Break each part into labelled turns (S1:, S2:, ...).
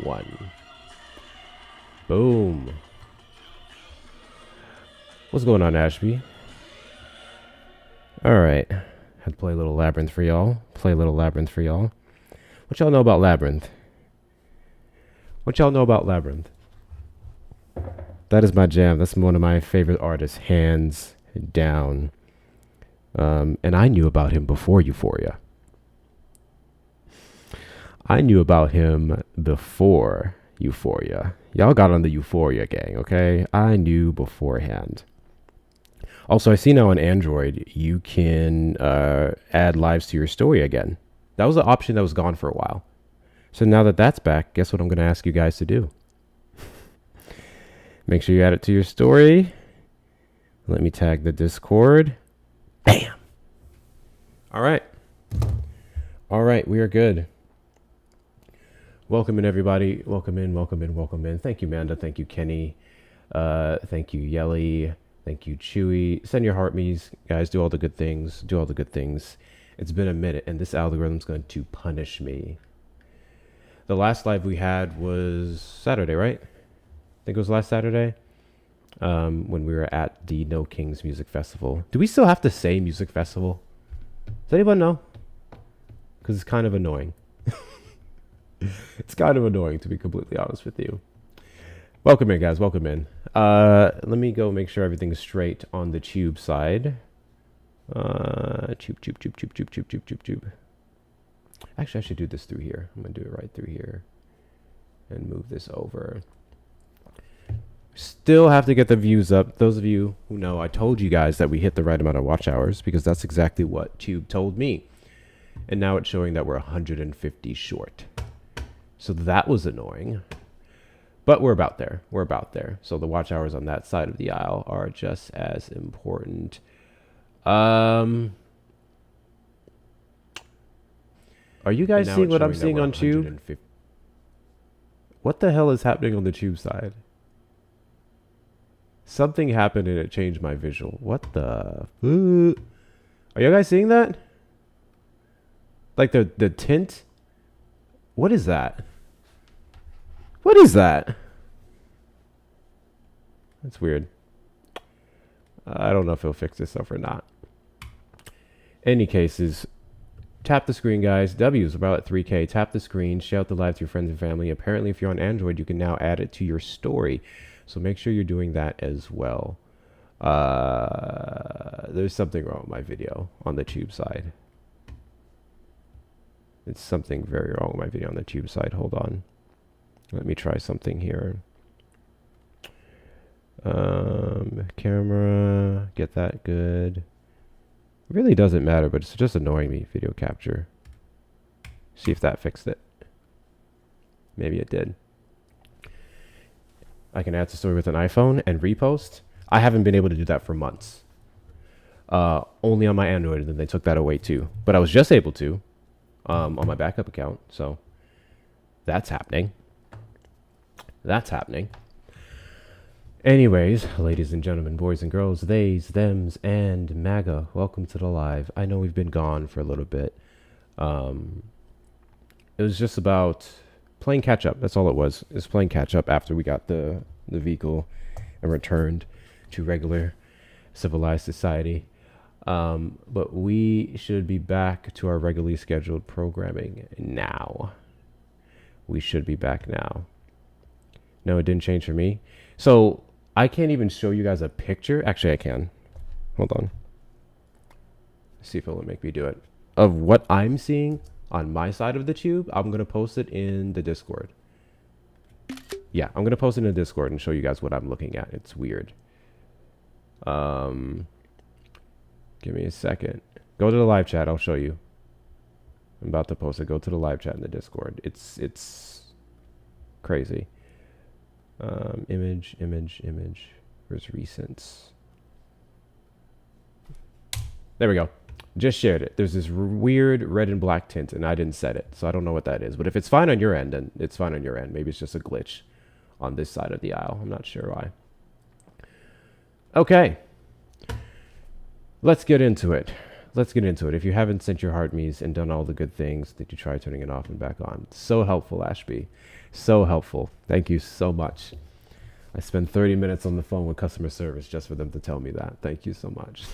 S1: 1. Boom. What's going on, Ashby? Alright. Had to play a little Labyrinth for y'all. What y'all know about Labyrinth? That is my jam. That's one of my favorite artists, hands down. And I knew about him before Euphoria. Y'all got on the Euphoria gang, okay? I knew beforehand. Also, I see now on Android, you can add lives to your story again. That was an option that was gone for a while. So now that that's back, guess what I'm going to ask you guys to do? Make sure you add it to your story. Let me tag the Discord. Bam! All right, we are good. Welcome in, everybody. Welcome in. Thank you, Manda. Thank you, Kenny. Thank you, Yelly. Thank you, Chewy. Send your heart me's, guys. Do all the good things. It's been a minute, and this algorithm's going to punish me. The last live we had was Saturday, right? I think it was last Saturday. When we were at the No Kings Music Festival. Do we still have to say music festival? Does anyone know? Because it's kind of annoying. It's kind of annoying, to be completely honest with you. Welcome in, guys. Let me go make sure everything's straight on the tube side. Tube. Actually, I should do this through here. I'm going to do it right through here. And move this over. Still have to get the views up. Those of you who know, I told you guys that we hit the right amount of watch hours because that's exactly what Tube told me. And now it's showing that we're 150 short. So that was annoying. But we're about there. So the watch hours on that side of the aisle are just as important. Are you guys seeing what I'm seeing on Tube? What the hell is happening on the Tube side? Something happened and it changed my visual. What the? Are you guys seeing that? Like the tint? What is that? That's weird. I don't know if it'll fix this stuff or not. Any cases, tap the screen, guys. W's about at 3K. Tap the screen. Share out the live to your friends and family. Apparently, if you're on Android, you can now add it to your story. So make sure you're doing that as well. There's something wrong with my video on the Tube side. It's something very wrong with my video on the Tube side. Hold on. Let me try something here. Camera, get that good. It really doesn't matter, but it's just annoying me. Video capture. See if that fixed it. Maybe it did. I can add to story with an iPhone and repost. I haven't been able to do that for months. Only on my Android, and then they took that away too. But I was just able to on my backup account. So that's happening. Anyways, ladies and gentlemen, boys and girls, theys, thems, and MAGA, welcome to the live. I know we've been gone for a little bit. It was just about playing catch up. That's all it was. It's playing catch up after we got the vehicle and returned to regular civilized society. But we should be back to our regularly scheduled programming now. We should be back now. No, it didn't change for me. So I can't even show you guys a picture. Actually, I can. Hold on. See if it'll make me do it. Of what I'm seeing on my side of the tube. I'm going to post it in the Discord. Yeah, I'm going to post it in the Discord and show you guys what I'm looking at. It's weird. Give me a second. Go to the live chat. I'll show you. I'm about to post it. Go to the live chat in the Discord. It's crazy. Image. Where's recents? There we go. Just shared it. There's this weird red and black tint, and I didn't set it, so I don't know what that is. But if it's fine on your end, then it's fine on your end. Maybe it's just a glitch on this side of the aisle. I'm not sure why. Okay. Let's get into it. let's get into it. If you haven't sent your heart me's and done all the good things, did you try turning it off and back on? So helpful, Ashby. So helpful. Thank you so much. I spend 30 minutes on the phone with customer service just for them to tell me that. Thank you so much.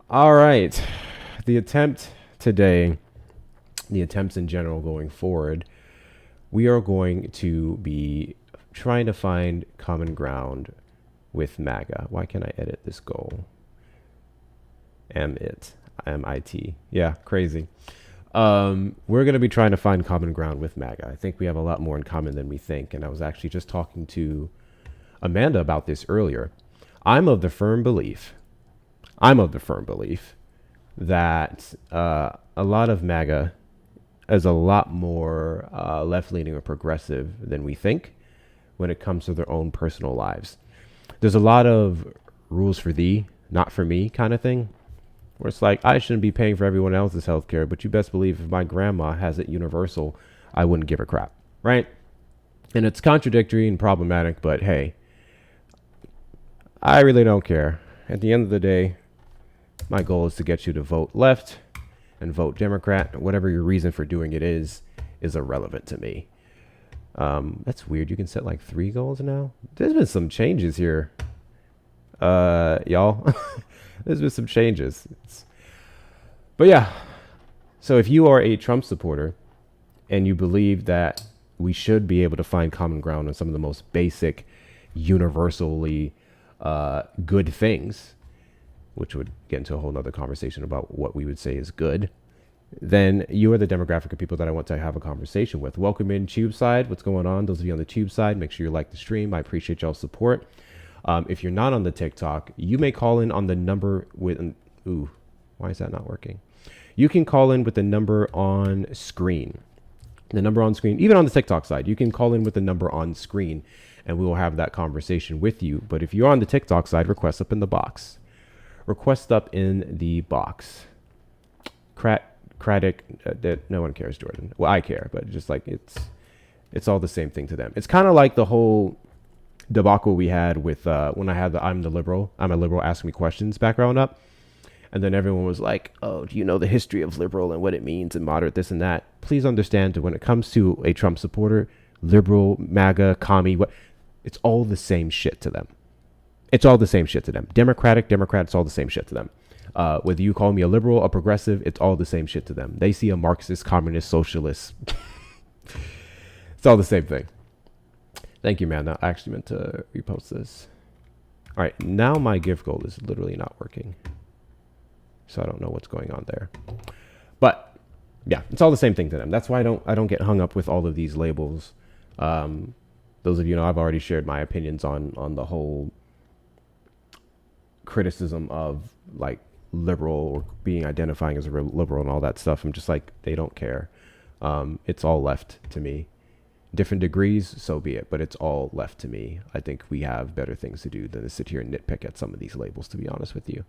S1: All right. The attempt today, the attempts in general going forward, we are going to be trying to find common ground with MAGA. Why can't I edit this goal? MIT. Yeah, crazy. We're going to be trying to find common ground with MAGA. I think we have a lot more in common than we think. And I was actually just talking to Amanda about this earlier. I'm of the firm belief that a lot of MAGA is a lot more left-leaning or progressive than we think when it comes to their own personal lives. There's a lot of rules for thee, not for me kind of thing, where it's like, I shouldn't be paying for everyone else's healthcare, but you best believe if my grandma has it universal, I wouldn't give a crap, right? And it's contradictory and problematic, but hey, I really don't care. At the end of the day, my goal is to get you to vote left and vote Democrat. Whatever your reason for doing it is irrelevant to me. That's weird. You can set like 3 goals now. There's been some changes here. Y'all, there's been some changes. But yeah, so if you are a Trump supporter and you believe that we should be able to find common ground on some of the most basic, universally good things, which would get into a whole nother conversation about what we would say is good, then you are the demographic of people that I want to have a conversation with. Welcome in TubeSide. What's going on? Those of you on the Tube side, make sure you like the stream. I appreciate y'all's support. If you're not on the TikTok, you may call in on the number with, ooh, why is that not working? You can call in with the number on screen. The number on screen, even on the TikTok side, you can call in with the number on screen and we will have that conversation with you. But if you're on the TikTok side, request up in the box. Request up in the box. That no one cares, Jordan. Well, I care, but just like it's all the same thing to them. It's kind of like the whole debacle we had with when I had the I'm a liberal, ask me questions background up. And then everyone was like, oh, do you know the history of liberal and what it means and moderate, this and that? Please understand that when it comes to a Trump supporter, liberal, MAGA, commie, it's all the same shit to them. It's all the same shit to them. Democrat, it's all the same shit to them. Whether you call me a liberal, a progressive, it's all the same shit to them. They see a Marxist, communist, socialist. It's all the same thing. Thank you, man. I actually meant to repost this. All right, now my gift goal is literally not working. So I don't know what's going on there. But yeah, it's all the same thing to them. That's why I don't get hung up with all of these labels. Those of you know, I've already shared my opinions on the whole criticism of like liberal or being identifying as a liberal and all that stuff. I'm just like, they don't care. It's all left to me. Different degrees, so be it, but it's all left to me. I think we have better things to do than to sit here and nitpick at some of these labels, to be honest with you.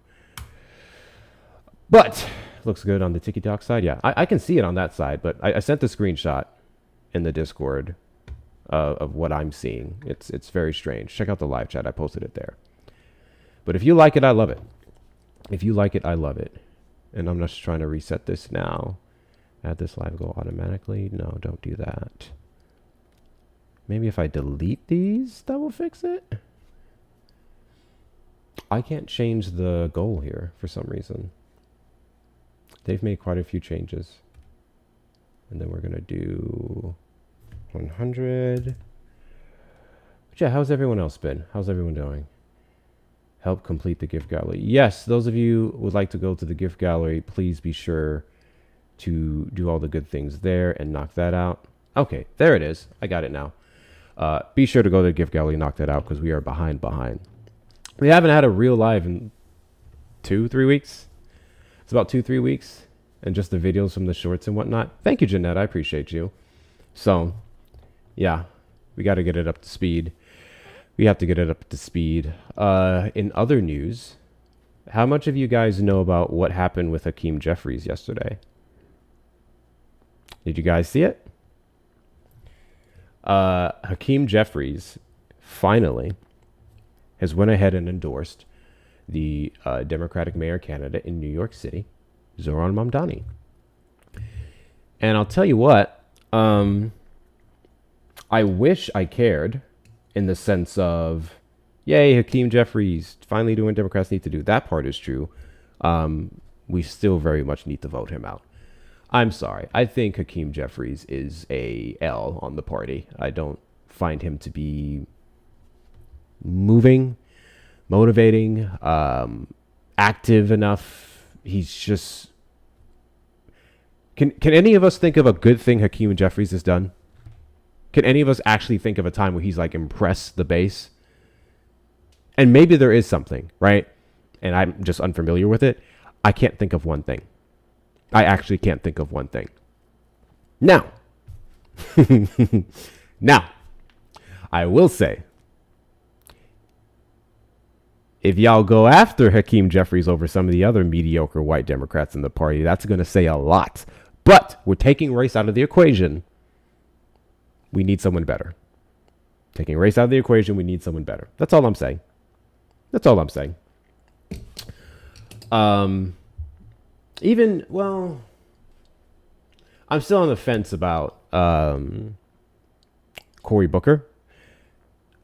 S1: But looks good on the TikTok side. Yeah, I can see it on that side, but I sent the screenshot in the Discord of what I'm seeing. It's very strange. Check out the live chat. I posted it there. But if you like it, I love it. If you like it, I love it. And I'm just trying to reset this now. Add this live goal automatically. No, don't do that. Maybe if I delete these, that will fix it. I can't change the goal here for some reason. They've made quite a few changes. And then we're going to do 100. But yeah, how's everyone else been? How's everyone doing? Help complete the gift gallery. Yes, those of you who would like to go to the gift gallery, please be sure to do all the good things there and knock that out. Okay, there it is. I got it now. Be sure to go to the gift gallery and knock that out because we are behind. We haven't had a real live in 2-3 weeks. It's about 2-3 weeks. And just the videos from the shorts and whatnot. Thank you, Jeanette. I appreciate you. So, yeah, we got to get it up to speed. We have to get it up to speed. In other news, how much of you guys know about what happened with Hakeem Jeffries yesterday? Did you guys see it? Hakeem Jeffries finally has went ahead and endorsed the Democratic mayor candidate in New York City, Zohran Mamdani. And I'll tell you what, I wish I cared in the sense of, yay, Hakeem Jeffries, finally doing what Democrats need to do. That part is true. We still very much need to vote him out. I'm sorry. I think Hakeem Jeffries is a L on the party. I don't find him to be moving, motivating, active enough. He's just... Can any of us think of a good thing Hakeem Jeffries has done? Can any of us actually think of a time where he's like impressed the base? And maybe there is something, right? And I'm just unfamiliar with it. I can't think of one thing. I actually can't think of one thing. Now, I will say, if y'all go after Hakeem Jeffries over some of the other mediocre white Democrats in the party, that's going to say a lot. But we're taking race out of the equation. We need someone better. Taking race out of the equation, we need someone better. That's all I'm saying. That's all I'm saying. Well, I'm still on the fence about Cory Booker.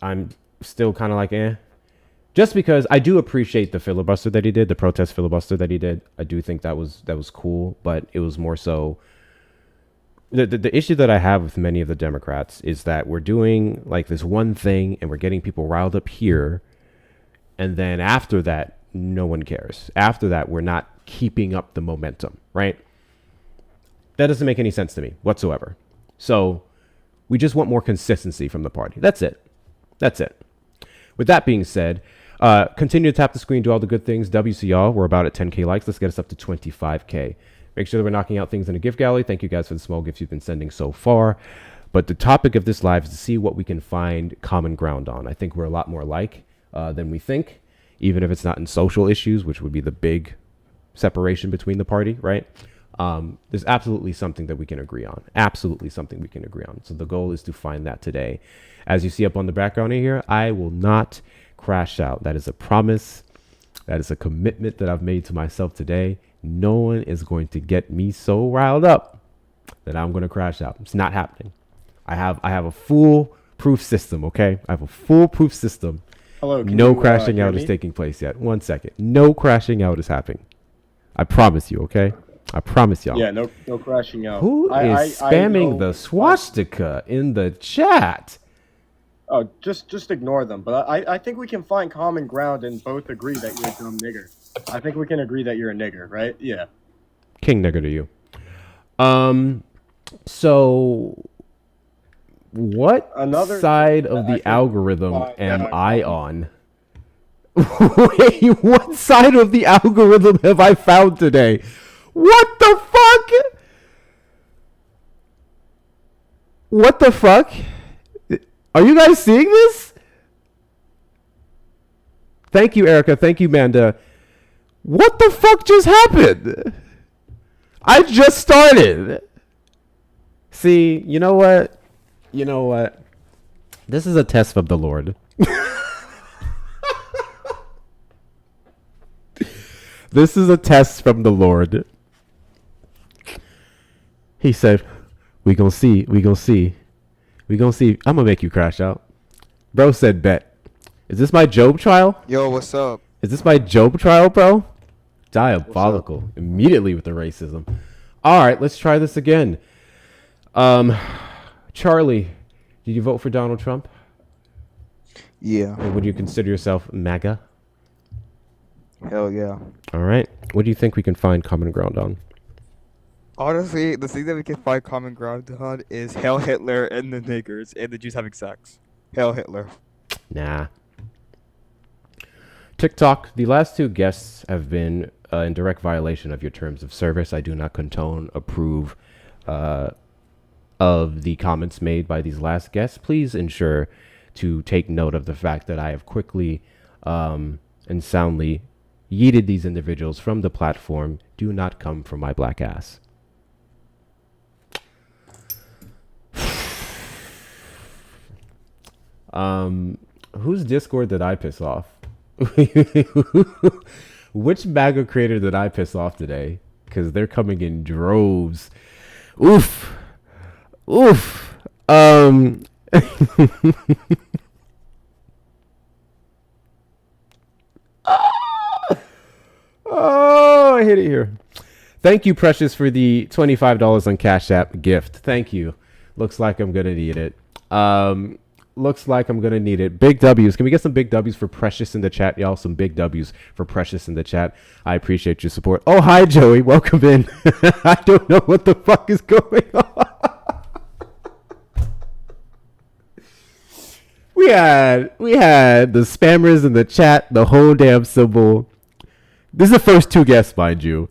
S1: I'm still kind of like, just because I do appreciate the filibuster that he did, the protest filibuster that he did. I do think that was cool, but it was more so the issue that I have with many of the Democrats is that we're doing like this one thing and we're getting people riled up here, and then after that, no one cares. After that, we're not keeping up the momentum, right? That doesn't make any sense to me whatsoever. So we just want more consistency from the party. That's it. That's it. With that being said, continue to tap the screen, do all the good things. WCR, we're about at 10K likes. Let's get us up to 25K. Make sure that we're knocking out things in a gift gallery. Thank you guys for the small gifts you've been sending so far. But the topic of this live is to see what we can find common ground on. I think we're a lot more alike than we think, even if it's not in social issues, which would be the big separation between the party, right? There's absolutely something that we can agree on. Absolutely something we can agree on. So the goal is to find that today. As you see up on the background here, I will not crash out. That is a promise. That is a commitment that I've made to myself today. No one is going to get me so riled up that I'm going to crash out. It's not happening. I have a foolproof system, okay? I have a foolproof system.
S2: Hello,
S1: no crashing out is taking place yet. 1 second. No crashing out is happening. I promise you, okay? I promise y'all.
S2: Yeah, no crashing out.
S1: Who is spamming the swastika in the chat?
S2: Oh, just ignore them. But I think we can find common ground and both agree that you're a dumb nigger. I think we can agree that you're a nigger, right? Yeah.
S1: King nigger to you. So what side of the algorithm am I on? Wait, what side of the algorithm have I found today? What the fuck? What the fuck? Are you guys seeing this? Thank you, Erica. Thank you, Manda. What the fuck just happened? I just started. See, you know what? You know what? This is a test from the Lord. This is a test from the Lord. He said, we gonna see. We gonna see. We gonna see. I'm gonna make you crash out. Bro said bet. Is this my Job trial?
S3: Yo, what's up?
S1: Is this my Job trial, bro? Diabolical. Immediately with the racism. All right, let's try this again. Charlie, did you vote for Donald Trump?
S3: Yeah.
S1: Or would you consider yourself MAGA?
S3: Hell yeah.
S1: All right. What do you think we can find common ground on?
S3: Honestly, the thing that we can find common ground on is Hail Hitler and the niggers and the Jews having sex. Hail Hitler.
S1: Nah. TikTok, the last two guests have been in direct violation of your terms of service. I do not condone, approve of the comments made by these last guests. Please ensure to take note of the fact that I have quickly and soundly yeeted these individuals from the platform. Do not come from my black ass. Whose Discord did I piss off? Which MAGA creator did I piss off today? Because they're coming in droves. Oof. Oof. Oh, I hit it here. Thank you, Precious, for the $25 on Cash App gift. Thank you. Looks like I'm gonna need it. Looks like I'm gonna need it. Big W's. Can we get some big W's for Precious in the chat, y'all? Some big W's for Precious in the chat. I appreciate your support. Oh, hi, Joey. Welcome in. I don't know what the fuck is going on. We had the spammers in the chat, the whole damn symbol. This is the first two guests, mind you.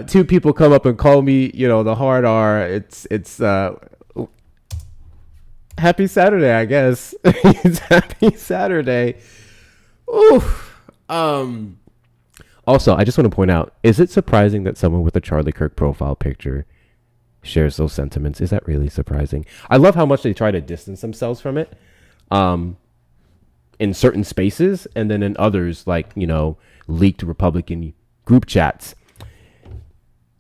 S1: Two people come up and call me, the hard R. It's happy Saturday, I guess. It's happy Saturday. Oof. Also, I just want to point out, is it surprising that someone with a Charlie Kirk profile picture shares those sentiments? Is that really surprising? I love how much they try to distance themselves from it. In certain spaces, and then in others, like, leaked Republican group chats,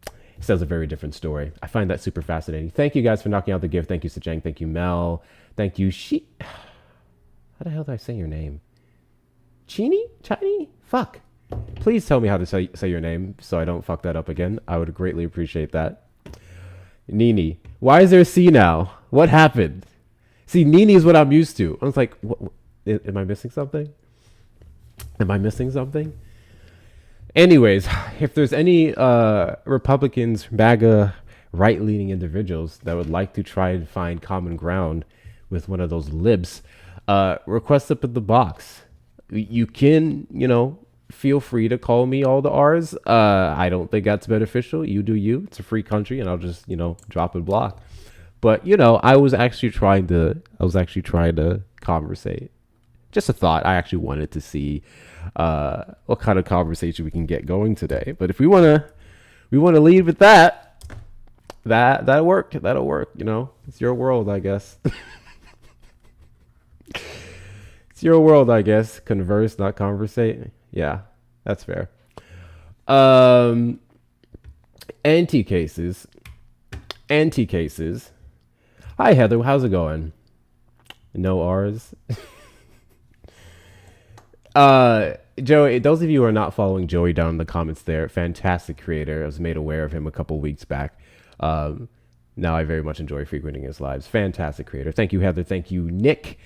S1: it tells a very different story. I find that super fascinating. Thank you guys for knocking out the gift. Thank you, Sajang. Thank you, Mel. Thank you, How the hell did I say your name? Chini? Fuck. Please tell me how to say your name so I don't fuck that up again. I would greatly appreciate that. Nini. Why is there a C now? What happened? See, Nini is what I'm used to. I was like, what, am I missing something? Anyways, if there's any Republicans, MAGA, right-leaning individuals that would like to try and find common ground with one of those libs, request up in the box. You can, feel free to call me all the R's. I don't think that's beneficial. You do you. It's a free country, and I'll just, drop and block. But, I was actually trying to conversate. Just a thought. I actually wanted to see what kind of conversation we can get going today. But if we want to lead with that'll work. That'll work. It's your world, I guess. It's your world, I guess. Converse, not conversate. Yeah, that's fair. Anti-cases. Hi, Heather. How's it going? No R's. Joey, those of you who are not following Joey down in the comments there, fantastic creator. I was made aware of him a couple weeks back. Now I very much enjoy frequenting his lives. Fantastic creator. Thank you, Heather. Thank you, Nick.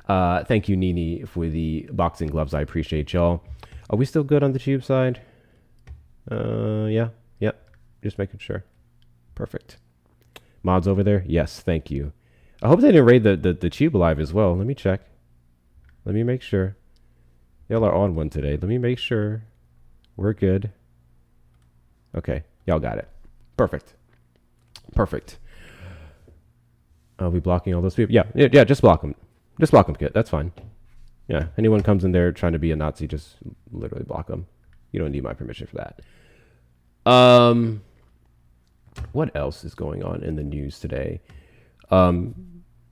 S1: Thank you, Nini, for the boxing gloves. I appreciate y'all. Are we still good on the tube side? Yeah. Just making sure. Perfect. Mods over there? Yes, thank you. I hope they didn't raid the tube alive as well. Let me check. Let me make sure. Y'all are on one today. Let me make sure we're good. Okay, y'all got it. Perfect. Are we blocking all those people? Yeah, just block them. Just block them, Kit. That's fine. Yeah, anyone comes in there trying to be a Nazi, just literally block them. You don't need my permission for that. What else is going on in the news today? The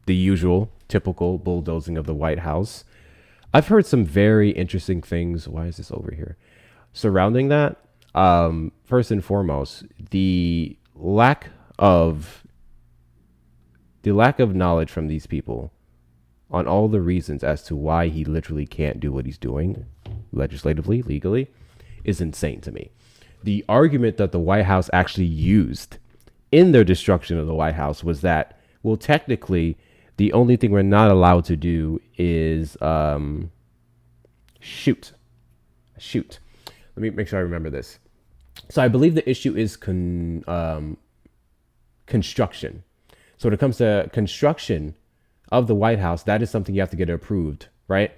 S1: usual, typical bulldozing of the White House. I've heard some very interesting things. Why is this over here? Surrounding that, first and foremost, the lack of knowledge from these people on all the reasons as to why he literally can't do what he's doing legislatively, legally, is insane to me. The argument that the White House actually used in their destruction of the White House was that, well, technically, the only thing we're not allowed to do is shoot. Let me make sure I remember this. So I believe the issue is construction. So when it comes to construction of the White House, that is something you have to get approved, right?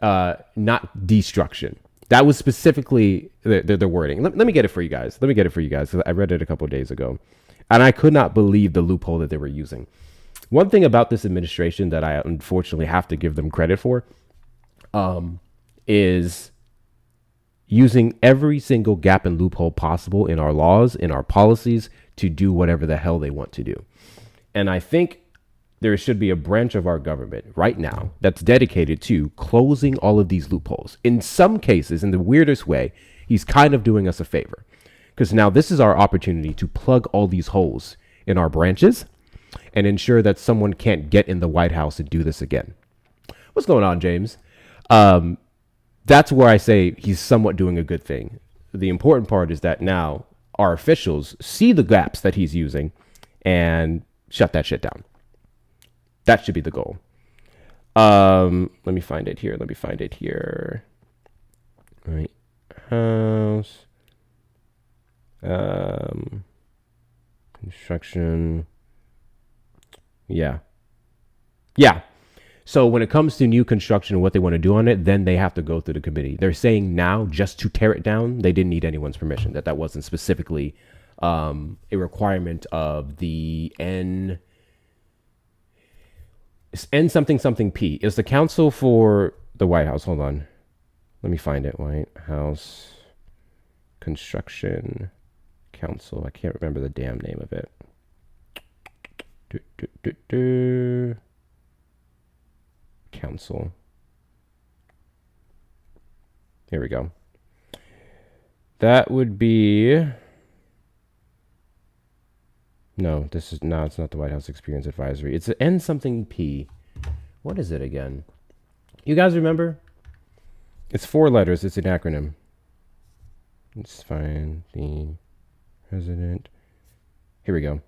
S1: Not destruction. That was specifically the wording. Let me get it for you guys. Because I read it a couple of days ago. And I could not believe the loophole that they were using. One thing about this administration that I unfortunately have to give them credit for is using every single gap and loophole possible in our laws, in our policies, to do whatever the hell they want to do. And I think there should be a branch of our government right now that's dedicated to closing all of these loopholes. In some cases, in the weirdest way, he's kind of doing us a favor, because now this is our opportunity to plug all these holes in our branches and ensure that someone can't get in the White House and do this again. What's going on, James? That's where I say he's somewhat doing a good thing. The important part is that now our officials see the gaps that he's using and shut that shit down. That should be the goal. Let me find it here. All right. House. Construction. Yeah. So when it comes to new construction and what they want to do on it, then they have to go through the committee. They're saying now, just to tear it down, they didn't need anyone's permission. That wasn't specifically a requirement of the N something P. It's the Council for the White House. Hold on. Let me find it. White House Construction Council. I can't remember the damn name of it. Council. Here we go. That would be... No, it's not the White House Experience Advisory. It's the N something P. What is it again? You guys remember? It's 4 letters. It's an acronym. Let's find the president. Here we go.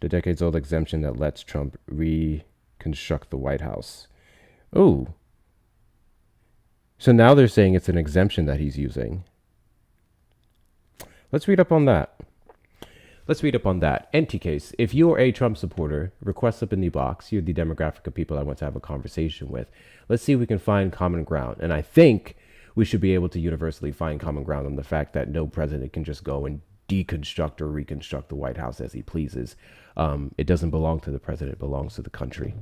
S1: The decades-old exemption that lets Trump reconstruct the White House. Oh. So now they're saying it's an exemption that he's using. Let's read up on that. Empty case. If you're a Trump supporter, request up in the box. You're the demographic of people I want to have a conversation with. Let's see if we can find common ground. And I think we should be able to universally find common ground on the fact that no president can just go and deconstruct or reconstruct the White House as he pleases. It doesn't belong to the president. It belongs to the country.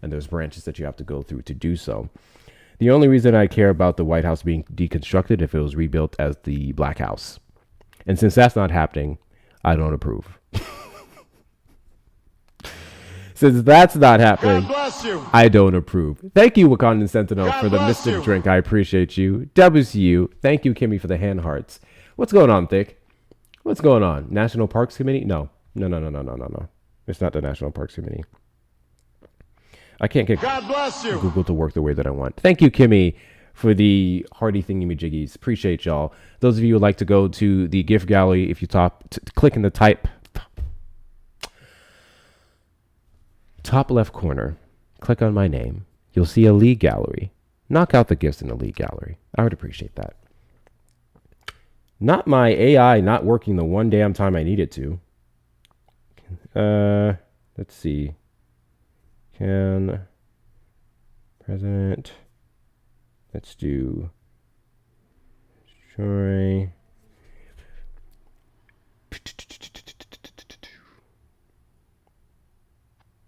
S1: And there's branches that you have to go through to do so. The only reason I care about the White House being deconstructed if it was rebuilt as the Black House. And since that's not happening, I don't approve. Since that's not happening, I don't approve. Thank you, Wakandan Sentinel, for the mystic drink. I appreciate you. WCU. Thank you, Kimmy, for the hand hearts. What's going on, Thick? What's going on? National Parks Committee? No. It's not the National Parks Committee. I can't get Google to work the way that I want. Thank you, Kimmy, for the hearty thingy-majiggies. Appreciate y'all. Those of you who would like to go to the gift gallery, if you click in the top left corner, click on my name. You'll see a league gallery. Knock out the gifts in the league gallery. I would appreciate that. Not my AI not working the one damn time I need it to. Let's see. Can president... Let's do destroy.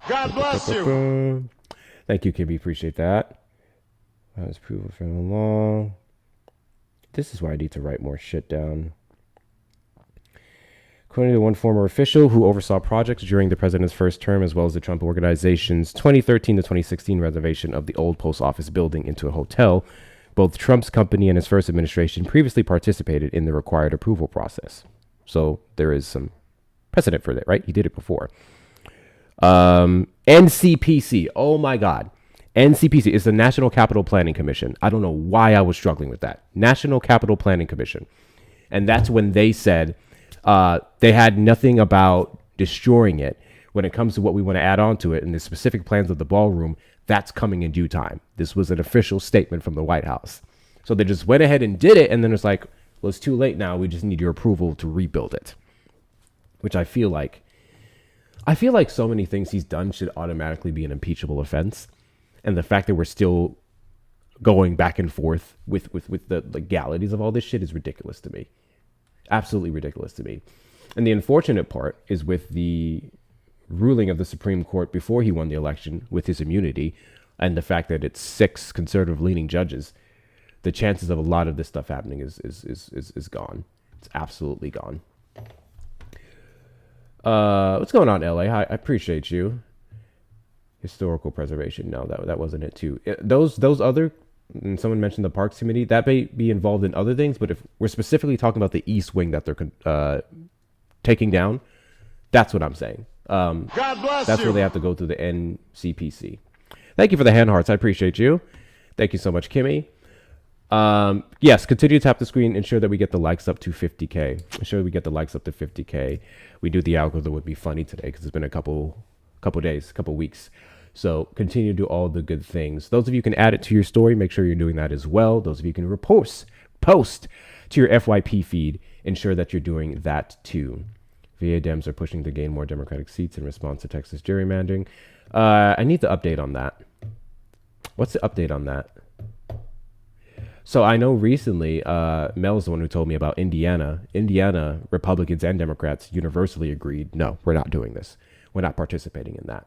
S4: God bless you.
S1: Thank you, Kibby. Appreciate that. That was approval from the law. This is why I need to write more shit down. According to one former official who oversaw projects during the president's first term, as well as the Trump organization's 2013 to 2016 renovation of the old post office building into a hotel, both Trump's company and his first administration previously participated in the required approval process. So there is some precedent for that, right? He did it before. NCPC. Oh my God. NCPC is the National Capital Planning Commission. I don't know why I was struggling with that. National Capital Planning Commission. And that's when they said, they had nothing about destroying it. When it comes to what we want to add on to it and the specific plans of the ballroom, that's coming in due time. This was an official statement from the White House. So they just went ahead and did it. And then it's like, well, it's too late now. We just need your approval to rebuild it. Which I feel like so many things he's done should automatically be an impeachable offense. And the fact that we're still going back and forth with the legalities of all this shit is ridiculous to me. Absolutely ridiculous to me. And the unfortunate part is with the ruling of the Supreme Court before he won the election with his immunity and the fact that it's 6 conservative leaning judges, the chances of a lot of this stuff happening is gone. It's absolutely gone. What's going on, LA? Hi, I appreciate you. Historical preservation. No, that wasn't it too. Those other, and someone mentioned the Parks Committee. That may be involved in other things, but if we're specifically talking about the East Wing that they're taking down, that's what I'm saying.
S4: God bless
S1: That's
S4: you.
S1: where they have to go through the NCPC. Thank you for the hand hearts. I appreciate you. Thank you so much, Kimmy. Yes, continue to tap the screen. Ensure that we get the likes up to 50K. Ensure we get the likes up to 50K. We do the algorithm would be funny today because it's been a couple days, couple weeks. So continue to do all the good things. Those of you who can add it to your story, make sure you're doing that as well. Those of you who can post to your FYP feed, ensure that you're doing that too. VA Dems are pushing to gain more Democratic seats in response to Texas gerrymandering. I need the update on that. What's the update on that? So I know recently, Mel's the one who told me about Indiana. Indiana Republicans and Democrats universally agreed, no, we're not doing this. We're not participating in that.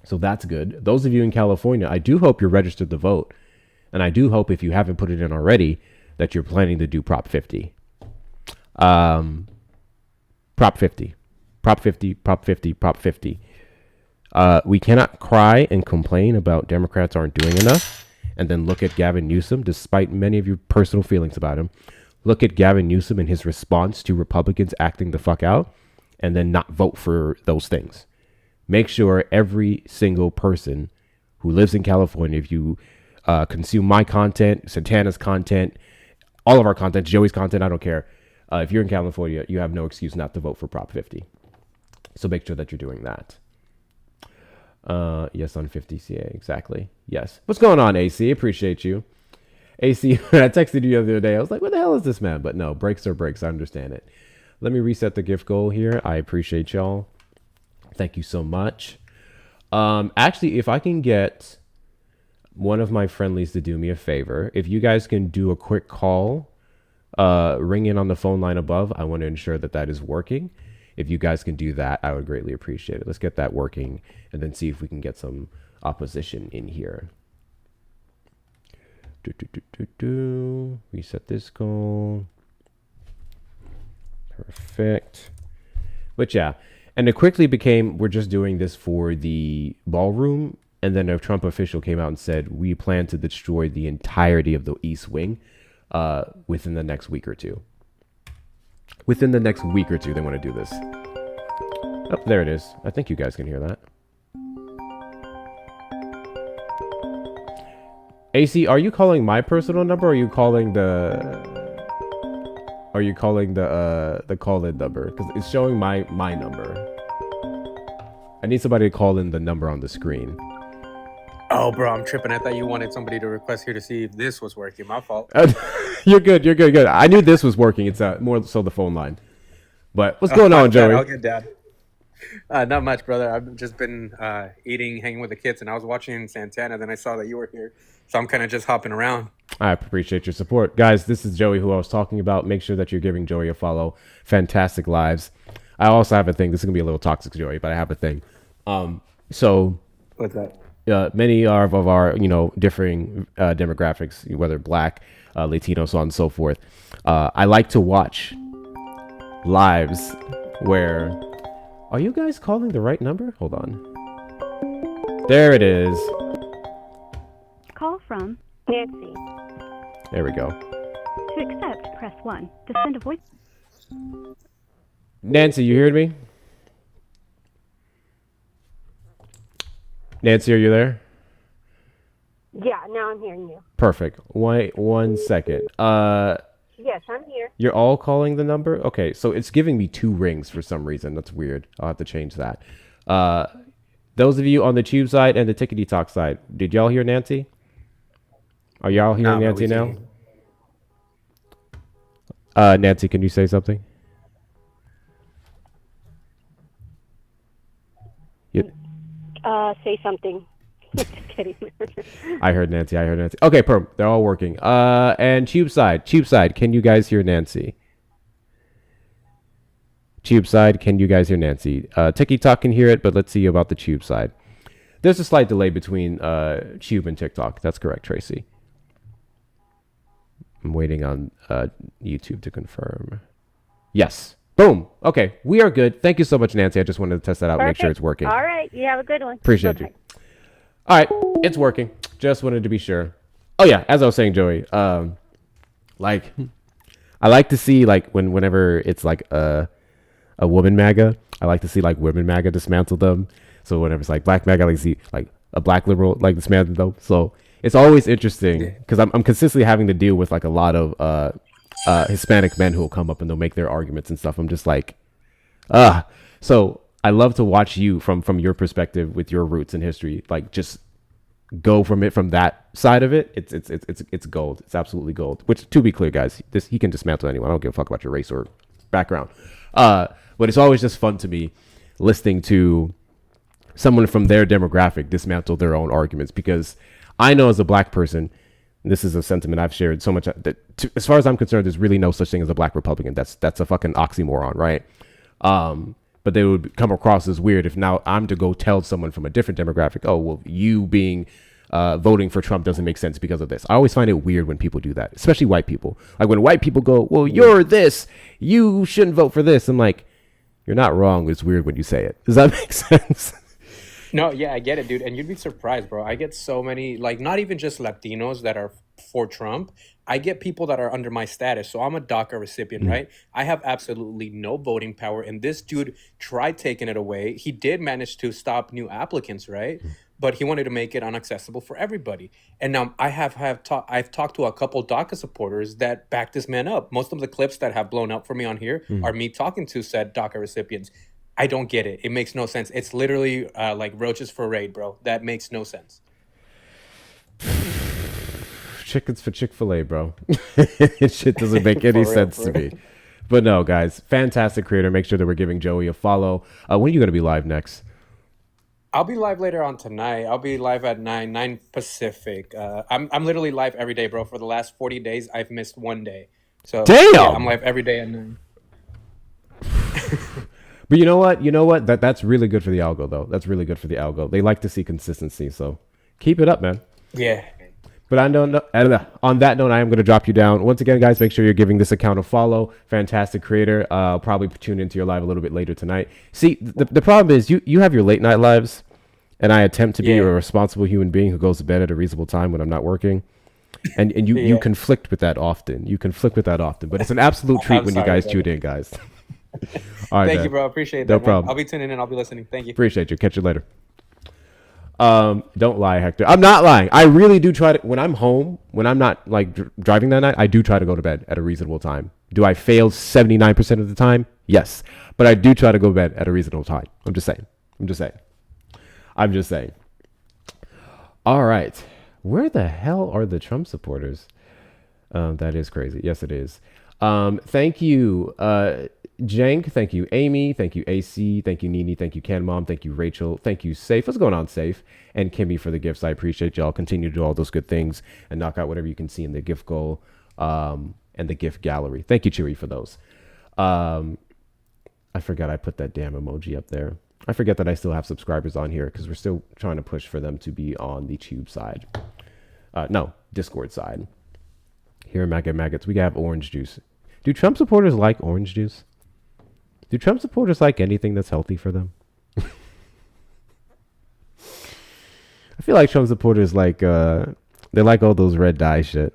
S1: So that's good. Those of you in California, I do hope you're registered to vote. And I do hope if you haven't put it in already, that you're planning to do Prop 50. Prop 50. Prop 50, Prop 50, Prop 50. We cannot cry and complain about Democrats aren't doing enough and then look at Gavin Newsom, despite many of your personal feelings about him. Look at Gavin Newsom and his response to Republicans acting the fuck out and then not vote for those things. Make sure every single person who lives in California, if you consume my content, Santana's content, all of our content, Joey's content, I don't care. If you're in California, you have no excuse not to vote for Prop 50. So make sure that you're doing that. Yes, on 50CA, exactly. Yes. What's going on, AC? Appreciate you. AC, when I texted you the other day, I was like, what the hell is this, man? But no, breaks are breaks. I understand it. Let me reset the gift goal here. I appreciate y'all. Thank you so much. Actually, if I can get one of my friendlies to do me a favor, if you guys can do a quick call, ring in on the phone line above. I want to ensure that that is working. If you guys can do that, I would greatly appreciate it. Let's get that working and then see if we can get some opposition in here. Reset this goal. Perfect. But yeah, and it quickly became, we're just doing this for the ballroom. And then a Trump official came out and said, we plan to destroy the entirety of the East Wing within the next week or two. Within the next week or two, they want to do this. Oh, there it is. I think you guys can hear that. AC, are you calling my personal number or are you calling the call-in number? Because it's showing my number. I need somebody to call in the number on the screen.
S5: Oh, bro, I'm tripping. I thought you wanted somebody to request here to see if this was working. My fault.
S1: You're good. I knew this was working. It's more so the phone line. But what's going on, Joey?
S5: I'll get down. Not much, brother. I've just been eating, hanging with the kids, and I was watching Santana. Then I saw that you were here, so I'm kind of just hopping around.
S1: I appreciate your support. Guys, this is Joey, who I was talking about. Make sure that you're giving Joey a follow. Fantastic lives. I also have a thing. This is going to be a little toxic, Joey, but I have a thing. So
S5: What's that?
S1: many of our, differing demographics, whether Black, Latino, so on and so forth. I like to watch lives where... Are you guys calling the right number? Hold on. There it is.
S6: Call from Nancy.
S1: There we go.
S6: To accept, press 1. To send a voice...
S1: Nancy, you heard me? Nancy, are you there?
S7: Yeah, now I'm hearing you.
S1: Perfect. Wait 1 second.
S7: Yes, I'm here.
S1: You're all calling the number? Okay, so it's giving me 2 rings for some reason. That's weird. I'll have to change that. Those of you on the Tube side and the Tickety Talk side, did y'all hear Nancy? Are y'all hearing Nancy now? Nancy, can you say something?
S7: Say something. Just kidding.
S1: I heard Nancy. Okay, they're all working. And Tube side, can you guys hear Nancy? Tube side, can you guys hear Nancy? TikTok can hear it, but let's see about the Tube side. There's a slight delay between Tube and TikTok. That's correct, Tracy. I'm waiting on YouTube to confirm. Yes, Boom. Okay, we are good. Thank you so much, Nancy. I just wanted to test that out and make sure
S7: Perfect.
S1: it's working.
S7: All right. You have a good one.
S1: Appreciate you.
S7: Bye-bye.
S1: All right, it's working. Just wanted to be sure. Oh yeah, as I was saying, Joey, like I like to see like whenever it's like a woman MAGA, I like to see like women MAGA dismantle them. So whenever it's like black MAGA, I like to see like a black liberal like dismantle them. So it's always interesting because I'm consistently having to deal with like a lot of Hispanic men who will come up and they'll make their arguments and stuff. I'm just like, so I love to watch you from your perspective with your roots and history, like just go from that side of it. It's gold. It's absolutely gold. Which, to be clear, guys, he can dismantle anyone. I don't give a fuck about your race or background. But it's always just fun to me listening to someone from their demographic dismantle their own arguments, because I know as a black person, this is a sentiment I've shared so much that as far as I'm concerned, there's really no such thing as a black Republican. That's a fucking oxymoron, right? But they would come across as weird if now I'm to go tell someone from a different demographic, oh, well, you being voting for Trump doesn't make sense because of this. I always find it weird when people do that, especially white people. Like when white people go, well, you're this, you shouldn't vote for this. I'm like, you're not wrong. It's weird when you say it. Does that make sense?
S5: No, yeah, I get it, dude. And you'd be surprised, bro. I get so many, like, not even just Latinos that are for Trump. I get people that are under my status. So I'm a DACA recipient, right? I have absolutely no voting power. And this dude tried taking it away. He did manage to stop new applicants, right? But he wanted to make it unaccessible for everybody. And now I've talked to a couple DACA supporters that back this man up. Most of the clips that have blown up for me on here are me talking to said DACA recipients. I don't get it. It makes no sense. It's literally like roaches for raid, bro. That makes no sense.
S1: Chickens for Chick-fil-A, bro. It shit doesn't make any sense to me. But no, guys, fantastic creator. Make sure that we're giving Joey a follow. When are you going to be live next?
S5: I'll be live later on tonight. I'll be live at 9 Pacific. I'm literally live every day, bro. For the last 40 days, I've missed one day. So
S1: damn!
S5: Yeah, I'm live every day at 9.
S1: But you know what? That's really good for the algo, though. That's really good for the algo. They like to see consistency, so keep it up, man.
S5: Yeah.
S1: But on that note, I am going to drop you down. Once again, guys, make sure you're giving this account a follow. Fantastic creator. I'll probably tune into your live a little bit later tonight. See, the problem is you have your late night lives, and I attempt to be a responsible human being who goes to bed at a reasonable time when I'm not working. And you conflict with that often. But it's an absolute treat when you guys tune in, guys. All right,
S5: Thank you, bro. Appreciate that.
S1: No problem.
S5: I'll be tuning in. I'll be listening. Thank you.
S1: Appreciate you. Catch you later. Don't lie, Hector. I'm not lying. I really do try to, when I'm home, when I'm not like driving that night, I do try to go to bed at a reasonable time. Do I fail 79% of the time? Yes. But I do try to go to bed at a reasonable time. I'm just saying. All right. Where the hell are the Trump supporters? That is crazy. Yes, it is. Thank you, Jank. Thank you, Amy. Thank you, AC. Thank you, Nini. Thank you, Ken Mom. Thank you, Rachel. Thank you, Safe. What's going on, Safe? And Kimmy for the gifts. I appreciate y'all. Continue to do all those good things and knock out whatever you can see in the gift goal and the gift gallery. Thank you, Cheery, for those. I forgot I put that damn emoji up there. I forget that I still have subscribers on here because we're still trying to push for them to be on the Tube side. No, Discord side. Here, Maggots, we have orange juice. Do Trump supporters like orange juice? Do Trump supporters like anything that's healthy for them? I feel like Trump supporters like they like all those red dye shit.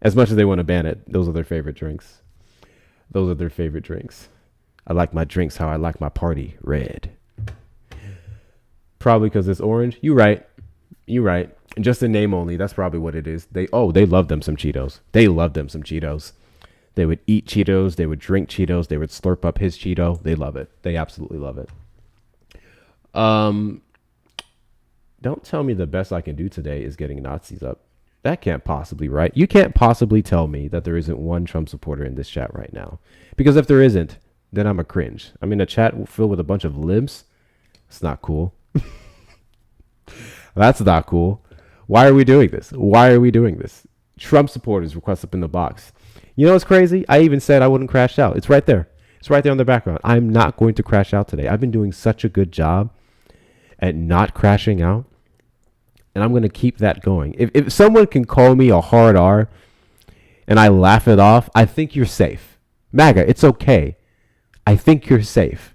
S1: As much as they want to ban it, those are their favorite drinks. I like my drinks how I like my party, red. Probably because it's orange. You right. And just in name only, that's probably what it is. They love them some Cheetos. They would eat Cheetos. They would drink Cheetos. They would slurp up his Cheeto. They love it. They absolutely love it. Don't tell me the best I can do today is getting Nazis up. That can't possibly, right? You can't possibly tell me that there isn't one Trump supporter in this chat right now. Because if there isn't, then I'm a cringe. I mean, a chat filled with a bunch of libs. It's not cool. That's not cool. Why are we doing this? Trump supporters request up in the box. You know what's crazy? I even said I wouldn't crash out. It's right there. It's right there on the background. I'm not going to crash out today. I've been doing such a good job at not crashing out. And I'm going to keep that going. If someone can call me a hard R and I laugh it off, I think you're safe. MAGA, it's okay. I think you're safe.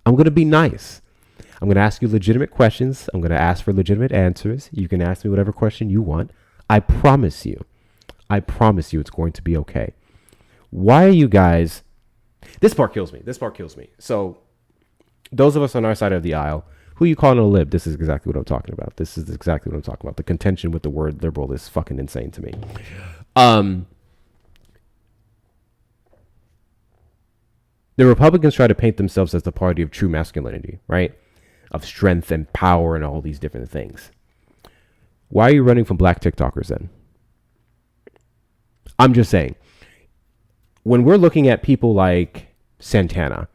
S1: I'm going to be nice. I'm going to ask you legitimate questions. I'm going to ask for legitimate answers. You can ask me whatever question you want. I promise you it's going to be okay. Why are you guys... This part kills me. So those of us on our side of the aisle, who you calling a lib? This is exactly what I'm talking about. The contention with the word liberal is fucking insane to me. The Republicans try to paint themselves as the party of true masculinity, right? Of strength and power and all these different things. Why are you running from black TikTokers then? I'm just saying, when we're looking at people like Santana,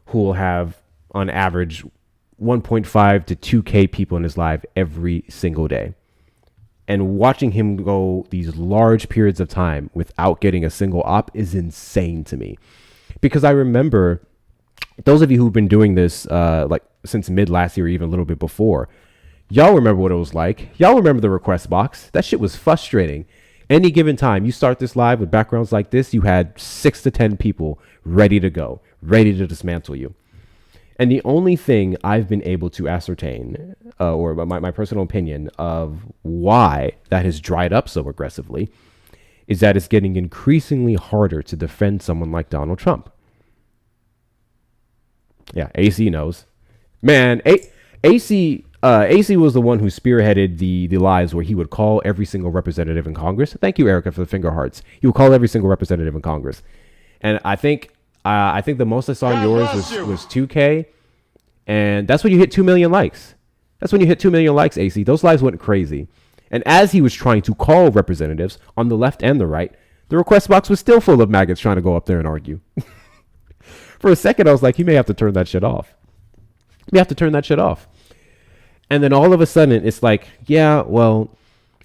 S1: who will have on average 1.5 to 2K people in his live every single day, and watching him go these large periods of time without getting a single op is insane to me. Because I remember, those of you who've been doing this like since mid last year, or even a little bit before, y'all remember what it was like. Y'all remember the request box. That shit was frustrating. Any given time, you start this live with backgrounds like this, you had 6 to 10 people ready to go, ready to dismantle you. And the only thing I've been able to ascertain, or my personal opinion of why that has dried up so aggressively, is that it's getting increasingly harder to defend someone like Donald Trump. Yeah, AC knows. Man, AC was the one who spearheaded the lives where he would call every single representative in Congress. Thank you, Erica, for the finger hearts. He would call every single representative in Congress. And I think the most I saw in yours was 2K. And that's when you hit 2 million likes. AC. Those lives went crazy. And as he was trying to call representatives on the left and the right, the request box was still full of maggots trying to go up there and argue. For a second, I was like, you may have to turn that shit off. And then all of a sudden, it's like, yeah, well,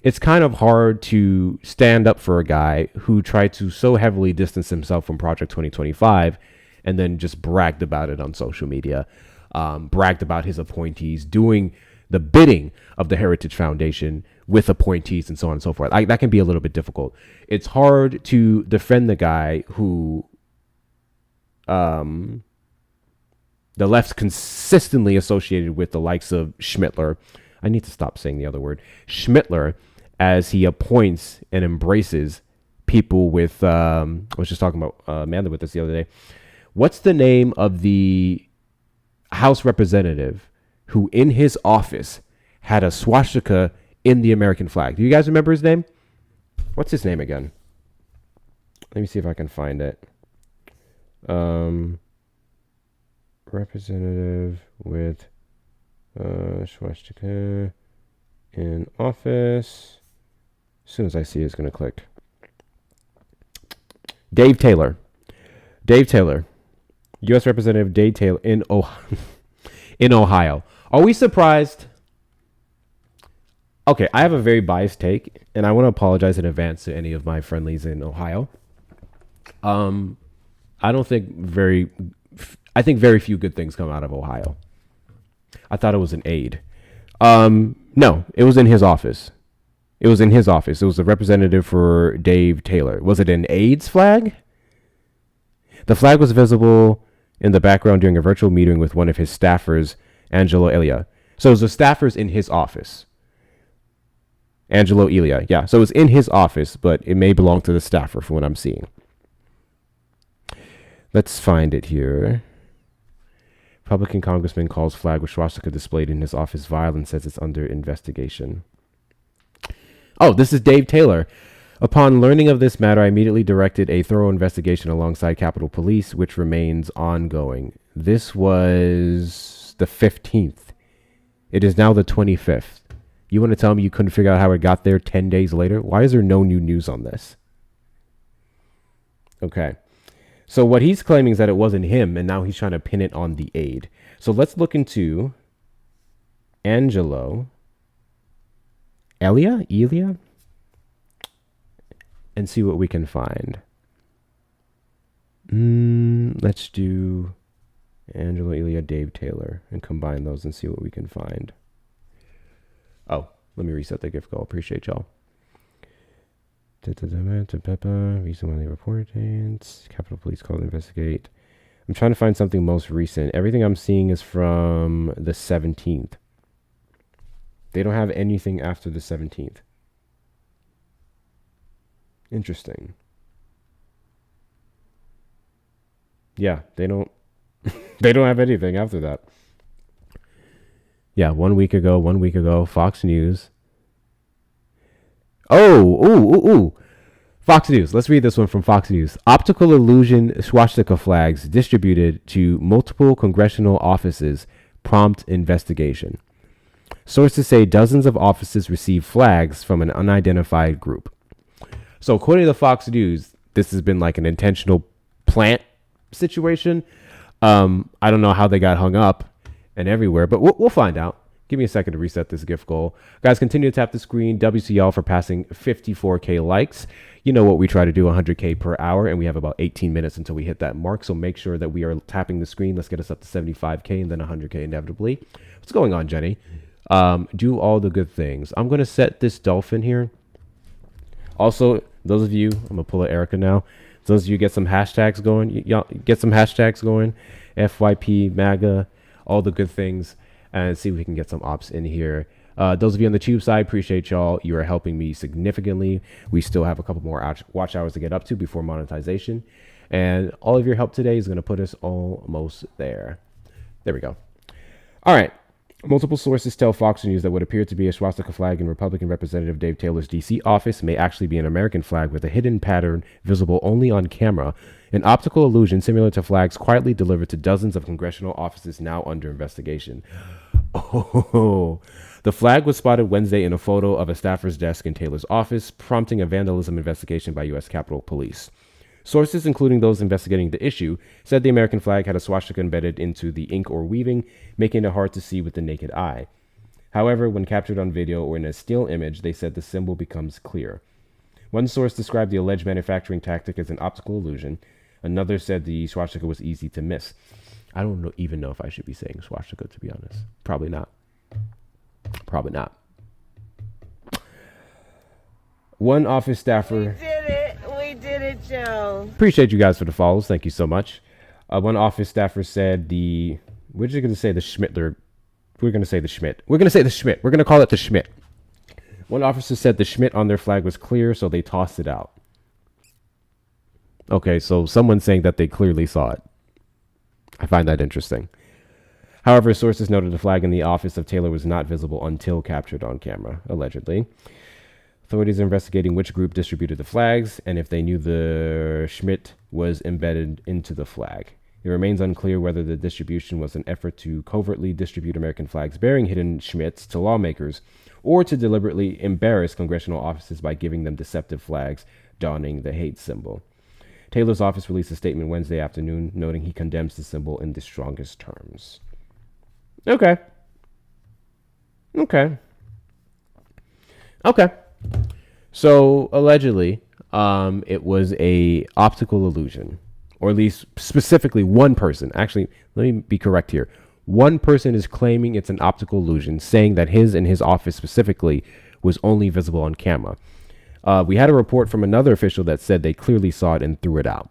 S1: it's kind of hard to stand up for a guy who tried to so heavily distance himself from Project 2025 and then just bragged about it on social media, bragged about his appointees, doing the bidding of the Heritage Foundation with appointees and so on and so forth. That can be a little bit difficult. It's hard to defend the guy who the left's consistently associated with the likes of Schmittler. I need to stop saying the other word. Schmittler, as he appoints and embraces people with, I was just talking about Amanda with this the other day. What's the name of the House representative who in his office had a swastika in the American flag? Do you guys remember his name? What's his name again? Let me see if I can find it. Representative with swastika in office. As soon as I see it, it's going to click. Dave Taylor. U.S. Representative Dave Taylor in Ohio. Are we surprised? Okay, I have a very biased take, and I want to apologize in advance to any of my friendlies in Ohio. I think very few good things come out of Ohio. I thought it was an aid. No, it was in his office. It was a representative for Dave Taylor. Was it an AIDS flag? The flag was visible in the background during a virtual meeting with one of his staffers, Angelo Elia. So it was the staffers in his office. Angelo Elia. Yeah, so it was in his office, but it may belong to the staffer from what I'm seeing. Let's find it here. Republican congressman calls flag with swastika displayed in his office vile and says it's under investigation. Oh, this is Dave Taylor. Upon learning of this matter, I immediately directed a thorough investigation alongside Capitol Police, which remains ongoing. This was the 15th. It is now the 25th. You want to tell me you couldn't figure out how it got there 10 days later? Why is there no new news on this? Okay. So what he's claiming is that it wasn't him, and now he's trying to pin it on the aide. So let's look into Angelo Elia, and see what we can find. Let's do Angelo Elia, Dave Taylor, and combine those and see what we can find. Oh, let me reset the gift goal. Appreciate y'all. Reason why they reported. Capitol Police called to investigate. I'm trying to find something most recent. Everything I'm seeing is from the 17th. They don't have anything after the 17th. Interesting. Yeah, they don't they don't have anything after that. Yeah, 1 week ago, Fox News. Ooh. Fox News. Let's read this one from Fox News. Optical illusion swastika flags distributed to multiple congressional offices prompt investigation. Sources say dozens of offices received flags from an unidentified group. So according to Fox News, this has been like an intentional plant situation. I don't know how they got hung up and everywhere, but we'll find out. Give me a second to reset this gift goal. Guys, continue to tap the screen. WCL for passing 54K likes. You know what we try to do, 100K per hour, and we have about 18 minutes until we hit that mark. So make sure that we are tapping the screen. Let's get us up to 75K and then 100K inevitably. What's going on, Jenny? Do all the good things. I'm going to set this dolphin here. Also, those of you, I'm going to pull a Erica now. Those of you get some hashtags going. Y'all get some hashtags going. FYP, MAGA, all the good things. And see if we can get some ops in here. Those of you on the tube side, appreciate y'all. You are helping me significantly. We still have a couple more watch hours to get up to before monetization. And all of your help today is going to put us almost there. There we go. All right. Multiple sources tell Fox News that what appeared to be a swastika flag in Republican Representative Dave Taylor's D.C. office may actually be an American flag with a hidden pattern visible only on camera, an optical illusion similar to flags quietly delivered to dozens of congressional offices now under investigation. Oh, the flag was spotted Wednesday in a photo of a staffer's desk in Taylor's office, prompting a vandalism investigation by U.S. Capitol Police. Sources, including those investigating the issue, said the American flag had a swastika embedded into the ink or weaving, making it hard to see with the naked eye. However, when captured on video or in a still image, they said the symbol becomes clear. One source described the alleged manufacturing tactic as an optical illusion. Another said the swastika was easy to miss. I don't even know if I should be saying swastika, to be honest. Probably not. Probably not. One office staffer...
S8: We did it, Joe.
S1: Appreciate you guys for the follows. Thank you so much. One office staffer said we're just going to say the Schmittler. We're going to say the Schmidt. We're going to say the Schmidt. We're going to call it the Schmidt. One officer said the Schmidt on their flag was clear, so they tossed it out. Okay, so someone's saying that they clearly saw it. I find that interesting. However, sources noted the flag in the office of Taylor was not visible until captured on camera, allegedly. Authorities are investigating which group distributed the flags and if they knew the Schmidt was embedded into the flag. It remains unclear whether the distribution was an effort to covertly distribute American flags bearing hidden Schmidts to lawmakers or to deliberately embarrass congressional offices by giving them deceptive flags donning the hate symbol. Taylor's office released a statement Wednesday afternoon noting he condemns the symbol in the strongest terms. Okay. So allegedly, it was a optical illusion, or at least specifically one person. Actually, let me be correct here. One person is claiming it's an optical illusion, saying that his and his office specifically was only visible on camera. We had a report from another official that said they clearly saw it and threw it out.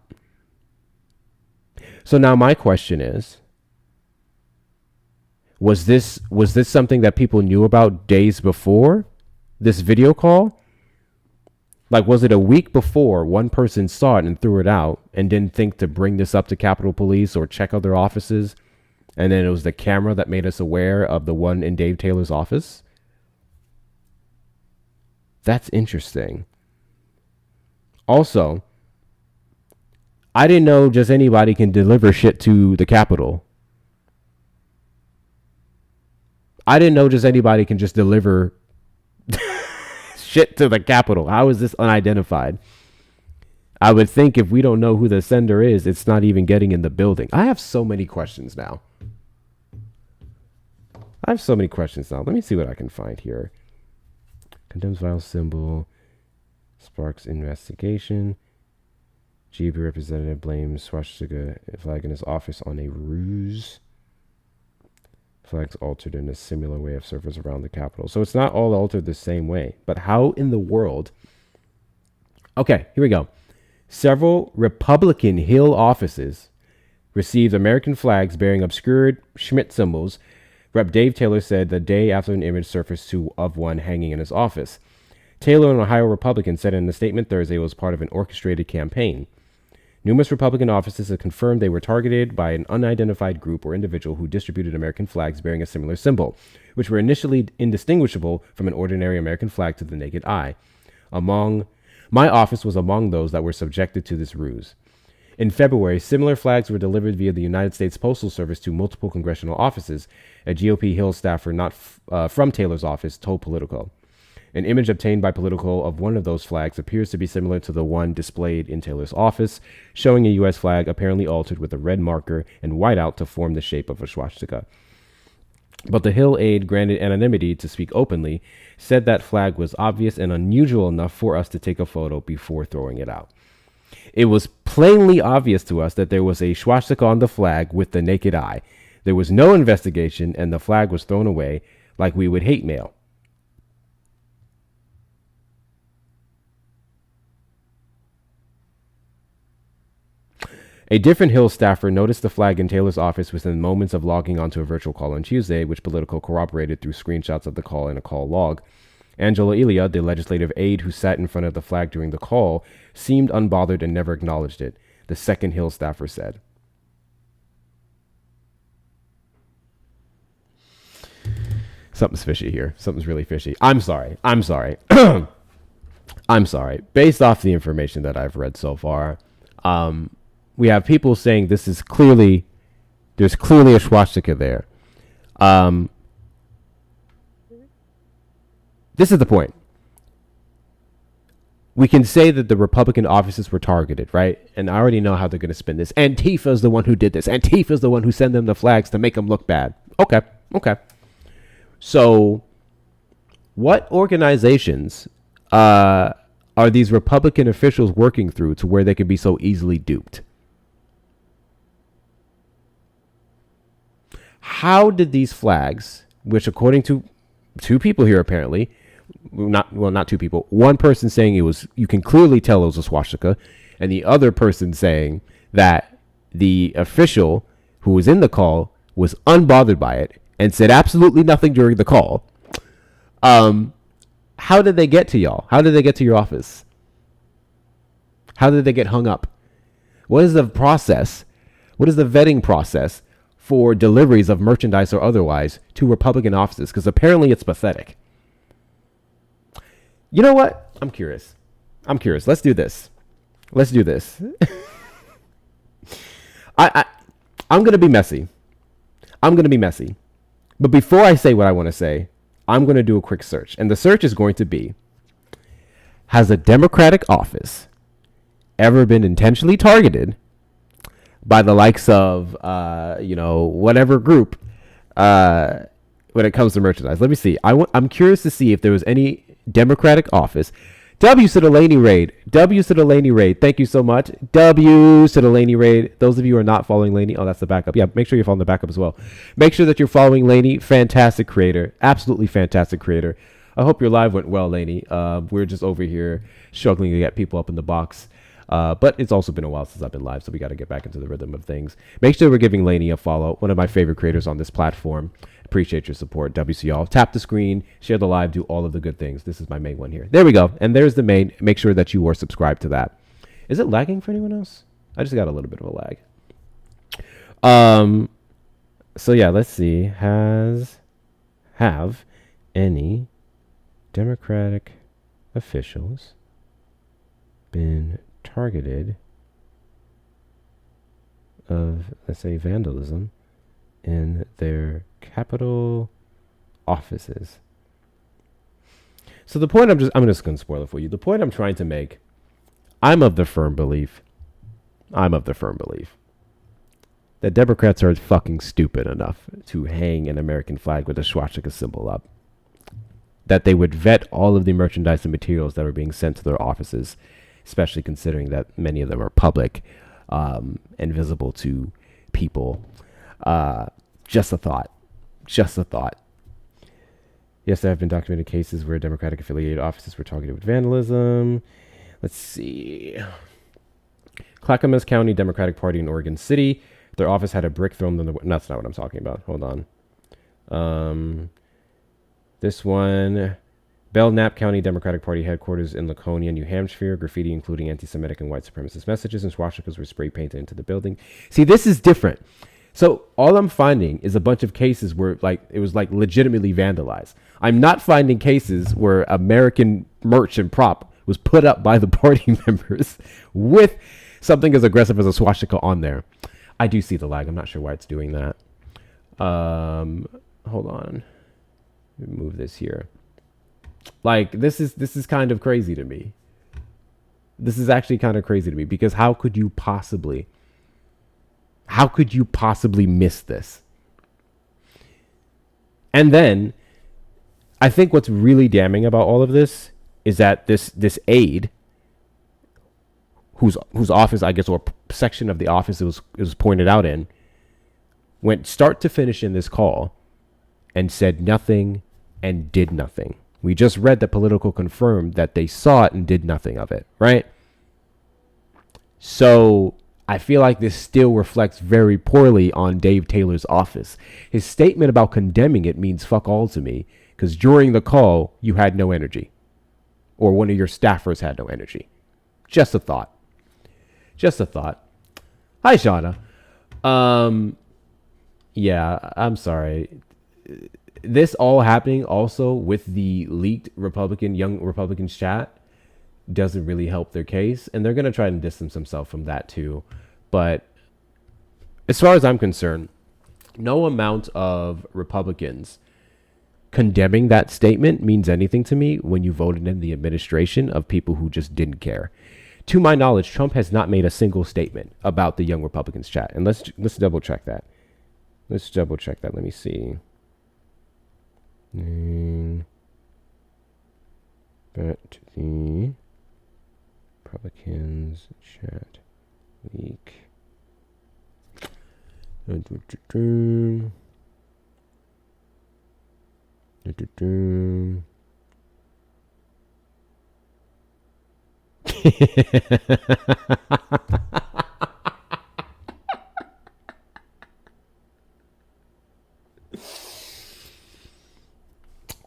S1: So now my question is, was this something that people knew about days before this video call? Like, was it a week before one person saw it and threw it out and didn't think to bring this up to Capitol Police or check other offices? And then it was the camera that made us aware of the one in Dave Taylor's office? That's interesting. Also, I didn't know just anybody can deliver shit to the Capitol. I didn't know just anybody can just deliver shit to the Capitol. How is this unidentified? I would think if we don't know who the sender is, it's not even getting in the building. I have so many questions now. Let me see what I can find here. Condemns vile symbol. Sparks investigation. GB representative blames swastika flag in his office on a ruse. Flags altered in a similar way of servers around the Capitol. So it's not all altered the same way. But how in the world? Okay, here we go. Several Republican Hill offices received American flags bearing obscured Schmidt symbols. Rep. Dave Taylor said the day after an image surfaced of one hanging in his office. Taylor, an Ohio Republican, said in a statement Thursday it was part of an orchestrated campaign. Numerous Republican offices have confirmed they were targeted by an unidentified group or individual who distributed American flags bearing a similar symbol, which were initially indistinguishable from an ordinary American flag to the naked eye. My office was among those that were subjected to this ruse. In February, similar flags were delivered via the United States Postal Service to multiple congressional offices, a GOP Hill staffer not from Taylor's office told Politico. An image obtained by Politico of one of those flags appears to be similar to the one displayed in Taylor's office, showing a U.S. flag apparently altered with a red marker and whiteout to form the shape of a swastika. But the Hill aide, granted anonymity to speak openly, said that flag was obvious and unusual enough for us to take a photo before throwing it out. It was plainly obvious to us that there was a swastika on the flag with the naked eye. There was no investigation, and the flag was thrown away like we would hate mail. A different Hill staffer noticed the flag in Taylor's office within moments of logging onto a virtual call on Tuesday, which Politico corroborated through screenshots of the call and a call log. Angela Elia, the legislative aide who sat in front of the flag during the call, seemed unbothered and never acknowledged it, the second Hill staffer said. Something's fishy here. Something's really fishy. I'm sorry. I'm sorry. Based off the information that I've read so far, we have people saying there's clearly a swastika there. This is the point. We can say that the Republican offices were targeted, right? And I already know how they're going to spin this. Antifa is the one who did this. Antifa is the one who sent them the flags to make them look bad. Okay. So what organizations are these Republican officials working through to where they can be so easily duped? How did these flags, which according to two people here apparently, not two people, one person saying you can clearly tell it was a swastika, and the other person saying that the official who was in the call was unbothered by it and said absolutely nothing during the call. How did they get to y'all? How did they get to your office? How did they get hung up? What is the process? What is the vetting process for deliveries of merchandise or otherwise to Republican offices? Because apparently it's pathetic. You know what? I'm curious. Let's do this. I'm going to be messy. But before I say what I want to say, I'm going to do a quick search. And the search is going to be, has a Democratic office ever been intentionally targeted by the likes of, whatever group when it comes to merchandise? Let me see. I'm curious to see if there was any Democratic office. W to the Laney raid. Thank you so much. W to the Laney raid. Those of you who are not following Laney, that's the backup. Yeah, make sure you're following the backup as well. Make sure that you're following Laney. Fantastic creator. Absolutely fantastic creator. I hope your live went well, Laney. We're just over here struggling to get people up in the box. But it's also been a while since I've been live, so we got to get back into the rhythm of things. Make sure we're giving Laney a follow. One of my favorite creators on this platform. Appreciate your support. WCy'all. Tap the screen, share the live, do all of the good things. This is my main one here. There we go. And there's the main. Make sure that you are subscribed to that. Is it lagging for anyone else? I just got a little bit of a lag. So yeah, let's see. Have any Democratic officials been targeted of, let's say, vandalism in their capital offices? So the point I'm just going to spoil it for you. The point I'm trying to make, I'm of the firm belief that Democrats are fucking stupid enough to hang an American flag with a swastika symbol up. That they would vet all of the merchandise and materials that are being sent to their offices, especially considering that many of them are public and visible to people. Just a thought. Yes, there have been documented cases where Democratic affiliated offices were targeted with vandalism. Let's see. Clackamas County Democratic Party in Oregon City Their office had a brick thrown in the. That's not what I'm talking about. Hold on. This one. Belknap County Democratic Party headquarters in Laconia, New Hampshire. Graffiti including anti-Semitic and white supremacist messages and swastikas were spray painted into the building. See, this is different. So all I'm finding is a bunch of cases where it was legitimately vandalized. I'm not finding cases where American merch and prop was put up by the party members with something as aggressive as a swastika on there. I do see the lag. I'm not sure why it's doing that. Hold on. Let me move this here. This is kind of crazy to me. This is actually kind of crazy to me because how could you possibly miss this? And then I think what's really damning about all of this is that this aide whose office, I guess, or section of the office it was pointed out in, went start to finish in this call and said nothing and did nothing. We just read that Political confirmed that they saw it and did nothing of it, right? So I feel like this still reflects very poorly on Dave Taylor's office. His statement about condemning it means fuck all to me because during the call, you had no energy or one of your staffers had no energy. Just a thought. Just a thought. Hi, Shauna. Yeah, I'm sorry. This all happening also with the leaked young Republicans chat doesn't really help their case. And they're going to try and distance themselves from that too. But as far as I'm concerned, no amount of Republicans condemning that statement means anything to me when you voted in the administration of people who just didn't care. To my knowledge, Trump has not made a single statement about the young Republicans chat. And let's double check that. Let's double check that. Let me see. Back to the Republicans chat leak.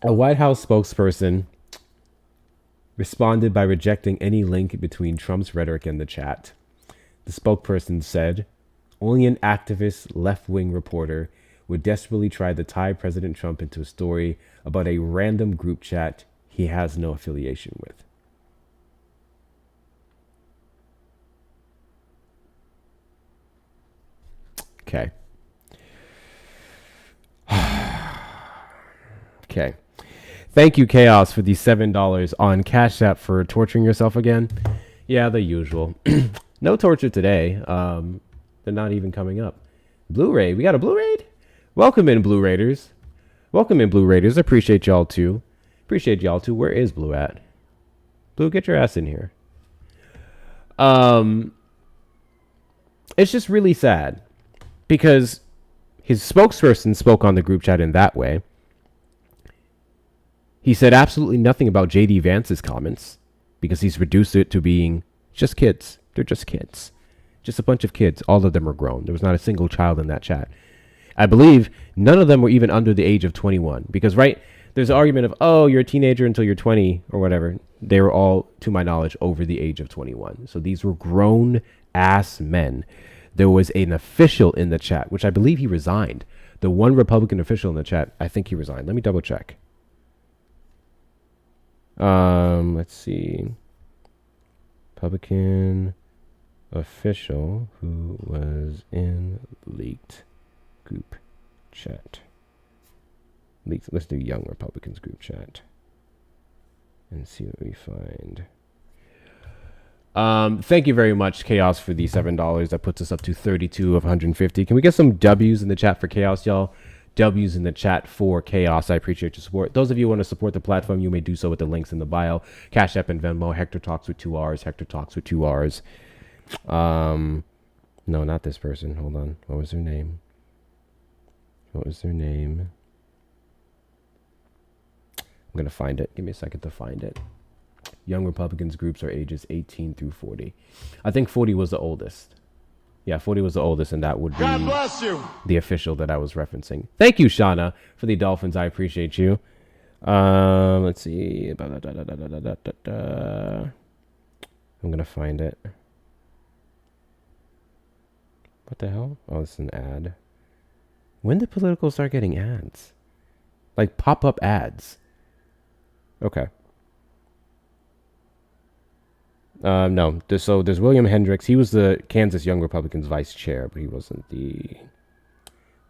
S1: A White House spokesperson responded by rejecting any link between Trump's rhetoric and the chat. The spokesperson said, only an activist left-wing reporter would desperately try to tie President Trump into a story about a random group chat he has no affiliation with. Okay. Okay. Thank you, Chaos, for the $7 on Cash App for torturing yourself again. Yeah, the usual. No torture today. They're not even coming up. Blu-ray. We got a Blu-ray? Welcome in, Blue Raiders. Welcome in, Blue Raiders. I appreciate y'all, too. Appreciate y'all, too. Where is Blue at? Blue, get your ass in here. It's just really sad because his spokesperson spoke on the group chat in that way. He said absolutely nothing about J.D. Vance's comments because he's reduced it to being just kids. They're just kids. Just a bunch of kids. All of them are grown. There was not a single child in that chat. I believe none of them were even under the age of 21 because, right, there's an argument of, oh, you're a teenager until you're 20 or whatever. They were all, to my knowledge, over the age of 21. So these were grown-ass men. There was an official in the chat, which I believe he resigned. The one Republican official in the chat, I think he resigned. Let me double check. Let's see. Republican official who was in leaked group chat. Let's do young Republicans group chat and see what we find. Thank you very much, Chaos, for the $7. That puts us up to 32 of 150. Can we get some W's in the chat for Chaos, y'all? W's in the chat for Chaos. I appreciate your support. Those of you who want to support the platform, you may do so with the links in the bio. Cash App and Venmo. Hector Talks with 2 R's. Hector Talks with 2 R's. No, not this person. Hold on. What was their name? What was their name? I'm going to find it. Give me a second to find it. Young Republicans groups are ages 18 through 40. I think 40 was the oldest. Yeah, 40 was the oldest, and that would be
S4: God bless you.
S1: the official that I was referencing. Thank you, Shauna, for the Dolphins. I appreciate you. Let's see. I'm gonna find it. What the hell? Oh, this is an ad. When did political start getting ads? Like pop-up ads. Okay. No. So there's William Hendricks. He was the Kansas Young Republicans vice chair, but he wasn't the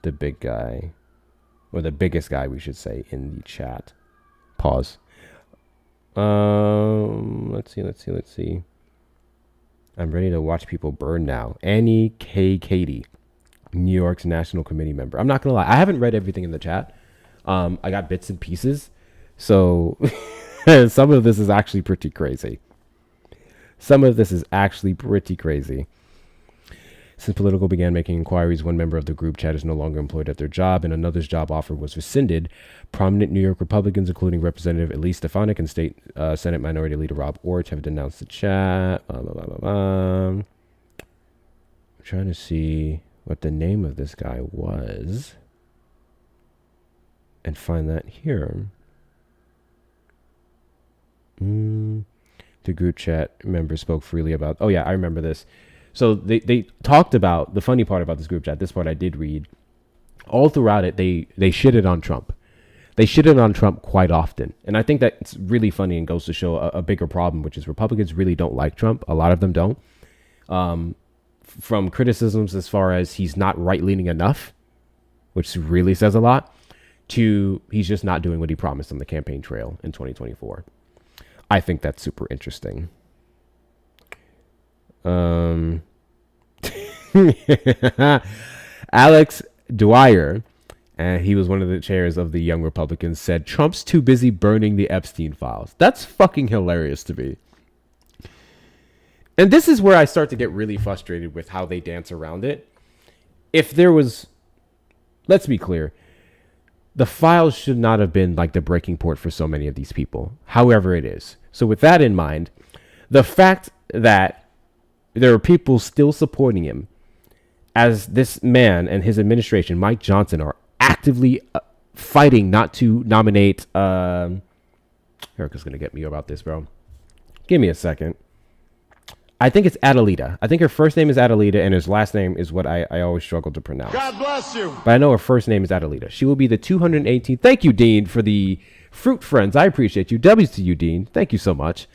S1: big guy, or the biggest guy, we should say, in the chat. Pause. Let's see. I'm ready to watch people burn now. Annie K. Katie, New York's National Committee member. I'm not gonna lie, I haven't read everything in the chat. I got bits and pieces, so some of this is actually pretty crazy. Since Politico began making inquiries, one member of the group chat is no longer employed at their job, and another's job offer was rescinded. Prominent New York Republicans, including Representative Elise Stefanik and State Senate Minority Leader Rob Orch, have denounced the chat. I'm trying to see what the name of this guy was and find that here. The group chat members spoke freely about... Oh, yeah, I remember this. So they talked about... The funny part about this group chat, this part I did read. All throughout it, they shitted on Trump. They shitted on Trump quite often. And I think that's really funny and goes to show a bigger problem, which is Republicans really don't like Trump. A lot of them don't. From criticisms as far as he's not right-leaning enough, which really says a lot, to he's just not doing what he promised on the campaign trail in 2024. I think that's super interesting. Alex Dwyer, he was one of the chairs of the Young Republicans, said Trump's too busy burning the Epstein files. That's fucking hilarious to me. And this is where I start to get really frustrated with how they dance around it. If there was, let's be clear, the files should not have been like the breaking point for so many of these people. However it is. So with that in mind, the fact that there are people still supporting him, as this man and his administration, Mike Johnson, are actively fighting not to nominate... Erica's going to get me about this, bro. Give me a second. I think it's Adelita. I think her first name is Adelita, and his last name is what I always struggle to pronounce.
S4: God bless you.
S1: But I know her first name is Adelita. She will be the 218th. Thank you, Dean, for the fruit friends. I appreciate you. W's to you, Dean. Thank you so much.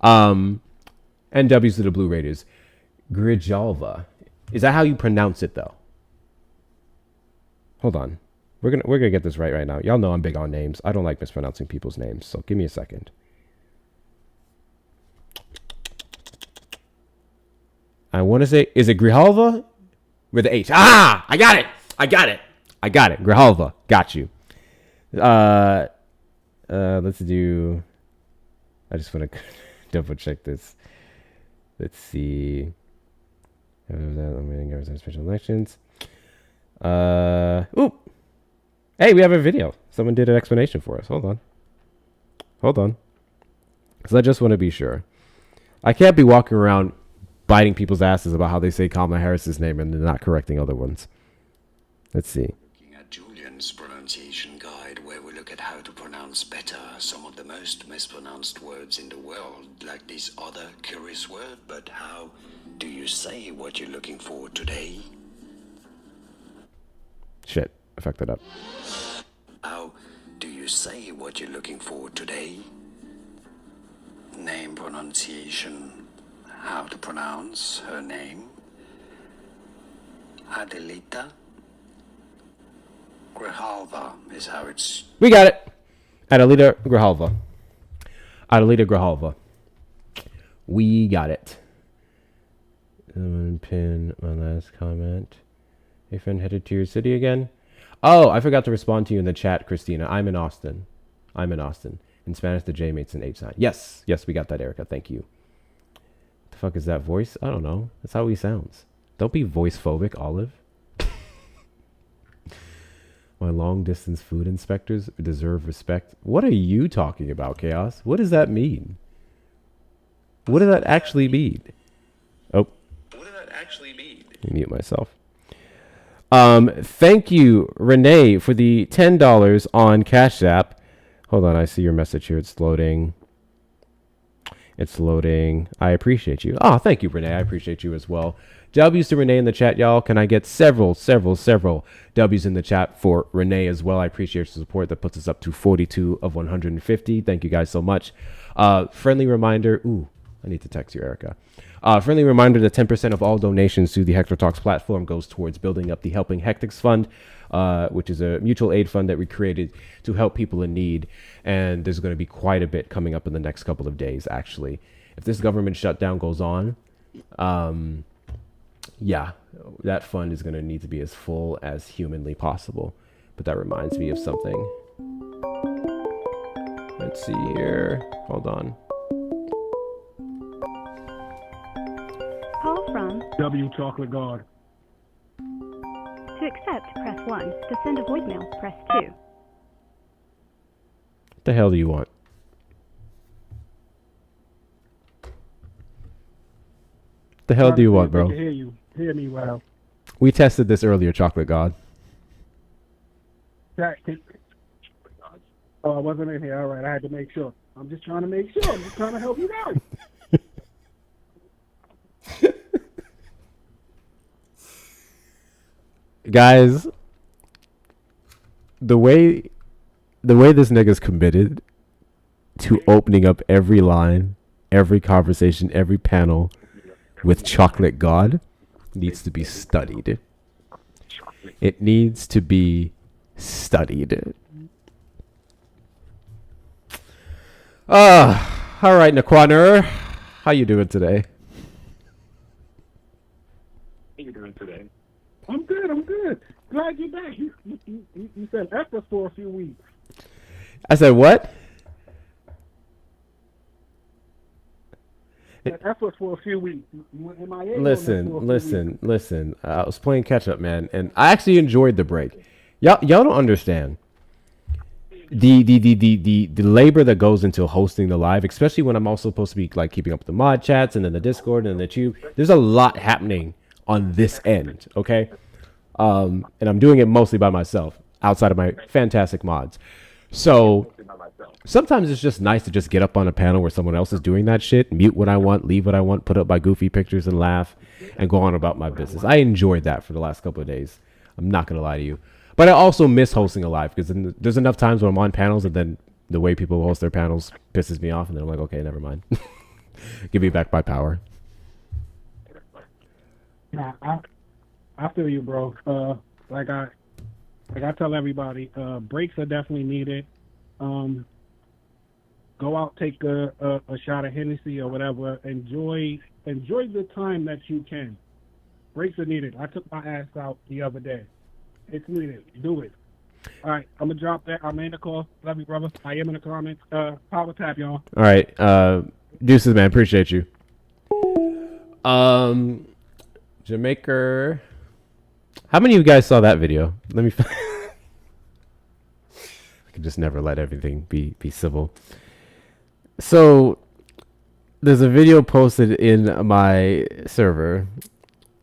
S1: And W's to the Blue Raiders. Grijalva. Is that how you pronounce it, though? Hold on. We're gonna get this right now. Y'all know I'm big on names. I don't like mispronouncing people's names, so give me a second. I want to say, is it Grijalva? With the H. Ah! I got it! Grijalva. Got you. Let's do... I just want to double check this. Let's see. Special elections. Ooh! Hey, we have a video. Someone did an explanation for us. Hold on. Because I just want to be sure. I can't be walking around biting people's asses about how they say Kamala Harris's name and they're not correcting other ones. Let's see.
S9: Looking at Julian's pronunciation guide, where we look at how to pronounce better some of the most mispronounced words in the world, like this other curious word. But how do you say what you're looking for today?
S1: Shit, I fucked it up.
S9: How do you say what you're looking for today? Name pronunciation. How to pronounce her name. Adelita Grijalva is how it's...
S1: We got it. Adelita Grijalva. We got it. I'm gonna pin my last comment. Hey, friend, headed to your city again? Oh, I forgot to respond to you in the chat, Christina. I'm in Austin. In Spanish, the J makes an H sign. Yes, we got that, Erica. Thank you. The fuck is that voice? I don't know. That's how he sounds. Don't be voice phobic, Olive. My long distance food inspectors deserve respect. What are you talking about, Chaos? What does that mean? What does that actually mean? Oh. What does that actually mean? Mute myself. Thank you, Renee, for the $10 on Cash App. Hold on, I see your message here. It's loading. It's loading. I appreciate you. Oh, thank you, Renee. I appreciate you as well. W's to Renee in the chat, y'all. Can I get several W's in the chat for Renee as well? I appreciate your support. That puts us up to 42 of 150. Thank you guys so much. Friendly reminder. Ooh, I need to text you, Erica. Friendly reminder that 10% of all donations to the Hector Talks platform goes towards building up the Helping Hectics Fund, which is a mutual aid fund that we created to help people in need. And there's going to be quite a bit coming up in the next couple of days, actually. If this government shutdown goes on, yeah, that fund is going to need to be as full as humanly possible. But that reminds me of something. Let's see here. Hold on.
S6: Call from
S4: W Chocolate God.
S6: to accept, press 1. To send a voicemail, press 2.
S1: What the hell do you want? The hell do you want, bro?
S4: Hear you. Hear me well.
S1: We tested this earlier, Chocolate God.
S4: Oh, I wasn't in here. All right, I had to make sure. I'm just trying to make sure. I'm just trying to help you out.
S1: Guys, the way this nigga's committed to opening up every line, every conversation, every panel with Chocolate God needs to be studied. It needs to be studied. All right, Naquaner, how you doing today?
S4: How you doing today? I'm good. I'm good. Glad you're back. You said F us for a few weeks.
S1: I said what?
S4: F us for a few weeks. MIA
S1: Listen. I was playing catch up, man, and I actually enjoyed the break. Y'all don't understand the labor that goes into hosting the live, especially when I'm also supposed to be like keeping up with the mod chats and then the Discord and the tube. There's a lot happening on this end, okay? And I'm doing it mostly by myself, outside of my fantastic mods. So sometimes it's just nice to just get up on a panel where someone else is doing that shit, mute what I want, leave what I want, put up my goofy pictures and laugh, and go on about my business. I enjoyed that for the last couple of days. I'm not going to lie to you. But I also miss hosting a live because there's enough times when I'm on panels and then the way people host their panels pisses me off. And then I'm like, okay, never mind. Give me back my power.
S4: Nah, I feel you, bro. Like I tell everybody, breaks are definitely needed. Go out, take a shot of Hennessy or whatever. Enjoy the time that you can. Breaks are needed. I took my ass out the other day. It's needed. Do it. All right, I'm gonna drop that. I'm in the call. Love you, brother. I am in the comments. Power tap, y'all.
S1: All right, deuces, man. Appreciate you. Jamaica. How many of you guys saw that video? Let me. I can just never let everything be civil. So there's a video posted in my server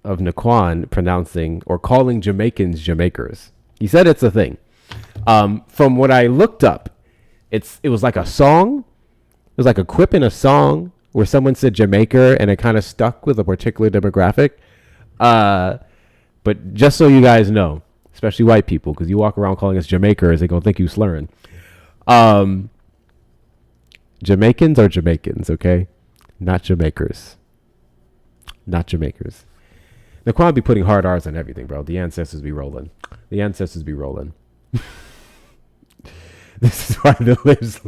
S1: of Naquan pronouncing or calling Jamaicans Jamaicers. He said it's a thing. From what I looked up, it was like a song. It was like a quip in a song where someone said Jamaica and it kind of stuck with a particular demographic. But just so you guys know, especially white people, because you walk around calling us Jamaicans, they're going to think you slurring. Jamaicans are Jamaicans, okay? Not Jamaicers. Not Jamaicans. Naquan be putting hard R's on everything, bro. The ancestors be rolling. The ancestors be rolling. This is why the lives.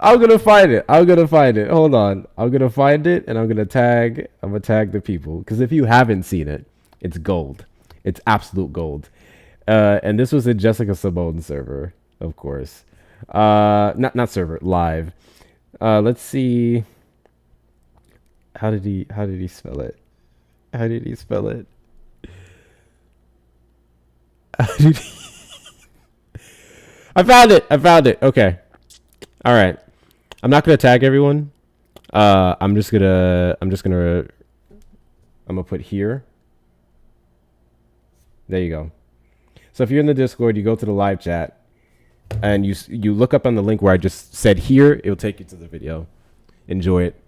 S1: I'm gonna find it. Hold on. I'm gonna find it and I'm gonna tag the people. Because if you haven't seen it, it's gold. It's absolute gold. And this was a Jessica Simone server, of course. Not server, live. Let's see. How did he spell it? I found it. Okay. All right. I'm not going to tag everyone. I'm gonna put here. There you go. So if you're in the Discord, you go to the live chat, and you look up on the link where I just said here. It'll take you to the video. Enjoy it.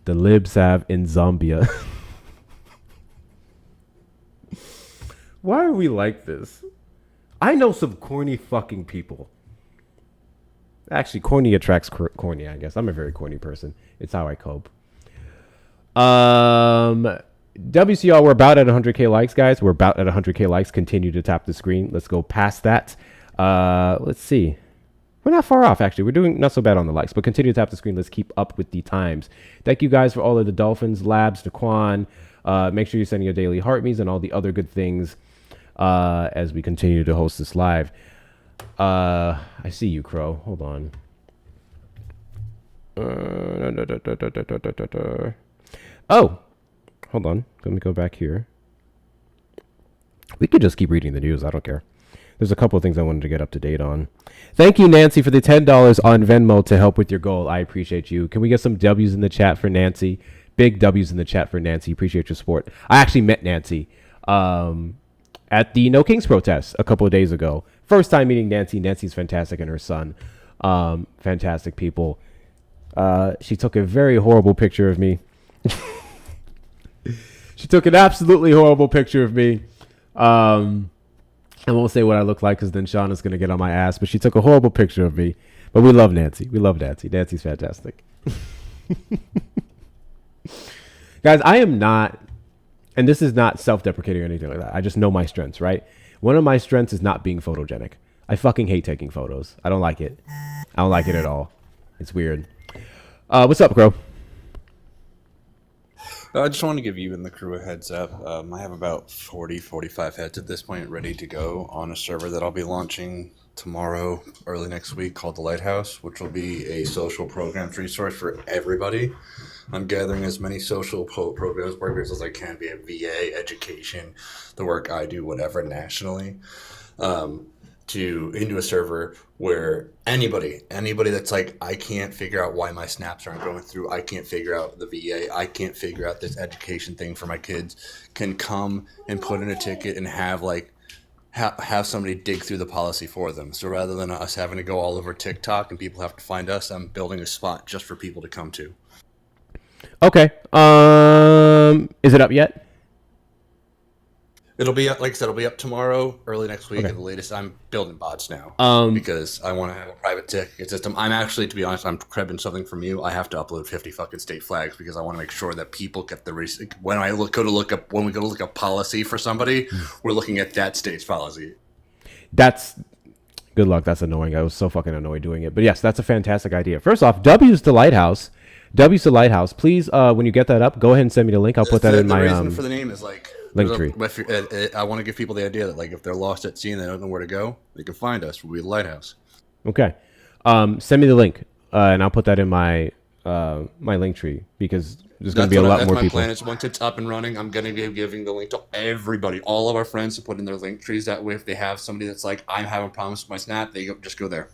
S1: The libs have in Zambia. Why are we like this? I know some corny fucking people. Actually, corny attracts corny, I guess. I'm a very corny person. It's how I cope. WCR, we're about at 100K likes, guys. We're about at 100K likes. Continue to tap the screen. Let's go past that. Let's see. We're not far off, actually. We're doing not so bad on the likes, but continue to tap the screen. Let's keep up with the times. Thank you guys for all of the Dolphins, Labs, Daquan. Make sure you're sending your daily heart me's and all the other good things as we continue to host this live. I see you, Crow. Hold on. Oh, hold on. Let me go back here. We could just keep reading the news. I don't care. There's a couple of things I wanted to get up to date on. Thank you, Nancy, for the $10 on Venmo to help with your goal. I appreciate you. Can we get some W's in the chat for Nancy? Big W's in the chat for Nancy. Appreciate your support. I actually met Nancy at the No Kings protest a couple of days ago. First time meeting Nancy. Nancy's fantastic, and her son. Fantastic people. She took a very horrible picture of me. She took an absolutely horrible picture of me. I won't say what I look like because then Sean is going to get on my ass. But she took a horrible picture of me. But we love Nancy. We love Nancy. Nancy's fantastic. Guys, I am not, and this is not self-deprecating or anything like that. I just know my strengths, right? One of my strengths is not being photogenic. I fucking hate taking photos. I don't like it. I don't like it at all. It's weird. What's up, Crow?
S10: I just want to give you and the crew a heads up. I have about 45 heads at this point ready to go on a server that I'll be launching tomorrow, early next week, called The Lighthouse, which will be a social programs resource for everybody. I'm gathering as many social programs workers as I can, be it VA, education, the work I do, whatever, nationally, into a server where anybody that's like, I can't figure out why my snaps aren't going through, I can't figure out the VA, I can't figure out this education thing for my kids, can come and put in a ticket and have have somebody dig through the policy for them. So rather than us having to go all over TikTok and people have to find us, I'm building a spot just for people to come to.
S1: Okay. Is it up yet?
S10: It'll be up, like I said, it'll be up tomorrow, early next week at the latest. I'm building bots now because I want to have a private ticket system. I'm actually, to be honest, I'm cribbing something from you. I have to upload 50 fucking state flags because I want to make sure that people get the when we go to look up policy for somebody, we're looking at that state's policy.
S1: That's good luck. That's annoying. I was so fucking annoyed doing it. But yes, that's a fantastic idea. First off, W's to Lighthouse. W's to Lighthouse. Please, when you get that up, go ahead and send me the link. I'll put that in my
S10: the reason for the name is like
S1: Linktree.
S10: I want to give people the idea that like if they're lost at sea and they don't know where to go, they can find us. We'll be the Lighthouse.
S1: Okay. Send me the link, and I'll put that in my my Linktree because there's going to be a lot more people.
S10: That's my plan. Is once it's up and running, I'm going to be giving the link to everybody, all of our friends, to put in their Linktrees. That way, if they have somebody that's like, I'm having problems with my Snap, they just go there.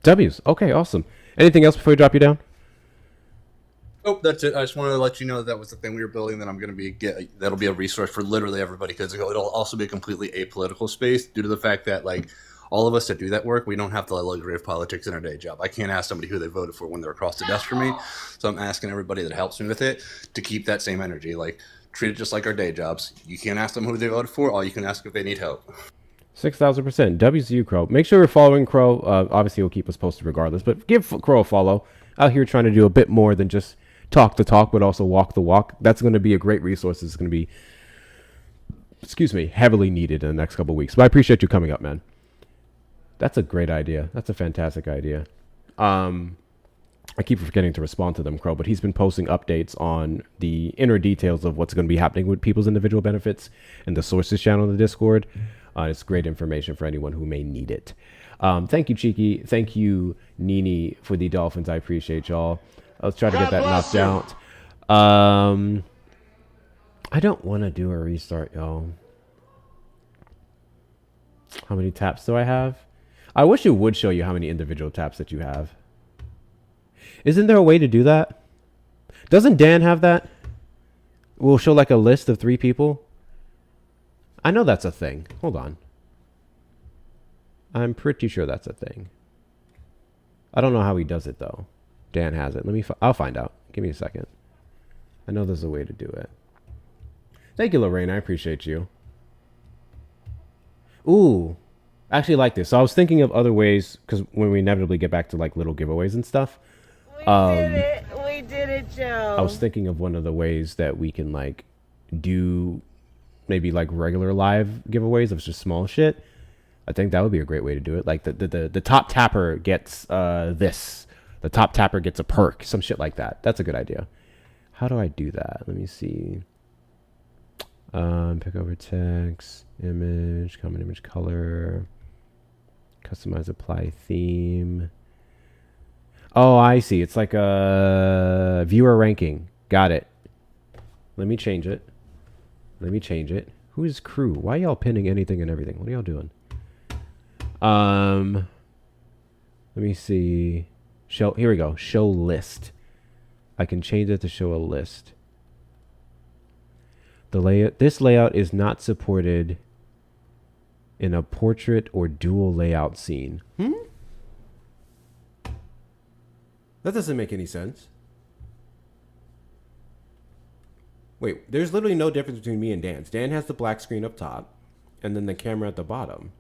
S1: W's. Okay, awesome. Anything else before we drop you down?
S10: Oh, that's it. I just wanted to let you know that was the thing we were building. That I'm going to be that'll be a resource for literally everybody because it'll also be a completely apolitical space due to the fact that like all of us that do that work, we don't have the luxury of politics in our day job. I can't ask somebody who they voted for when they're across the desk from me, so I'm asking everybody that helps me with it to keep that same energy. Like treat it just like our day jobs. You can't ask them who they voted for. All you can ask if they need help.
S1: 6,000%. W's to you, Crow. Make sure you're following Crow. Obviously, he'll keep us posted regardless, but give Crow a follow. Out here trying to do a bit more than just talk the talk, but also walk the walk. That's going to be a great resource. It's going to be, heavily needed in the next couple of weeks. But I appreciate you coming up, man. That's a great idea. That's a fantastic idea. I keep forgetting to respond to them, Crow, but he's been posting updates on the inner details of what's going to be happening with people's individual benefits and the sources channel in the Discord. It's great information for anyone who may need it. Thank you, Cheeky. Thank you, Nini, for the Dolphins. I appreciate y'all. Let's try to get that knocked out. I don't want to do a restart, y'all. How many taps do I have? I wish it would show you how many individual taps that you have. Isn't there a way to do that? Doesn't Dan have that? We'll show like a list of 3 people. I know that's a thing. Hold on. I'm pretty sure that's a thing. I don't know how he does it though. Dan has it. I'll find out. Give me a second. I know there's a way to do it. Thank you, Lorraine. I appreciate you. Ooh. I actually like this. So I was thinking of other ways, because when we inevitably get back to like little giveaways and stuff.
S8: We did it. We did it, Joe.
S1: I was thinking of one of the ways that we can like do maybe like regular live giveaways of just small shit. I think that would be a great way to do it. Like the top tapper gets this. The top tapper gets a perk. Some shit like that. That's a good idea. How do I do that? Let me see. Pick over text, image, common image color, customize apply theme. Oh, I see. It's like a viewer ranking. Got it. Let me change it. Who is crew? Why y'all pinning anything and everything? What are y'all doing? Let me see. Show. Here we go. Show list. I can change it to show a list. The layout. This layout is not supported in a portrait or dual layout scene. That doesn't make any sense. Wait, there's literally no difference between me and Dan's. Dan has the black screen up top and then the camera at the bottom.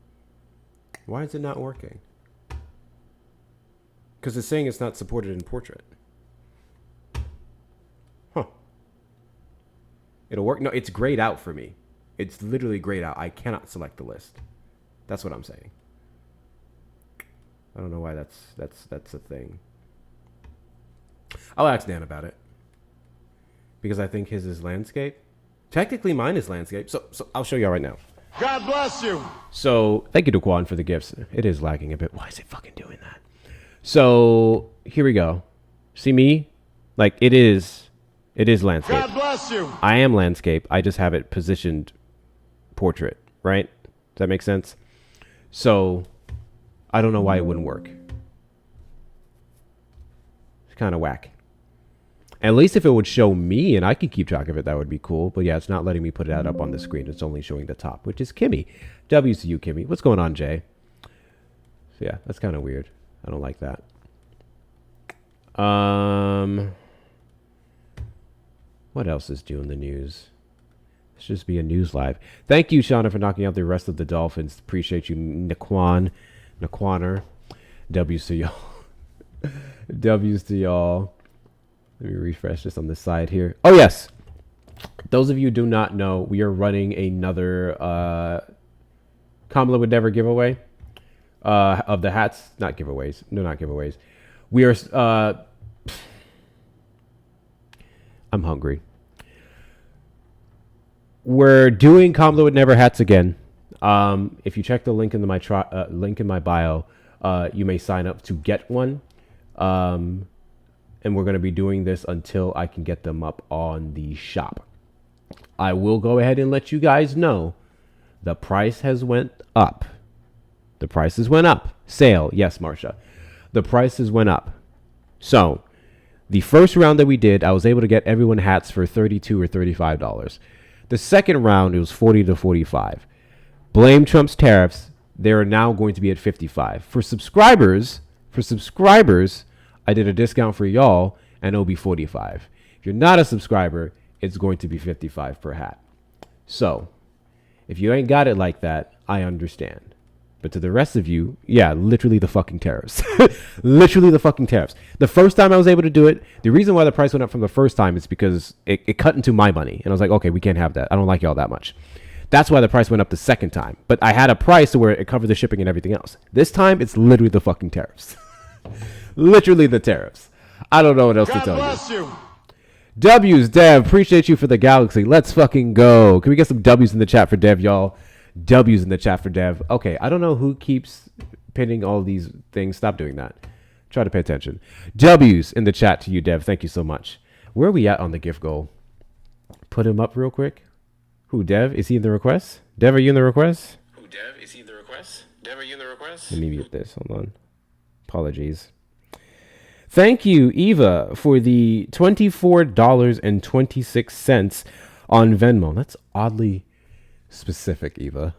S1: Why is it not working? Because it's saying it's not supported in portrait. Huh. It'll work. No, it's grayed out for me. It's literally grayed out. I cannot select the list. That's what I'm saying. I don't know why that's a thing. I'll ask Dan about it. Because I think his is landscape. Technically mine is landscape. So I'll show y'all right now.
S11: God bless you.
S1: So thank you to Quan for the gifts. It is lagging a bit. Why is it fucking doing that? So here we go. See me? Like it is landscape.
S11: God bless you.
S1: I am landscape. I just have it positioned portrait, right? Does that make sense? So I don't know why it wouldn't work. It's kind of whack. At least if it would show me and I could keep track of it, that would be cool. But yeah, it's not letting me put it out up on the screen. It's only showing the top, which is Kimmy. W's to you, Kimmy. What's going on, Jay? So yeah, that's kind of weird. I don't like that. What else is due in the news? Let's just be a news live. Thank you, Shauna, for knocking out the rest of the Dolphins. Appreciate you, Naquaner. W's to y'all. W's to y'all. Let me refresh this on the side here. Oh, yes. Those of you who do not know, we are running another Kamala Would Never giveaway of the hats. Not giveaways. No, not giveaways. We are... I'm hungry. We're doing Kamala Would Never hats again. If you check the link in my bio, you may sign up to get one. And we're going to be doing this until I can get them up on the shop. I will go ahead and let you guys know the price has went up. The prices went up. Sale. Yes, Marsha. The prices went up. So the first round that we did, I was able to get everyone hats for $32 or $35. The second round, it was $40 to $45. Blame Trump's tariffs. They are now going to be at $55. For subscribers, I did a discount for y'all, and it'll be $45. If you're not a subscriber, it's going to be $55 per hat. So, if you ain't got it like that, I understand. But to the rest of you, yeah, literally the fucking tariffs. Literally the fucking tariffs. The first time I was able to do it, the reason why the price went up from the first time is because it cut into my money. And I was like, okay, we can't have that. I don't like y'all that much. That's why the price went up the second time. But I had a price to where it covered the shipping and everything else. This time, it's literally the fucking tariffs. Literally the tariffs. I don't know what else to tell you. W's, Dev. Appreciate you for the galaxy. Let's fucking go. Can we get some W's in the chat for Dev, y'all? W's in the chat for Dev. Okay, I don't know who keeps pinning all these things. Stop doing that. Try to pay attention. W's in the chat to you, Dev. Thank you so much. Where are we at on the gift goal? Put him up real quick. Who, Dev? Is he in the request? Dev, are you in the request?
S9: Who, Dev? Is he in the request? Dev, are you in the request?
S1: Let me mute this. Hold on. Apologies. Thank you, Eva, for the $24.26 on Venmo. That's oddly specific, Eva.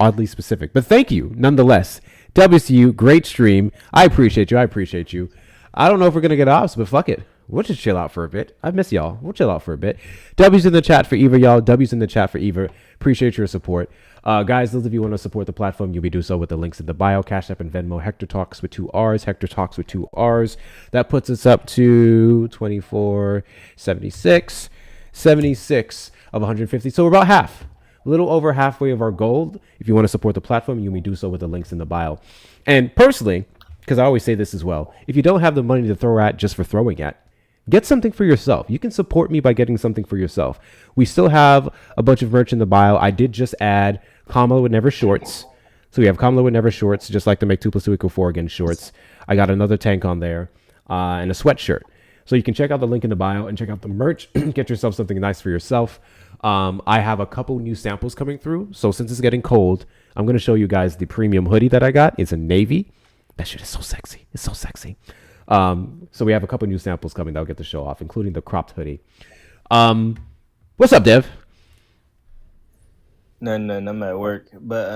S1: Oddly specific. But thank you, nonetheless. WCU, great stream. I appreciate you. I don't know if we're going to get ops, but fuck it. We'll just chill out for a bit. I miss y'all. We'll chill out for a bit. W's in the chat for Eva, y'all. W's in the chat for Eva. Appreciate your support. Guys, those of you who want to support the platform, you may do so with the links in the bio, Cash App and Venmo. Hector Talks with 2 R's. Hector Talks with 2 R's. That puts us up to 24.76. 76 of 150. So we're about half. A little over halfway of our goal. If you want to support the platform, you may do so with the links in the bio. And personally, because I always say this as well, if you don't have the money to throw at just for throwing at, get something for yourself. You can support me by getting something for yourself. We still have a bunch of merch in the bio. I did just add Kamala with Never Shorts. So we have Kamala with Never Shorts, just like to make 2 + 2 = 4 again shorts. I got another tank on there and a sweatshirt. So you can check out the link in the bio and check out the merch. Get yourself something nice for yourself. I have a couple new samples coming through. So since it's getting cold, I'm going to show you guys the premium hoodie that I got. It's a navy. That shit is so sexy. It's so sexy. So we have a couple new samples coming that I'll get to show off, including the cropped hoodie. What's up, Dev?
S11: Nothing, I'm at work. But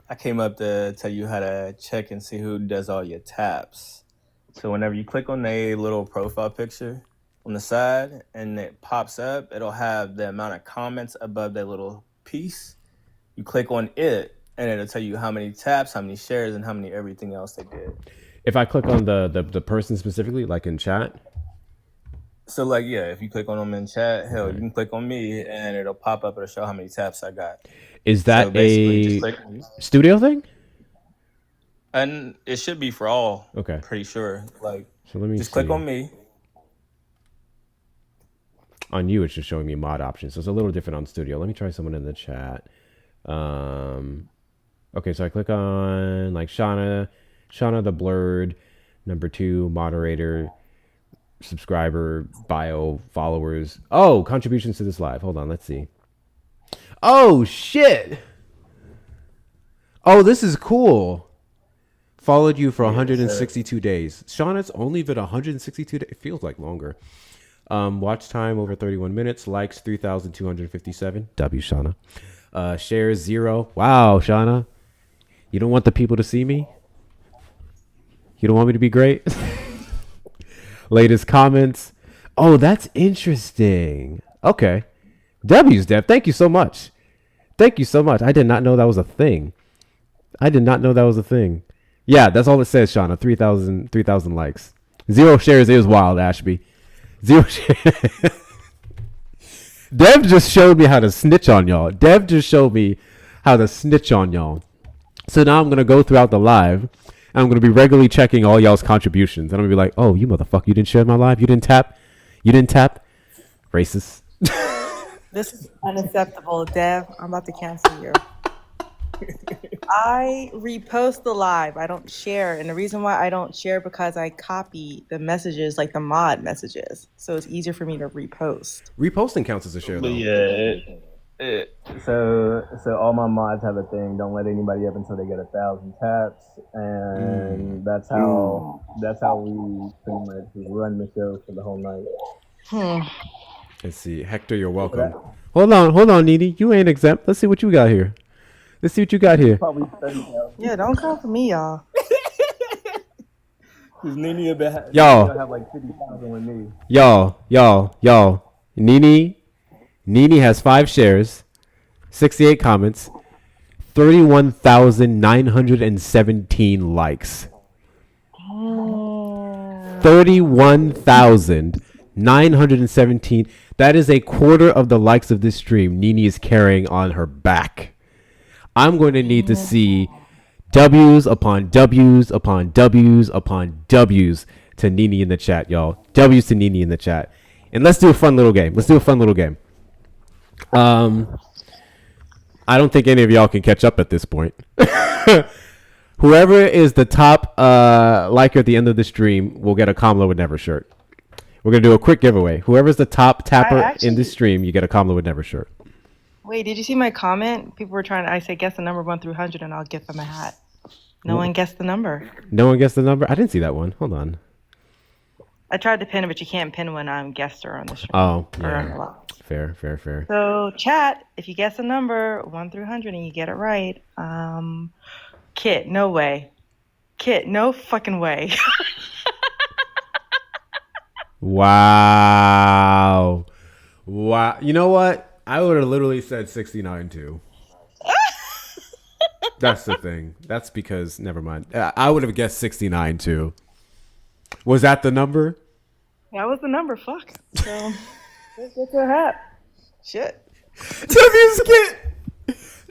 S11: I came up to tell you how to check and see who does all your taps. So whenever you click on a little profile picture on the side and it pops up, it'll have the amount of comments above that little piece. You click on it and it'll tell you how many taps, how many shares, and how many everything else they did.
S1: If I click on the person specifically, like in chat.
S11: So like, yeah, if you click on them in chat, hell, you can click on me and it'll pop up. It'll show how many taps I got.
S1: Is that
S11: So basically,
S1: a studio thing?
S11: And it should be for all.
S1: Okay.
S11: Pretty sure. Like,
S1: So let me
S11: just
S1: see.
S11: click on me.
S1: On you, it's just showing me mod options. So it's a little different on studio. Let me try someone in the chat. Okay, so I click on like Shauna the Blurred, number 2, moderator, subscriber, bio, followers. Oh, contributions to this live. Hold on, let's see. Oh, shit. Oh, this is cool. Followed you for 162 days. Shauna's only been 162 days. It feels like longer. Watch time over 31 minutes. Likes 3,257. W, Shauna. Shares 0. Wow, Shauna. You don't want the people to see me? You don't want me to be great? Latest comments. Oh, that's interesting. Okay. W's, Dev. Thank you so much. Thank you so much. I did not know that was a thing. Yeah, that's all it says, Shauna. 3,000 likes. 0 shares is wild, Ashby. 0 shares. Dev just showed me how to snitch on y'all. So now I'm going to go throughout the live, and I'm going to be regularly checking all y'all's contributions. And I'm going to be like, oh, you motherfucker, you didn't share my live? You didn't tap? Racist.
S12: This is unacceptable, Dev. I'm about to cancel you. I repost the live. I don't share. And the reason why I don't share because I copy the messages, like the mod messages. So it's easier for me to repost.
S1: Reposting counts as a share, though.
S11: But yeah, so all my mods have a thing. Don't let anybody up until they get 1,000 taps, and that's how we pretty much run the show for the whole night.
S1: Let's see. Hector, you're welcome. Hold on, Nene. You ain't exempt. Let's see what you got here.
S11: Probably 30,000.
S12: Yeah, don't come for me, y'all.
S11: Because Nene
S1: Y'all.
S11: have like 50,000 with me.
S1: Y'all. Nene has 5 shares, 68 comments, 31,917 likes. 31,917. That is a quarter of the likes of this stream Nene is carrying on her back. I'm going to need to see W's upon W's upon W's upon W's to Nene in the chat, y'all. W's to Nene in the chat. And let's do a fun little game. I don't think any of y'all can catch up at this point. Whoever is the top liker at the end of the stream will get a Kamala with Never shirt. We're going to do a quick giveaway. Whoever's the top tapper in this stream, you get a Kamala with Never shirt.
S12: Wait, did you see my comment? People were I say guess the number 1 through 100 and I'll give them a hat. No one guessed the number.
S1: No one guessed the number? I didn't see that one. Hold on.
S12: I tried to pin it, but you can't pin when I'm guest or on the stream.
S1: Oh,
S12: Or on the
S1: yeah.
S12: live.
S1: Fair.
S12: So chat, if you guess a number 1 through 100 and you get it right, Kit, no way. Kit, no fucking way.
S1: Wow. You know what? I would have literally said 69 too. That's the thing. That's because, never mind. I would have guessed 69 too. Was that the number?
S12: That was the number. Fuck. So let's get to a hat. Shit.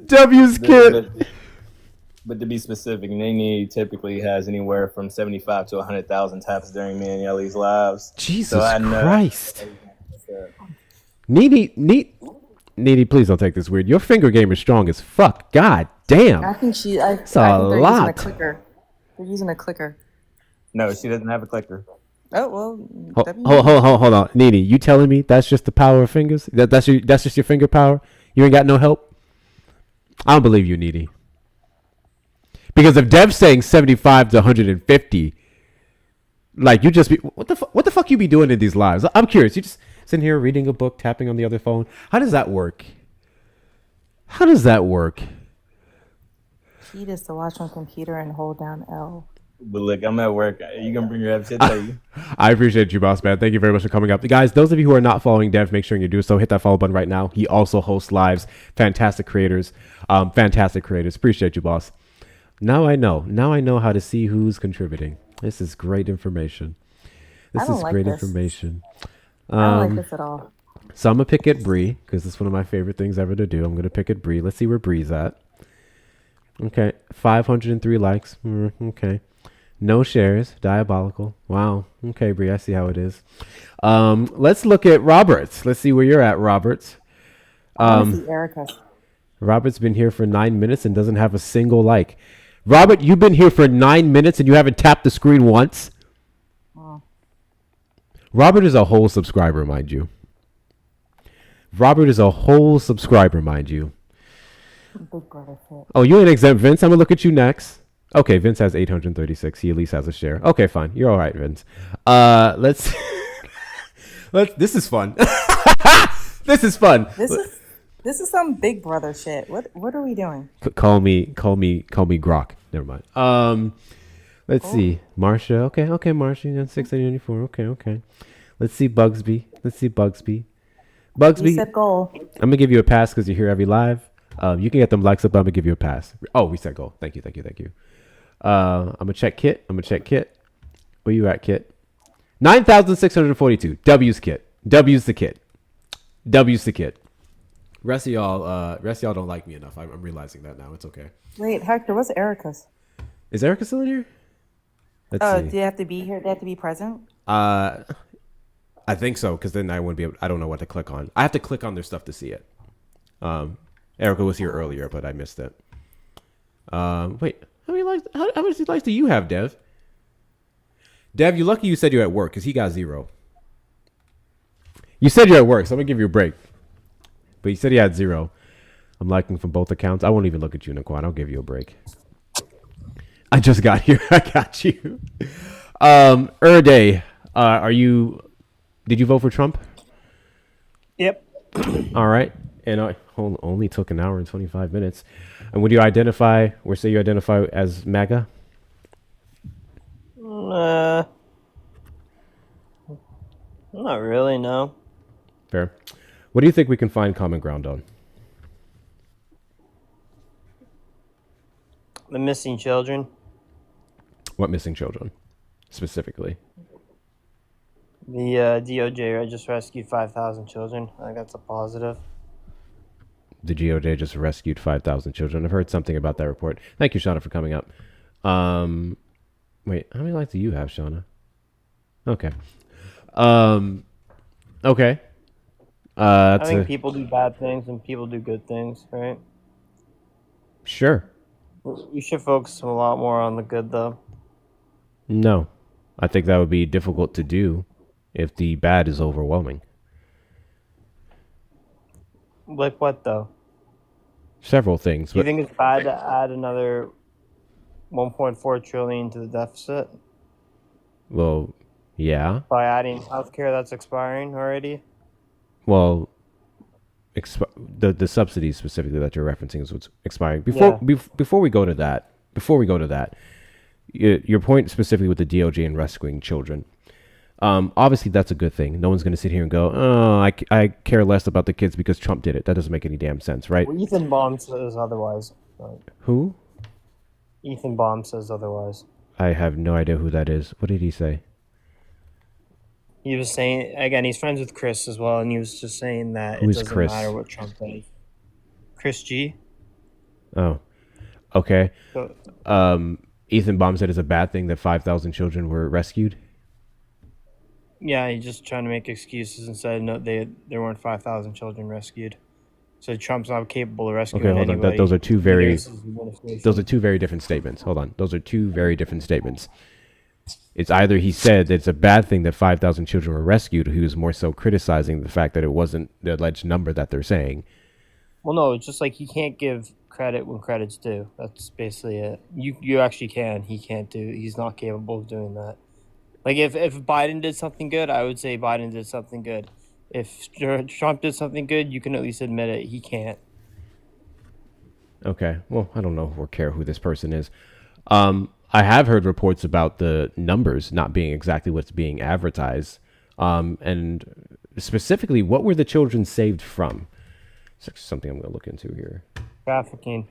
S1: W's Kit.
S11: But to be specific, Nene typically has anywhere from 75 to 100,000 taps during me and Yelly's lives.
S1: Jesus Christ. Needy, please don't take this weird. Your finger game is strong as fuck. God damn.
S12: I think she. I think
S1: That's
S12: they're
S1: a
S12: using a
S1: lot.
S12: clicker. They're using a clicker.
S11: No, she doesn't have a clicker.
S12: Oh well.
S1: Hold on. Needy, you telling me that's just the power of fingers? That's just your finger power? You ain't got no help? I don't believe you, Needy. Because if Dev's saying 75 to 150, like you just be what the fuck you be doing in these lives? I'm curious. You just sitting here reading a book, tapping on the other phone. How does that work?
S12: Key is to watch on computer and hold down L.
S11: But look, I'm at work. You gonna bring your up? Tell you.
S1: I appreciate you, boss man. Thank you very much for coming up. Guys, those of you who are not following Dev, make sure you do so. Hit that follow button right now. He also hosts lives. Fantastic creators. Appreciate you, boss. Now I know how to see who's contributing. This is great information.
S12: I don't like this.
S1: Information.
S12: I don't like this at all.
S1: So I'm gonna pick at Bree because it's one of my favorite things ever to do. I'm gonna pick at Bree. Let's see where Bree's at. Okay, 503 likes. Okay, no shares. Diabolical. Wow. Okay, Bree, I see how it is. Let's look at Roberts. Let's see where you're at, Roberts.
S12: I want to see Erica.
S1: Robert's been here for 9 minutes and doesn't have a single like. Robert, you've been here for 9 minutes and you haven't tapped the screen once.
S12: Oh.
S1: Robert is a whole subscriber, mind you.
S12: Big brother shit.
S1: Oh, you ain't exempt, Vince. I'm gonna look at you next. Okay, Vince has 836. He at least has a share. Okay, fine. You're all right, Vince. Let's. This is fun. This is fun.
S12: This is some big brother shit. What are we doing?
S1: Call me Grok. Never mind. Let's see. Marsha. Okay, Marsha. You got 694. Okay. Let's see Bugsby.
S12: We set goal.
S1: I'm gonna give you a pass because you're here every live. You can get them likes up. I'm gonna give you a pass. Oh, we set goal. Thank you. I'm gonna check Kit. Where you at, Kit? 9,642. W's Kit. W's the Kit. Rest of y'all don't like me enough. I'm realizing that now. It's okay.
S12: Wait, Hector, what's Erica's?
S1: Is Erica still in here? Let's see.
S12: Do you have to be here? Do they have to be present?
S1: I think so, because then I wouldn't be able. I don't know what to click on. I have to click on their stuff to see it. Erica was here earlier, but I missed it. Wait, how many likes? How many likes do you have, Dev? Dev, you're lucky you said you're at work, because he got 0. You said you're at work, so I'm gonna give you a break. But you said he had 0. I'm liking from both accounts. I won't even look at you, Naquan. I'll give you a break. I just got here. I got you. Erday, did you vote for Trump?
S13: Yep.
S1: All right. And I only took an hour and 25 minutes. And would you identify, or say you identify as MAGA?
S13: Not really, no.
S1: Fair. What do you think we can find common ground on?
S13: The missing children.
S1: What missing children, specifically?
S13: The DOJ just rescued 5,000 children. I think that's a positive.
S1: The DOJ just rescued 5,000 children. I've heard something about that report. Thank you, Shauna, for coming up. Wait, how many likes do you have, Shauna? Okay. Okay.
S13: I think people do bad things and people do good things, right?
S1: Sure.
S13: We should focus a lot more on the good, though.
S1: No. I think that would be difficult to do if the bad is overwhelming.
S13: Like what, though?
S1: Several things.
S13: Do you think it's bad to add another 1.4 trillion to the deficit
S1: Well, yeah.
S13: by adding healthcare that's expiring already.
S1: Well, the subsidies specifically that you're referencing is what's expiring. Before we go to that, your point specifically with the DOJ and rescuing children. Obviously, that's a good thing. No one's going to sit here and go, "Oh, I care less about the kids because Trump did it." That doesn't make any damn sense, right?
S13: Well, Ethan Baum says otherwise. Right?
S1: Who?
S13: Ethan Baum says otherwise.
S1: I have no idea who that is. What did he say?
S13: He was saying, again, he's friends with Chris as well, and he was just saying that
S1: Who
S13: it
S1: is
S13: doesn't
S1: Chris?
S13: matter what Trump does. Chris G.
S1: Oh, okay.
S13: So,
S1: Ethan Baum said it's a bad thing that 5,000 children were rescued.
S13: yeah, he's just trying to make excuses and said no, there weren't 5,000 children rescued. So Trump's not capable of rescuing
S1: Okay, hold on.
S13: anybody.
S1: Those are two very different
S13: Those
S1: statements. Hold on. Those are two very different statements. It's either he said that it's a bad thing that 5,000 children were rescued, he was more so criticizing the fact that it wasn't the alleged number that they're saying.
S13: Well, no, it's just like you can't give credit when credit's due. That's basically it. You actually can. He can't do. He's not capable of doing that. Like if Biden did something good, I would say Biden did something good. If Trump did something good, you can at least admit it. He can't.
S1: Okay. Well, I don't know or care who this person is. I have heard reports about the numbers not being exactly what's being advertised. And specifically, what were the children saved from? It's something I'm going to look into here.
S13: Trafficking.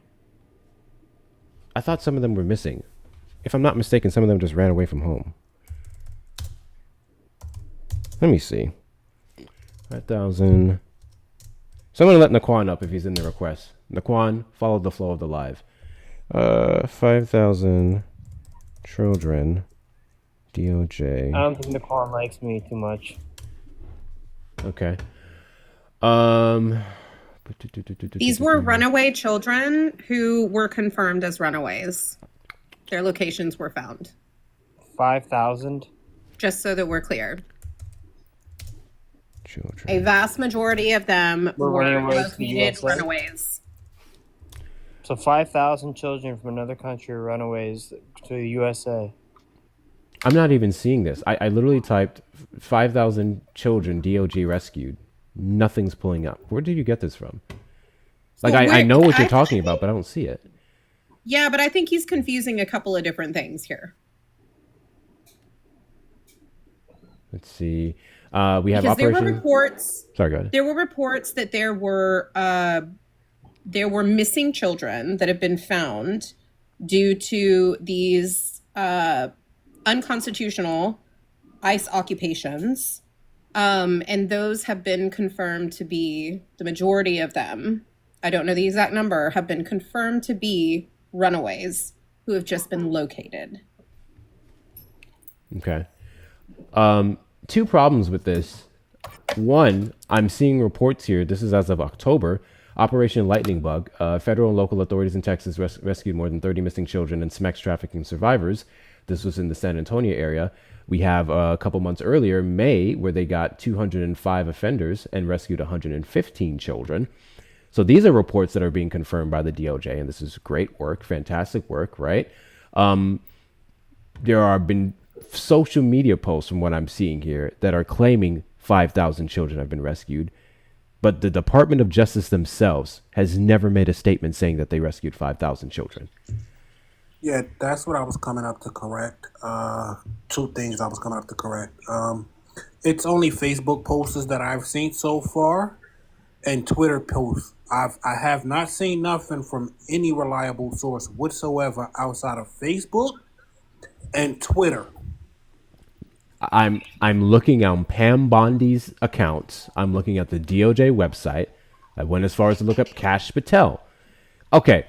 S1: I thought some of them were missing. If I'm not mistaken, some of them just ran away from home. Let me see. 5,000. So I'm going to let Naquan up if he's in the request. Naquan, follow the flow of the live. 5,000 children. DOJ.
S13: I don't think Naquan likes me too much.
S1: Okay.
S14: These were runaway children who were confirmed as runaways. Their locations were found.
S13: 5,000?
S14: Just so that we're clear.
S1: Children.
S14: A vast majority of them were
S13: runaways to the
S14: located
S13: USA?
S14: runaways.
S13: So 5,000 children from another country are runaways to the USA.
S1: I'm not even seeing this. I literally typed 5,000 children DOJ rescued. Nothing's pulling up. Where did you get this from? Like,
S14: Well,
S1: I know what you're
S14: I
S1: talking about, but I don't see it.
S14: Yeah, but I think he's confusing a couple of different things here.
S1: Let's see. We have
S14: Because
S1: Operation...
S14: there were reports.
S1: Sorry, go ahead.
S14: There were reports that there were missing children that have been found due to these unconstitutional ICE occupations. And those have been confirmed to be, the majority of them, I don't know the exact number, have been confirmed to be runaways who have just been located.
S1: Okay. Two problems with this. One, I'm seeing reports here. This is as of October. Operation Lightning Bug. Federal and local authorities in Texas rescued more than 30 missing children and sex trafficking survivors. This was in the San Antonio area. We have a couple months earlier, May, where they got 205 offenders and rescued 115 children. So these are reports that are being confirmed by the DOJ, and this is great work, fantastic work, right? There have been social media posts from what I'm seeing here that are claiming 5,000 children have been rescued. But the Department of Justice themselves has never made a statement saying that they rescued 5,000 children.
S15: Yeah, that's what I was coming up to correct. Two things I was coming up to correct. It's only Facebook posts that I've seen so far and Twitter posts. I have not seen nothing from any reliable source whatsoever outside of Facebook and Twitter.
S1: I'm looking on Pam Bondi's accounts. I'm looking at the DOJ website. I went as far as to look up Kash Patel. Okay.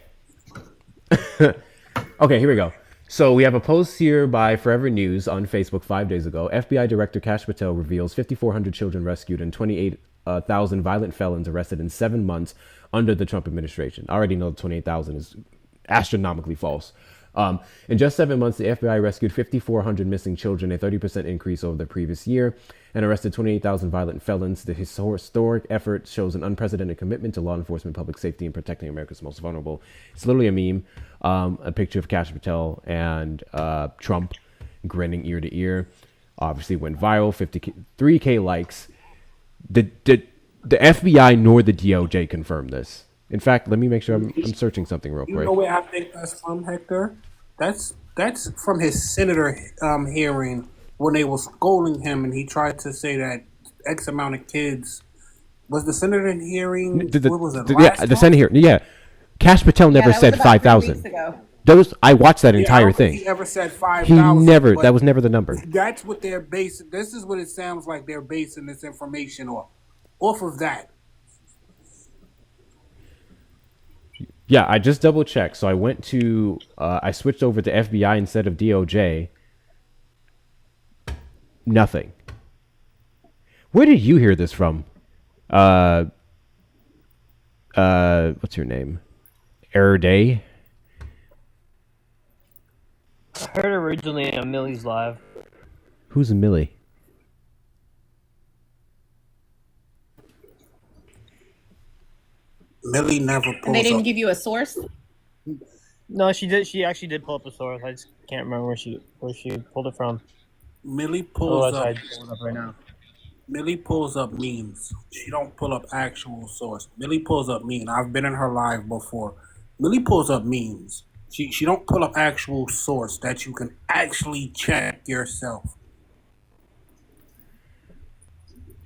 S1: Okay, here we go. So we have a post here by Forever News on Facebook 5 days ago. FBI Director Kash Patel reveals 5,400 children rescued and 28,000 violent felons arrested in 7 months under the Trump administration. I already know 28,000 is astronomically false. In just 7 months, the FBI rescued 5,400 missing children, a 30% increase over the previous year, and arrested 28,000 violent felons. The historic effort shows an unprecedented commitment to law enforcement, public safety, and protecting America's most vulnerable. It's literally a meme, a picture of Kash Patel and Trump grinning ear to ear. Obviously went viral, 53K likes. The FBI nor the DOJ confirmed this. In fact, let me make sure I'm searching something real quick.
S15: You know where I think that's from, Hector? That's from his senator hearing when they were scolding him and he tried to say that X amount of kids. Was the senator hearing? What was it?
S1: The Senate hearing. Yeah, Kash Patel never said 5,000. I watched that entire thing.
S15: He ever said 5,000.
S1: He never. That was never the number.
S15: That's what they're basing. This is what it sounds like they're basing this information off of that.
S1: Yeah, I just double checked. So I went to, I switched over to FBI instead of DOJ. Nothing. Where did you hear this from? What's your name? Error Day?
S13: I heard originally on Millie's Live.
S1: Who's Millie?
S15: Millie never pulls
S14: And they didn't
S15: up.
S14: give you a source?
S13: No, she did. She actually did pull up a source. I just can't remember where she pulled it from.
S15: Millie pulls
S13: Otherwise,
S15: up.
S13: I'd pull it up right now.
S15: Millie pulls up memes. She don't pull up actual source. Millie pulls up memes. I've been in her live before. Millie pulls up memes. She don't pull up actual source that you can actually check yourself.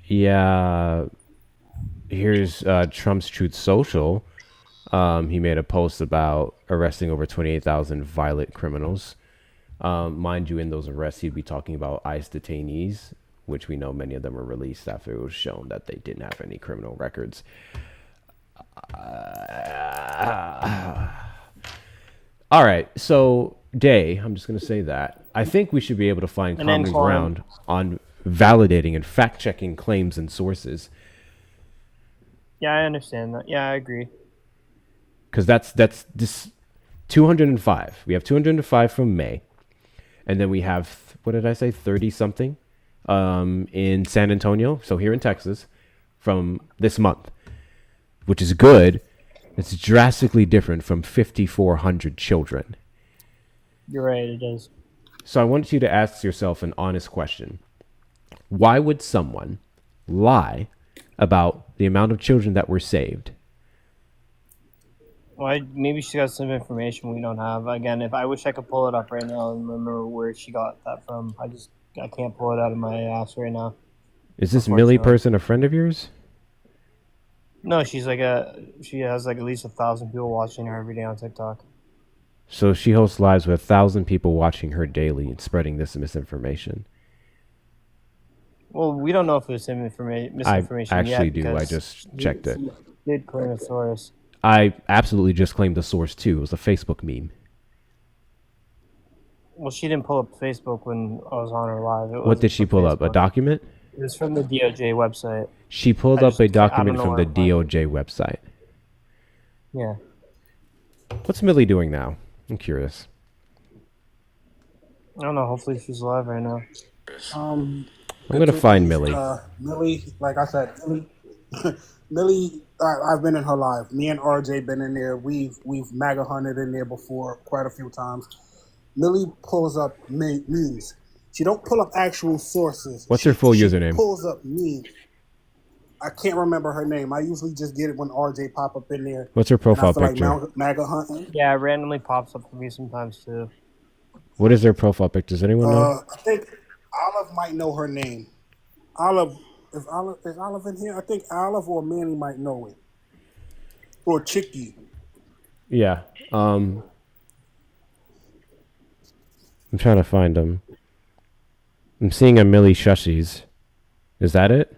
S1: Yeah. Here's Trump's Truth Social. He made a post about arresting over 28,000 violent criminals. Mind you, in those arrests, he'd be talking about ICE detainees, which we know many of them were released after it was shown that they didn't have any criminal records. All right, so Day, I'm just going to say that. I think we should be able to find
S13: And then
S1: common
S13: Klein.
S1: ground on validating and fact-checking claims and sources.
S13: Yeah, I understand that. Yeah, I agree.
S1: Because that's this 205. We have 205 from May. And then we have, what did I say, 30-something in San Antonio, so here in Texas, from this month, which is good. It's drastically different from 5,400 children.
S13: You're right, it is.
S1: So I want you to ask yourself an honest question. Why would someone lie about the amount of children that were saved?
S13: Well, maybe she got some information we don't have. Again, if I wish I could pull it up right now and remember where she got that from. I can't pull it out of my ass right now.
S1: Is this Millie person a friend of yours?
S13: No, she has like at least 1,000 people watching her every day on TikTok.
S1: So she hosts lives with 1,000 people watching her daily and spreading this misinformation.
S13: Well, we don't know if it was misinformation
S1: I actually
S13: yet
S1: do. I
S13: because
S1: just checked it.
S13: he did claim a source.
S1: I absolutely just claimed the source too. It was a Facebook meme.
S13: Well, she didn't pull up Facebook when I was on her live.
S1: What did she pull up? A document?
S13: It was from the DOJ website.
S1: She pulled
S13: I
S1: up
S13: just-
S1: a
S13: I don't
S1: document
S13: know
S1: from
S13: where
S1: the
S13: to find it.
S1: DOJ website.
S13: Yeah.
S1: What's Millie doing now? I'm curious.
S13: I don't know. Hopefully she's alive right now.
S1: I'm gonna find Millie.
S15: Millie, like I said, Millie. I've been in her live. Me and RJ been in there. We've MAGA hunted in there before quite a few times. Millie pulls up memes. She don't pull up actual sources.
S1: What's her full
S15: She
S1: username?
S15: pulls up memes. I can't remember her name. I usually just get it when RJ pop up in there.
S1: What's her
S15: And I
S1: profile
S15: feel
S1: picture?
S15: Like MAGA hunting.
S13: Yeah, it randomly pops up for me sometimes too.
S1: What is her profile picture? Does anyone know?
S15: I think Olive might know her name. Olive is Olive in here? I think Olive or Manny might know it. Or Chicky.
S1: Yeah. I'm trying to find them. I'm seeing a Millie Shushies. Is that it?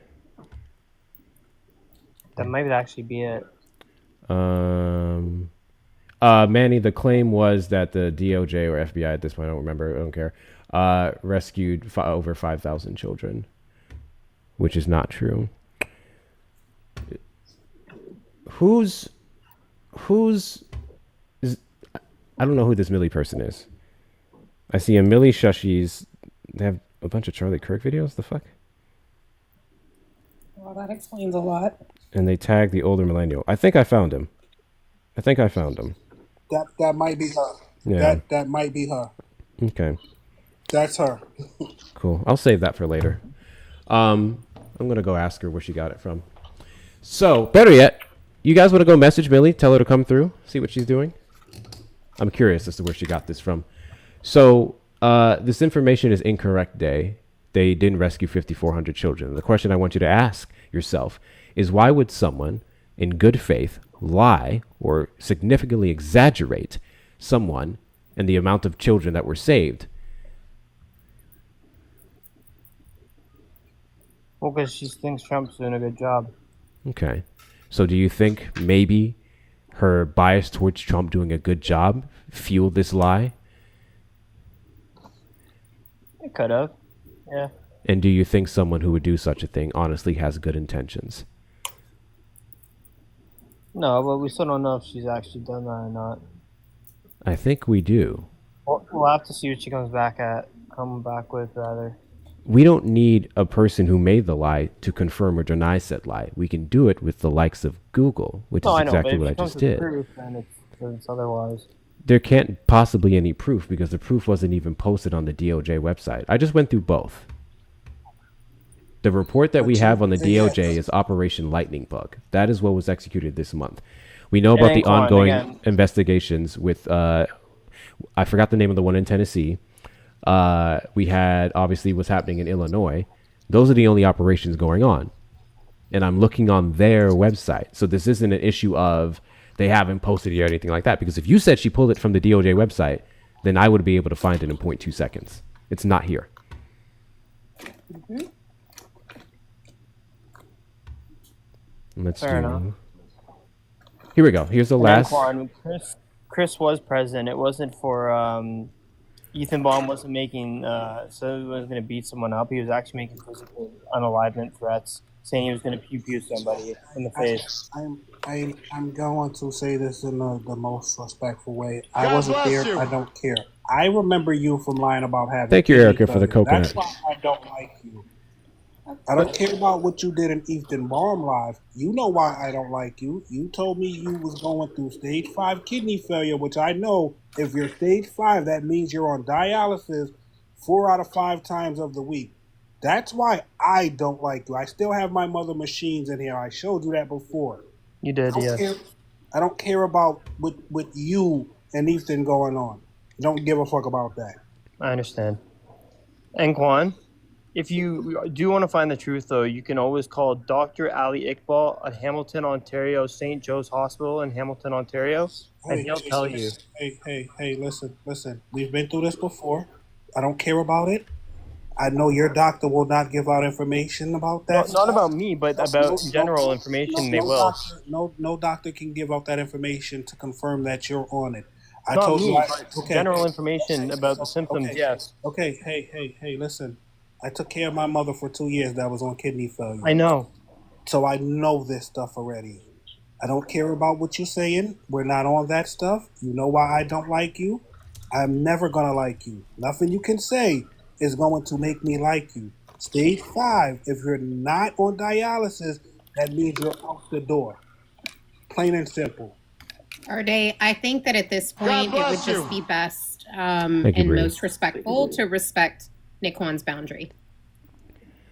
S13: That might actually be it.
S1: Manny, the claim was that the DOJ or FBI at this point, I don't remember, I don't care, rescued over 5,000 children, which is not true. I don't know who this Millie person is. I see a Millie Shushies. They have a bunch of Charlie Kirk videos. The fuck?
S14: Well, that explains a lot.
S1: And they tag the older millennial. I think I found him.
S15: That might be her.
S1: Yeah.
S15: That might be her.
S1: Okay.
S15: That's her.
S1: Cool. I'll save that for later. I'm gonna go ask her where she got it from. So, better yet, you guys want to go message Millie, tell her to come through, see what she's doing? I'm curious as to where she got this from. So, this information is incorrect, Day. They didn't rescue 5,400 children. The question I want you to ask yourself is, why would someone in good faith lie or significantly exaggerate someone and the amount of children that were saved?
S13: Well, because she thinks Trump's doing a good job.
S1: Okay. So do you think maybe her bias towards Trump doing a good job fueled this lie?
S13: It could have. Yeah.
S1: And do you think someone who would do such a thing honestly has good intentions?
S13: No, but we still don't know if she's actually done that or not.
S1: I think we do.
S13: We'll have to see what she come back with, rather.
S1: We don't need a person who made the lie to confirm or deny said lie. We can do it with the likes of Google, which is exactly what I just did.
S13: Proof, then it's otherwise.
S1: There can't possibly any proof because the proof wasn't even posted on the DOJ website. I just went through both. The report that we have on the DOJ is Operation Lightning Bug. That is what was executed this month. We know about the ongoing investigations with, I forgot the name of the one in Tennessee. We had obviously what's happening in Illinois. Those are the only operations going on. And I'm looking on their website. So this isn't an issue of they haven't posted it or anything like that. Because if you said she pulled it from the DOJ website, then I would be able to find it in 0.2 seconds. It's not here.
S14: Mm-hmm.
S1: Let's
S13: Fair enough.
S1: Here we go. Here's the last.
S13: Chris was president. It wasn't for Ethan Baum wasn't making so he wasn't going to beat someone up. He was actually making physical unalivement threats, saying he was going to pew somebody in the face.
S15: I'm going to say this in the most respectful way. I wasn't there. I don't care. I remember you from lying about having.
S1: Thank you, Erica, for the coconut.
S15: That's why I don't like you. I don't care about what you did in Ethan Baum live. You know why I don't like you. You told me you was going through stage 5 kidney failure, which I know if you're stage 5, that means you're on dialysis 4 out of 5 times of the week. That's why I don't like you. I still have my mother machines in here. I showed you that before.
S13: You did, yes.
S15: I don't care about what you and Ethan going on. I don't give a fuck about that.
S13: I understand. And Quan, if you do want to find the truth, though, you can always call Dr. Ali Iqbal at Hamilton, Ontario, St. Joe's Hospital in Hamilton, Ontario, and he'll tell you.
S15: Hey, listen. We've been through this before. I don't care about it. I know your doctor will not give out information about that.
S13: No, not about me, but about general information they will.
S15: No doctor can give out that information to confirm that you're on it. I
S13: Not
S15: told
S13: me,
S15: you.
S13: but general information about the symptoms, yes.
S15: Okay, hey, listen. I took care of my mother for 2 years that was on kidney failure.
S13: I know.
S15: So I know this stuff already. I don't care about what you're saying. We're not on that stuff. You know why I don't like you? I'm never going to like you. Nothing you can say is going to make me like you. Stage 5, if you're not on dialysis, that means you're out the door. Plain and simple.
S14: Arday, I think that at this point it would just be best and
S1: Bree.
S14: most respectful to respect Niquan's boundary.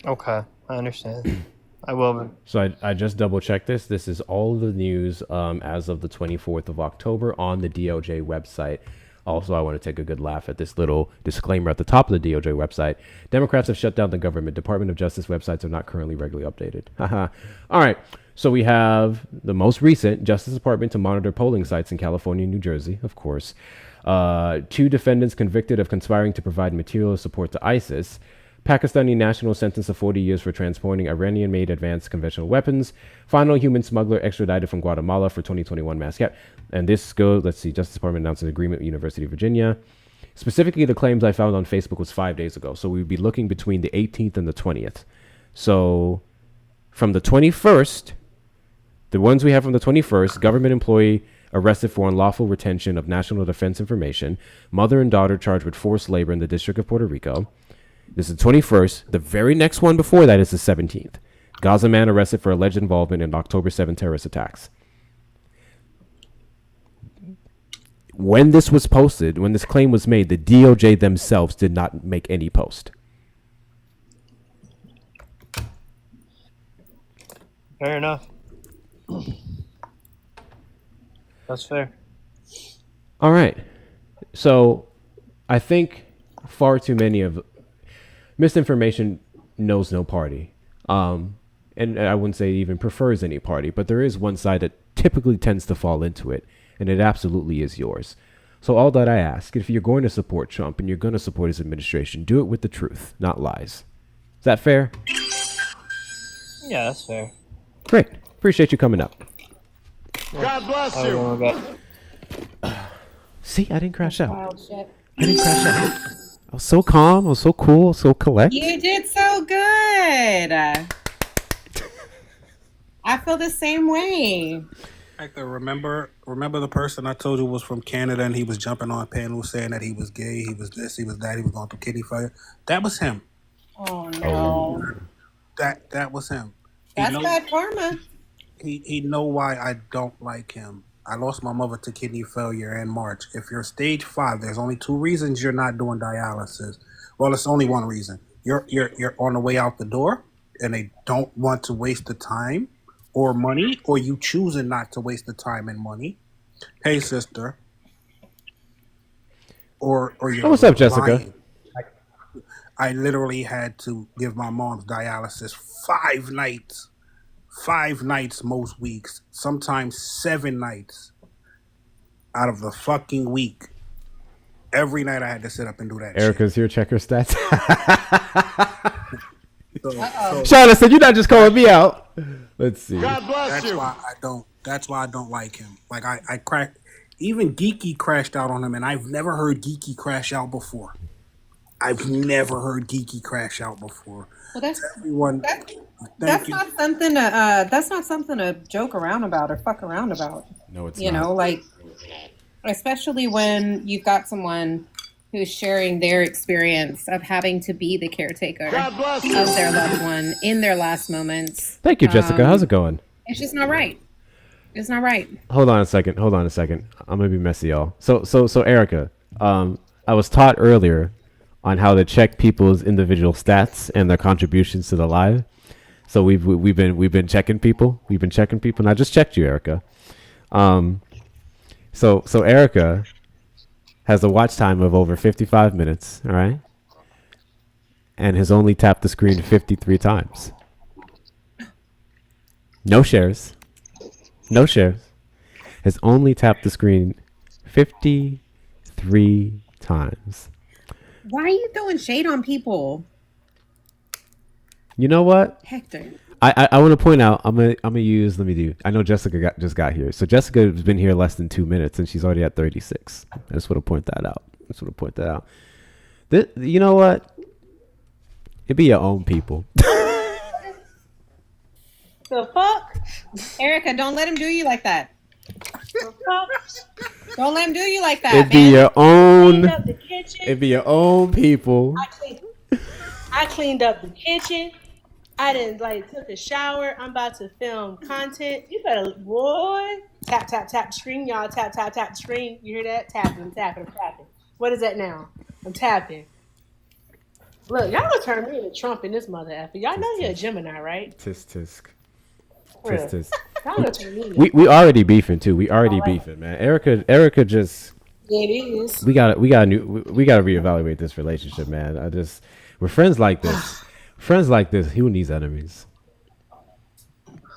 S13: Okay, I understand. I will.
S1: So I just double checked this. This is all the news as of the 24th of October on the DOJ website. Also, I want to take a good laugh at this little disclaimer at the top of the DOJ website. Democrats have shut down the government. Department of Justice websites are not currently regularly updated. All right. So we have the most recent Justice Department to monitor polling sites in California and New Jersey, of course. 2 defendants convicted of conspiring to provide material support to ISIS. Pakistani national sentenced to 40 years for transporting Iranian-made advanced conventional weapons. Final human smuggler extradited from Guatemala for 2021 mass cap. And this goes, let's see, Justice Department announced an agreement with University of Virginia. Specifically, the claims I found on Facebook was 5 days ago. So we'd be looking between the 18th and the 20th. So from the 21st, the ones we have from the 21st, government employee arrested for unlawful retention of national defense information. Mother and daughter charged with forced labor in the District of Puerto Rico. This is the 21st. The very next one before that is the 17th. Gaza man arrested for alleged involvement in October 7 terrorist attacks. When this was posted, when this claim was made, the DOJ themselves did not make any post.
S13: Fair enough. That's fair.
S1: All right. So I think far too many of misinformation knows no party. And I wouldn't say it even prefers any party, but there is one side that typically tends to fall into it, and it absolutely is yours. So all that I ask, if you're going to support Trump and you're going to support his administration, do it with the truth, not lies. Is that fair?
S13: Yeah, that's fair.
S1: Great. Appreciate you coming up.
S16: God bless you.
S1: See, I didn't crash out.
S14: Wild shit.
S1: I didn't crash out. I was so calm. I was so cool. So collect.
S14: You did so good. I feel the same way.
S15: Hector, remember the person I told you was from Canada and he was jumping on panels saying that he was gay, he was this, he was that, he was going through kidney failure? That was him.
S14: Oh no.
S15: That was him.
S14: That's bad karma.
S15: He know why I don't like him. I lost my mother to kidney failure in March. If you're stage 5, there's only 2 reasons you're not doing dialysis. Well, it's only one reason. You're on the way out the door and they don't want to waste the time or money, or you choosing not to waste the time and money. Hey, sister. Or you're
S1: Oh, what's up, Jessica?
S15: lying. I literally had to give my mom's dialysis 5 nights. 5 nights most weeks. Sometimes 7 nights out of the fucking week. Every night I had to sit up and do that
S1: Erica's here. Check her stats.
S15: So
S1: Shauna said, "You're not just calling me out." Let's see.
S16: God bless you.
S15: That's why I don't like him. Like I cracked. Even Geeky crashed out on him, and I've never heard Geeky crash out before. I've never heard Geeky crash out before.
S14: Well, that's
S15: Everyone,
S14: that's not something to joke around about or fuck around about.
S1: No, it's
S14: You
S1: not.
S14: know, like especially when you've got someone who's sharing their experience of having to be the caretaker
S16: God bless you.
S14: of their loved one in their last moments.
S1: Thank you, Jessica. How's it going?
S14: It's just not right. It's not right.
S1: Hold on a second. I'm gonna be messy, y'all. So Erica, I was taught earlier on how to check people's individual stats and their contributions to the live. So we've been checking people. We've been checking people, and I just checked you, Erica. So Erica has a watch time of over 55 minutes. All right, and has only tapped the screen 53 times. No shares. No shares. Has only tapped the screen 53 times.
S14: Why are you throwing shade on people,
S1: You know what?
S14: Hector?
S1: I want to point out. I'm gonna use. I know Jessica just got here. So Jessica has been here less than 2 minutes, and she's already at 36. I just want to point that out. You know what? It be your own people.
S14: The fuck? Erica, don't let him do you like that. The fuck? Don't let him do you like that,
S1: It be
S14: man.
S1: your own.
S7: Cleaned up the kitchen.
S1: It be your own people.
S7: I cleaned up the kitchen. I didn't took a shower. I'm about to film content. You better, boy. Tap, tap, tap, screen, y'all. Tap, tap, tap, screen. You hear that? Tapping, I'm tapping, I'm tapping. What is that now? I'm tapping. Look, y'all gonna turn me into Trump in this mother effer. Y'all know you're a Gemini, right?
S1: Tisk.
S7: Real.
S1: Tisk.
S7: Y'all gonna turn me into
S1: We already beefing too. We already beefing, man. Erica just.
S7: It is.
S1: We gotta reevaluate this relationship, man. We're friends like this. Friends like this. Who needs enemies?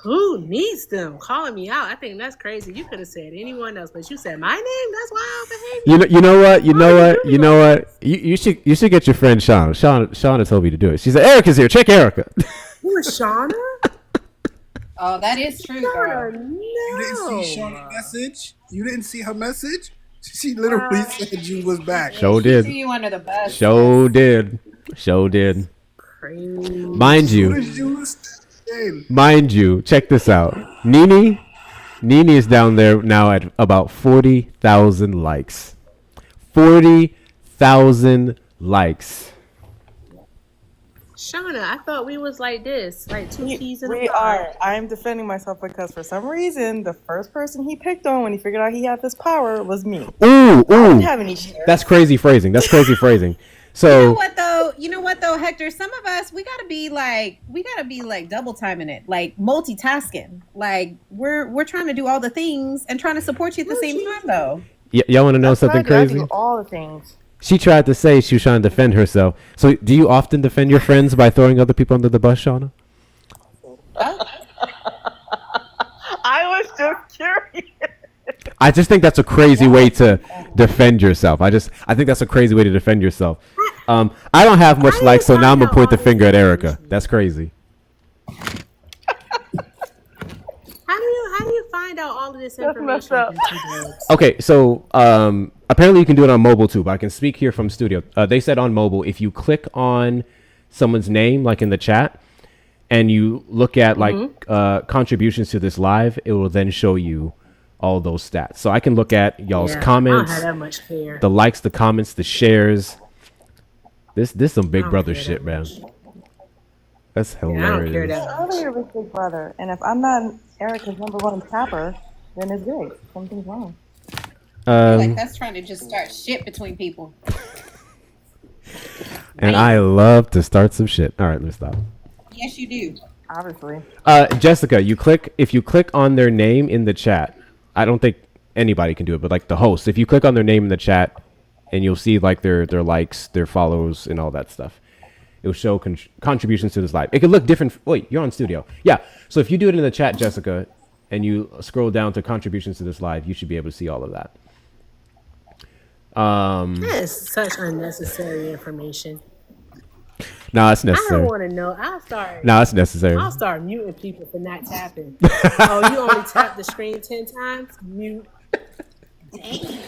S7: Who needs them? Calling me out. I think that's crazy. You could have said anyone else, but you said my name. That's wild behavior.
S1: You know what? You should get your friend Shauna. Shauna told me to do it. She said, "Erica's here. Check Erica."
S7: Who is Shauna?
S14: Oh, that is true, girl.
S15: You didn't see Shauna's message? You didn't see her message? She literally said you was back.
S1: Show did.
S14: See you under the bus.
S1: Show did. Mind you, check this out. Nene, Nini is down there now at about 40,000 likes. 40,000 likes.
S7: Shauna, I thought we was like this, like two peas in a
S12: We
S7: pod.
S12: are. I'm defending myself because for some reason, the first person he picked on when he figured out he had this power was me.
S1: Ooh,
S12: I didn't
S1: ooh.
S12: have any shares.
S1: That's crazy phrasing. That's crazy phrasing.
S14: You
S1: So
S14: know what though, Hector? Some of us we gotta be like double timing it, like multitasking. Like we're trying to do all the things and trying to support you at the same time though.
S1: y'all want to know something
S12: I
S1: crazy?
S12: do all the things.
S1: She tried to say she was trying to defend herself. So do you often defend your friends by throwing other people under the bus, Shauna?
S12: I was just curious.
S1: I just think that's a crazy way to defend yourself. I think that's a crazy way to defend yourself. I don't have much likes, so now I'm gonna point the finger at Erica. That's crazy.
S7: How do you find out all of this information?
S1: Okay, so apparently you can do it on mobile too, but I can speak here from studio. They said on mobile, if you click on someone's name, like in the chat, and you look at like contributions to this live, it will then show you all those stats. So I can look at y'all's comments,
S7: I don't have that much care.
S1: the likes, the comments, the shares. This some Big Brother shit, man. That's hilarious.
S12: I'm here with Big Brother, and if I'm not Erica's #1 tapper, then it's good. Something's wrong.
S14: Like that's trying to just start shit between people.
S1: And I love to start some shit. All right, let's stop.
S14: Yes, you do.
S12: Obviously.
S1: Jessica, if you click on their name in the chat, I don't think anybody can do it, but like the host, if you click on their name in the chat, and you'll see like their likes, their follows, and all that stuff. It will show contributions to this live. It could look different. Wait, you're on studio. Yeah. So if you do it in the chat, Jessica, and you scroll down to contributions to this live, you should be able to see all of that.
S7: That is such unnecessary information.
S1: No, it's
S7: I
S1: necessary.
S7: don't want to know.
S1: No, it's necessary.
S7: I'll start muting people for not tapping. Oh, you only tap the screen 10 times? Mute. Dang.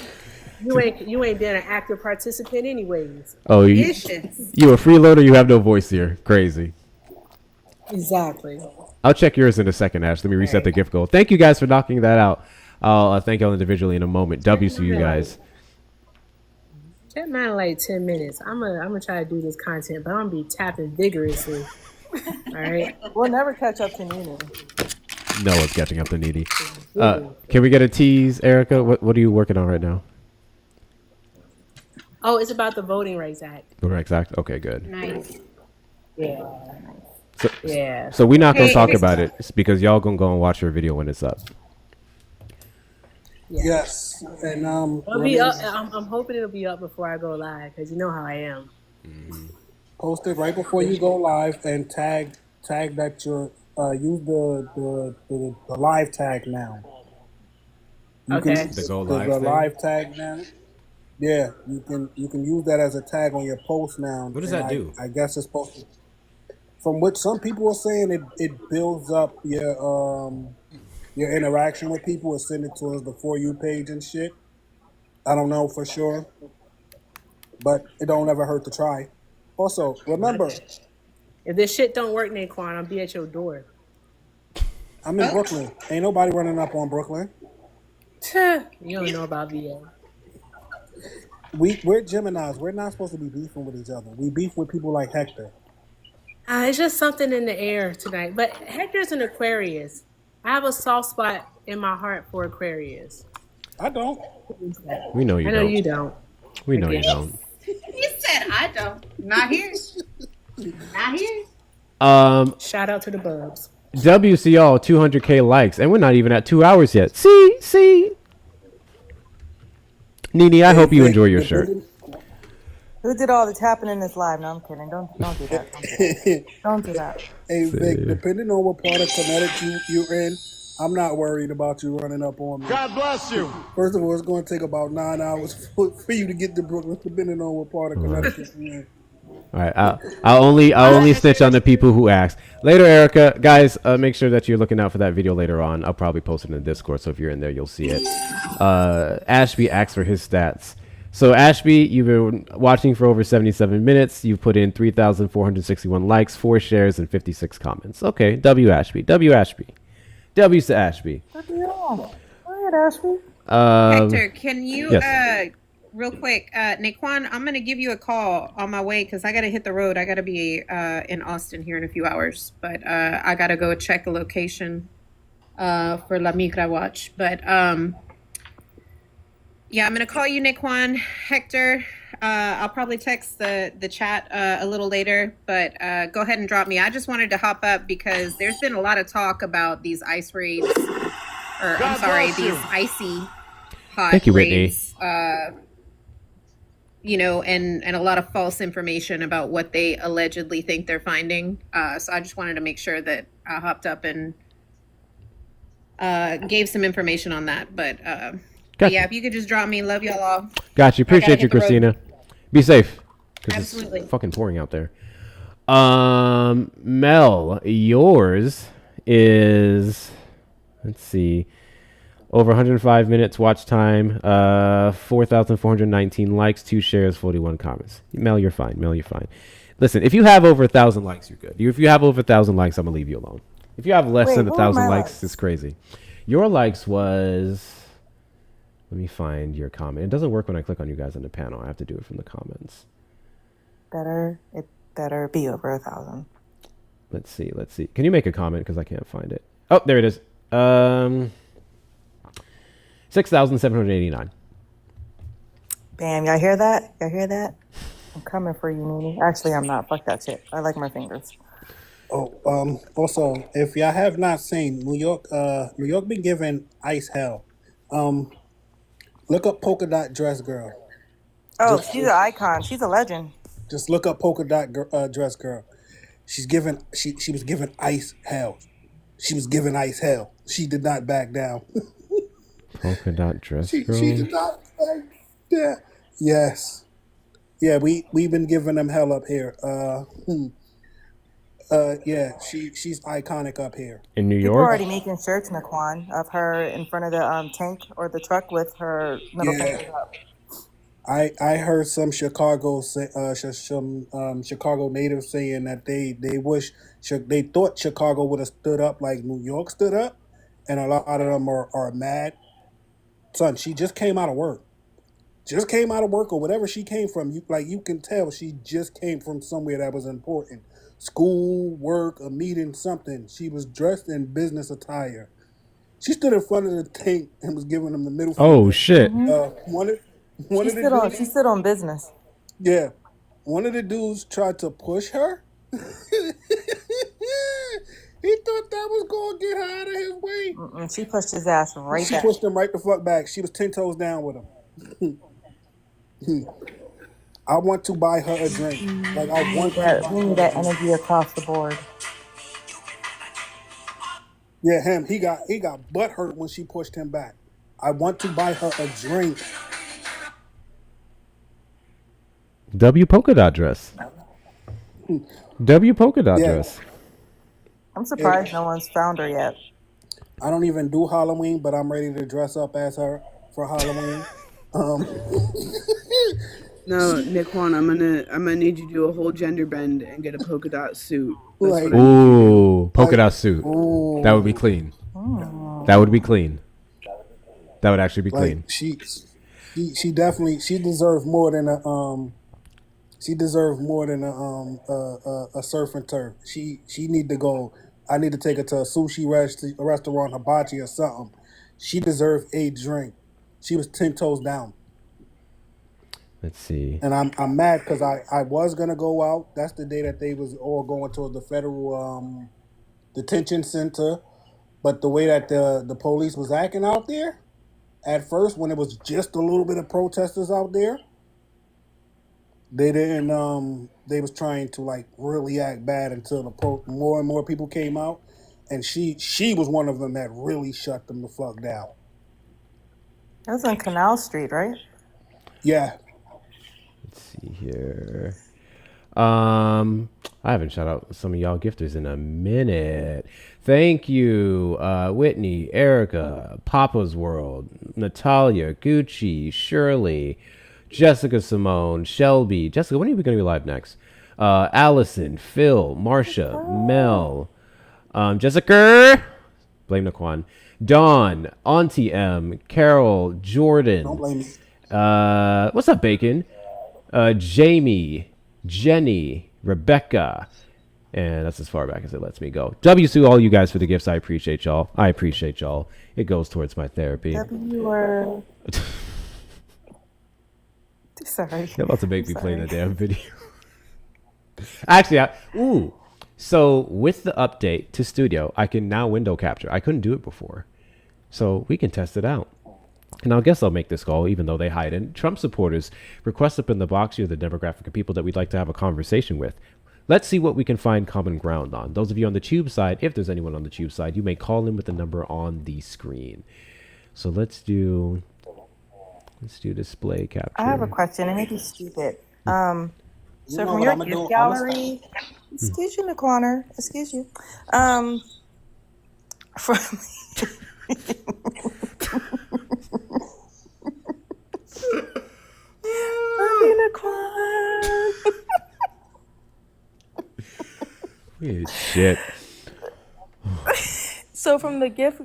S7: You ain't been an active participant anyways.
S1: Oh, you a freeloader? You have no voice here. Crazy.
S7: Exactly.
S1: I'll check yours in a second, Ash. Let me reset the gift goal. Thank you guys for knocking that out. I'll thank y'all individually in a moment. W's to you guys.
S7: Check mine like 10 minutes. I'm gonna try to do this content, but I'm gonna be tapping vigorously. All right.
S12: We'll never catch up to Nina.
S1: No one's catching up to Needy. Can we get a tease, Erica? What are you working on right now?
S7: Oh, it's about the Voting Rights Act.
S1: Voting Rights Act? Okay, good.
S7: Nice. Yeah.
S1: So,
S7: yeah.
S1: So we're not gonna talk about it. It's because y'all gonna go and watch your video when it's up.
S15: Yes, and
S7: It'll be up. I'm hoping it'll be up before I go live because you know how I am.
S15: post it right before you go live and tag that you're use the live tag now. You
S7: Okay.
S15: can,
S1: The go live
S15: the
S1: thing?
S15: live tag now. Yeah, you can use that as a tag on your post now.
S1: What does
S15: And
S1: that do?
S15: I guess it's supposed to. From what some people are saying, it builds up your interaction with people and send it towards the For You page and shit. I don't know for sure, but it don't ever hurt to try. Also, remember,
S7: If this shit don't work, Naquan, I'll be at your door.
S15: I'm in Brooklyn. Ain't nobody running up on Brooklyn.
S7: You don't know about VA.
S15: We're Geminis. We're not supposed to be beefing with each other. We beef with people like Hector.
S7: It's just something in the air tonight. But Hector's an Aquarius. I have a soft spot in my heart for Aquarius.
S15: I don't.
S1: We know you
S7: I know
S1: don't.
S7: you don't.
S1: We know you
S7: Okay.
S1: don't.
S14: He said, "I don't. Not here. Not here."
S7: Shout out to the Bubs.
S1: WCL 200K likes, and we're not even at 2 hours yet. See. Nini, I hope you enjoy your shirt.
S12: Who did all the tapping in this live? No, I'm kidding. Don't do that. Don't do that.
S15: Hey Vic, depending on what part of Connecticut you're in, I'm not worried about you running up on me.
S16: God bless you.
S15: First of all, it's going to take about 9 hours for you to get to Brooklyn, depending on what part of Connecticut you're in.
S1: All right, I'll only snitch on the people who ask. Later, Erica, guys, make sure that you're looking out for that video later on. I'll probably post it in the Discord, so if you're in there, you'll see it. Ashby asked for his stats. So Ashby, you've been watching for over 77 minutes. You've put in 3,461 likes, 4 shares, and 56 comments. Okay, W Ashby. W's to Ashby.
S12: Go ahead, Ashby.
S14: Hector, can you
S1: yes.
S14: real quick, Naquan, I'm gonna give you a call on my way because I gotta hit the road. I gotta be in Austin here in a few hours, but I gotta go check a location for La Migra Watch. But yeah, I'm gonna call you, Naquan. Hector, I'll probably text the chat a little later, but go ahead and drop me. I just wanted to hop up because there's been a lot of talk about these ice raids, or I'm sorry, these icy hot
S1: Thank you, Whitney.
S14: raids. You know, and a lot of false information about what they allegedly think they're finding. So I just wanted to make sure that I hopped up and gave some information on that. But yeah, if you could just drop me, love y'all all.
S1: Got you. Appreciate you, Christina. Be safe.
S14: Absolutely.
S1: It's fucking pouring out there. Mel, yours is, let's see, over 105 minutes watch time, 4,419 likes, 2 shares, 41 comments. Mel, you're fine. Mel, you're fine. Listen, if you have over 1,000 likes, you're good. If you have over 1,000 likes, I'm gonna leave you alone. If you have less than 1,000 likes, it's crazy. Your likes was, let me find your comment. It doesn't work when I click on you guys on the panel. I have to do it from the comments.
S12: It better be over 1,000.
S1: Let's see. Can you make a comment because I can't find it? Oh, there it is. 6,789.
S12: Bam, y'all hear that? I'm coming for you, Nene. Actually, I'm not. Fuck that shit. I like my fingers.
S15: Oh, also, if y'all have not seen New York been giving ICE hell. Look up Polka Dot Dress Girl.
S12: Oh, she's an icon. She's a legend.
S15: Just look up Polka Dot Dress Girl. She was given ICE hell. She was given ICE hell. She did not back down.
S1: Polka Dot Dress Girl.
S15: She did not back down. Yes. Yeah, we've been giving them hell up here. Yeah, she's iconic up here.
S1: In New
S12: People
S1: York?
S12: are already making shirts, Naquan, of her in front of the tank or the truck with her middle finger up.
S15: I heard some Chicago Chicago natives saying that they thought Chicago would have stood up like New York stood up, and a lot of them are mad. Son, she just came out of work. Or whatever she came from. You can tell she just came from somewhere that was important. School, work, a meeting, something. She was dressed in business attire. She stood in front of the tank and was giving them the middle finger.
S1: Oh shit.
S12: She stood on business.
S15: Yeah. One of the dudes tried to push her. He thought that was going to get her out of his way.
S12: She pushed his ass right back.
S15: She pushed him right the fuck back. She was 10 toes down with him. I want to buy her a drink. Like I want
S12: we need that energy across the board.
S15: Yeah, him. He got butt hurt when she pushed him back. I want to buy her a drink.
S1: W polka dot dress. W polka dot dress.
S12: I'm surprised no one's found her yet.
S15: I don't even do Halloween, but I'm ready to dress up as her for Halloween.
S17: No, Naquan, I'm gonna need you to do a whole gender bend and get a polka dot suit.
S1: Ooh, polka dot suit. That would be clean. That would be clean. That would actually be clean.
S15: She definitely deserves more than a surf and turf. She need to go. I need to take her to a sushi restaurant, hibachi or something. She deserves a drink. She was 10 toes down.
S1: Let's see.
S15: And I'm mad because I was gonna go out. That's the day that they was all going to the federal detention center. But the way that the police was acting out there, at first when it was just a little bit of protesters out there, they didn't. They was trying to like really act bad until more and more people came out, and she was one of them that really shut them the fuck down.
S12: That was on Canal Street, right?
S15: Yeah.
S1: Let's see here. I haven't shout out some of y'all gifters in a minute. Thank you, Whitney, Erica, Papa's World, Natalia, Gucci, Shirley, Jessica Simone, Shelby. Jessica, when are we going to be live next? Allison, Phil, Marsha, Mel, Jessica, Blame Naquan. Dawn, Auntie M, Carol, Jordan.
S15: Don't blame me.
S1: What's up, Bacon? Jamie, Jenny, Rebecca. And that's as far back as it lets me go. W's to all you guys for the gifts. I appreciate y'all. It goes towards my therapy.
S12: W or... Sorry.
S1: You're about to make me play the damn video. Actually, so with the update to Studio, I can now window capture. I couldn't do it before. So we can test it out. And I guess I'll make this call, even though they hide it. Trump supporters, request up in the box. You're the demographic of people that we'd like to have a conversation with. Let's see what we can find common ground on. Those of you on the tube side, if there's anyone on the tube side, you may call in with the number on the screen. So let's do display capture.
S12: I have a question. It may be stupid. So
S15: know
S12: from
S15: what
S12: your
S15: I'ma
S12: gift
S15: do?
S12: gallery, excuse you, Naquaner, excuse you. From
S1: Weird shit.
S12: So from the gift